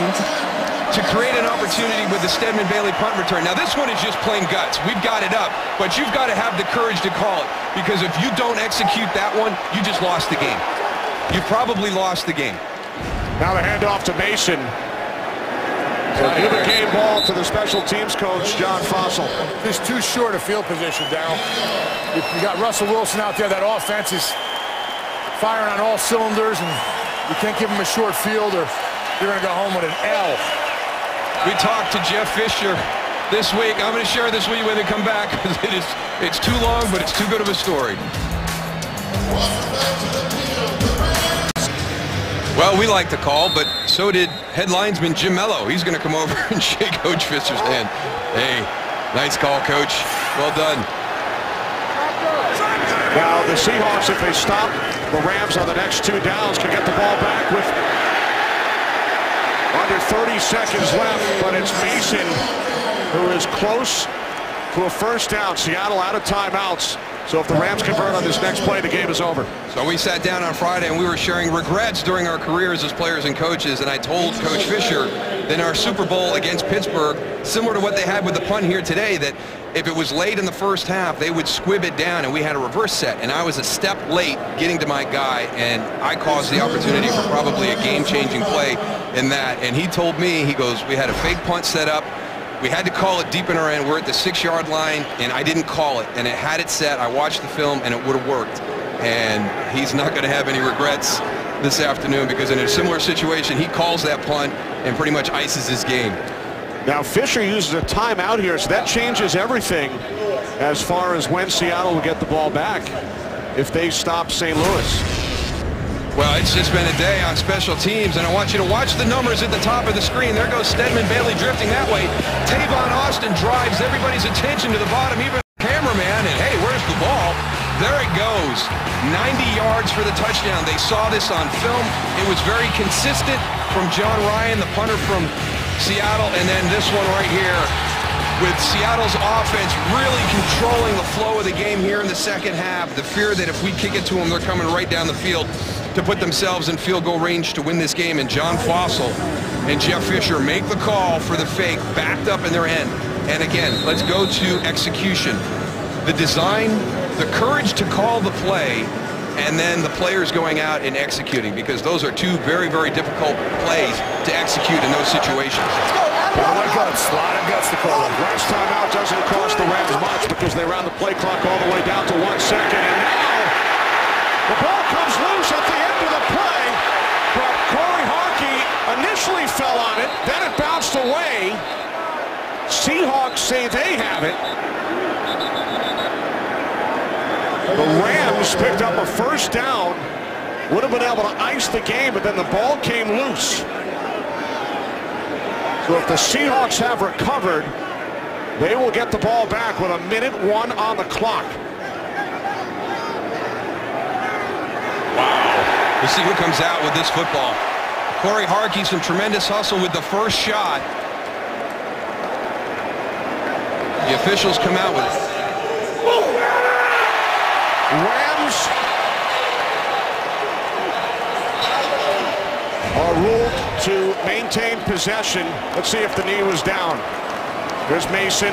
to create an opportunity with the Stedman Bailey punt return. Now this one is just plain guts. We've got it up, but you've got to have the courage to call it, because if you don't execute that one, you just lost the game. You probably lost the game. Now the handoff to Mason. So give the game ball to the special teams coach, John Fossil. Just too short a field position, Darryl. You got Russell Wilson out there. That offense is firing on all cylinders, and you can't give him a short field or you're going to go home with an L. We talked to Jeff Fisher this week. I'm going to share this with you when they come back, because it's too long, but it's too good of a story. Well, we like the call, but so did head linesman Jim Mello. He's going to come over and shake Coach Fisher's hand. Hey, nice call, Coach. Well done. Now the Seahawks, if they stop the Rams on the next 2 downs, can get the ball back with under 30 seconds left, but it's Mason who is close to a 1st down. Seattle out of timeouts. So if the Rams convert on this next play, the game is over. So we sat down on Friday and we were sharing regrets during our careers as players and coaches, and I told Coach Fisher that in our Super Bowl against Pittsburgh, similar to what they had with the punt here today, that if it was late in the first half, they would squib it down and we had a reverse set, and I was a step late getting to my guy, and I caused the opportunity for probably a game-changing play in that. And he told me, he goes, we had a fake punt set up, We had to call it deep in our end. We're at the 6-yard line, and I didn't call it. And it had it set. I watched the film, and it would have worked. And he's not going to have any regrets this afternoon, because in a similar situation, he calls that punt and pretty much ices his game. Now Fisher uses a timeout here, so that changes everything as far as when Seattle will get the ball back if they stop St. Louis. Well, it's just been a day on special teams, and I want you to watch the numbers at the top of the screen. There goes Stedman Bailey drifting that way. Tavon Austin drives everybody's attention to the bottom, even the cameraman, and hey, where's the ball? There it goes. 90 yards for the touchdown. They saw this on film. It was very consistent from John Ryan, the punter from Seattle, and then this one right here with Seattle's offense really controlling the flow of the game here in the second half. The fear that if we kick it to them, they're coming right down the field to put themselves in field goal range to win this game. And John Fossil and Jeff Fisher make the call for the fake, backed up in their end. And again, let's go to execution. The design, the courage to call the play, and then the players going out and executing, because those are two very, very difficult plays to execute in those situations. A lot of guts to call them. Last timeout doesn't cost the Rams much because they ran the play clock all the way down to 1 second. And now the ball comes loose at the end of the play, but Corey Harkey initially fell on it, then it bounced away. Seahawks say they have it. The Rams picked up a first down, would have been able to ice the game, but then the ball came loose. So if the Seahawks have recovered, they will get the ball back with 1:01 on the clock. Wow. We'll see who comes out with this football. Corey Harkey, some tremendous hustle with the first shot. The officials come out with it. Rams are ruled to maintain possession. Let's see if the knee was down. There's Mason.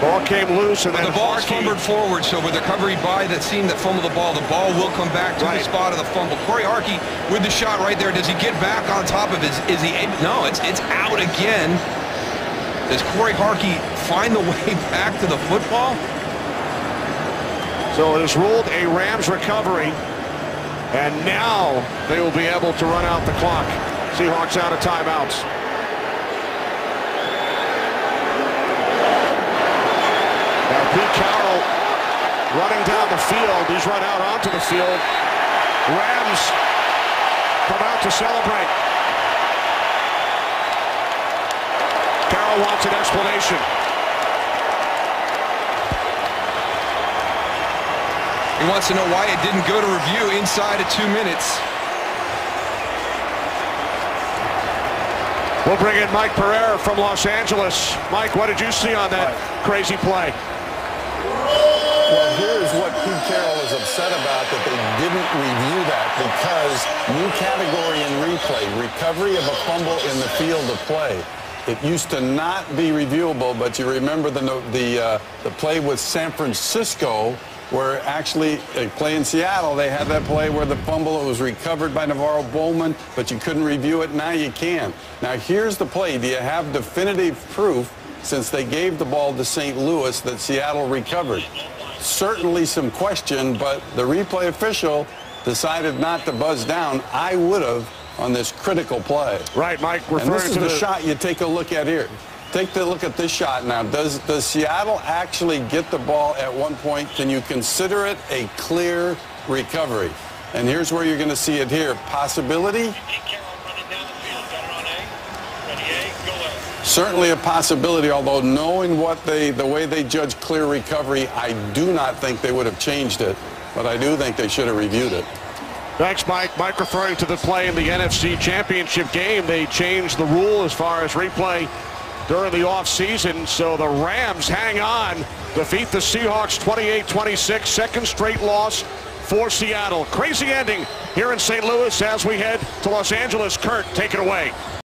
Ball came loose, and then the ball's fumbled forward, so with the recovery by the team that fumbled the ball will come back to the spot of the fumble. Corey Harkey with the shot right there. Does he get back on top of it? Is he able? No, it's out again. Does Corey Harkey find the way back to the football? So it is ruled a Rams recovery, and now they will be able to run out the clock. Seahawks out of timeouts. Now Pete Carroll running down the field. He's run out onto the field. Rams come out to celebrate. Carroll wants an explanation. He wants to know why it didn't go to review inside of 2 minutes. We'll bring in Mike Pereira from Los Angeles. Mike, what did you see on that crazy play? Well, here's what Pete Carroll is upset about, that they didn't review that, because new category in replay, recovery of a fumble in the field of play. It used to not be reviewable, but you remember the play with San Francisco, where actually play in Seattle, they had that play where the fumble, it was recovered by Navarro Bowman, but you couldn't review it. Now you can. Now here's the play. Do you have definitive proof, since they gave the ball to St. Louis, that Seattle recovered? Certainly some question, but the replay official decided not to buzz down. I would have on this critical play. Right, Mike, and this is the shot you take a look at here. Take a look at this shot now. Does Seattle actually get the ball at one point? Can you consider it a clear recovery? And here's where you're going to see it here. Possibility? Certainly a possibility, although knowing the way they judge clear recovery, I do not think they would have changed it. But I do think they should have reviewed it. Thanks, Mike. Mike referring to the play in the NFC Championship game. They changed the rule as far as replay during the offseason, so the Rams hang on, defeat the Seahawks 28-26, second straight loss for Seattle. Crazy ending here in St. Louis as we head to Los Angeles. Kurt, take it away.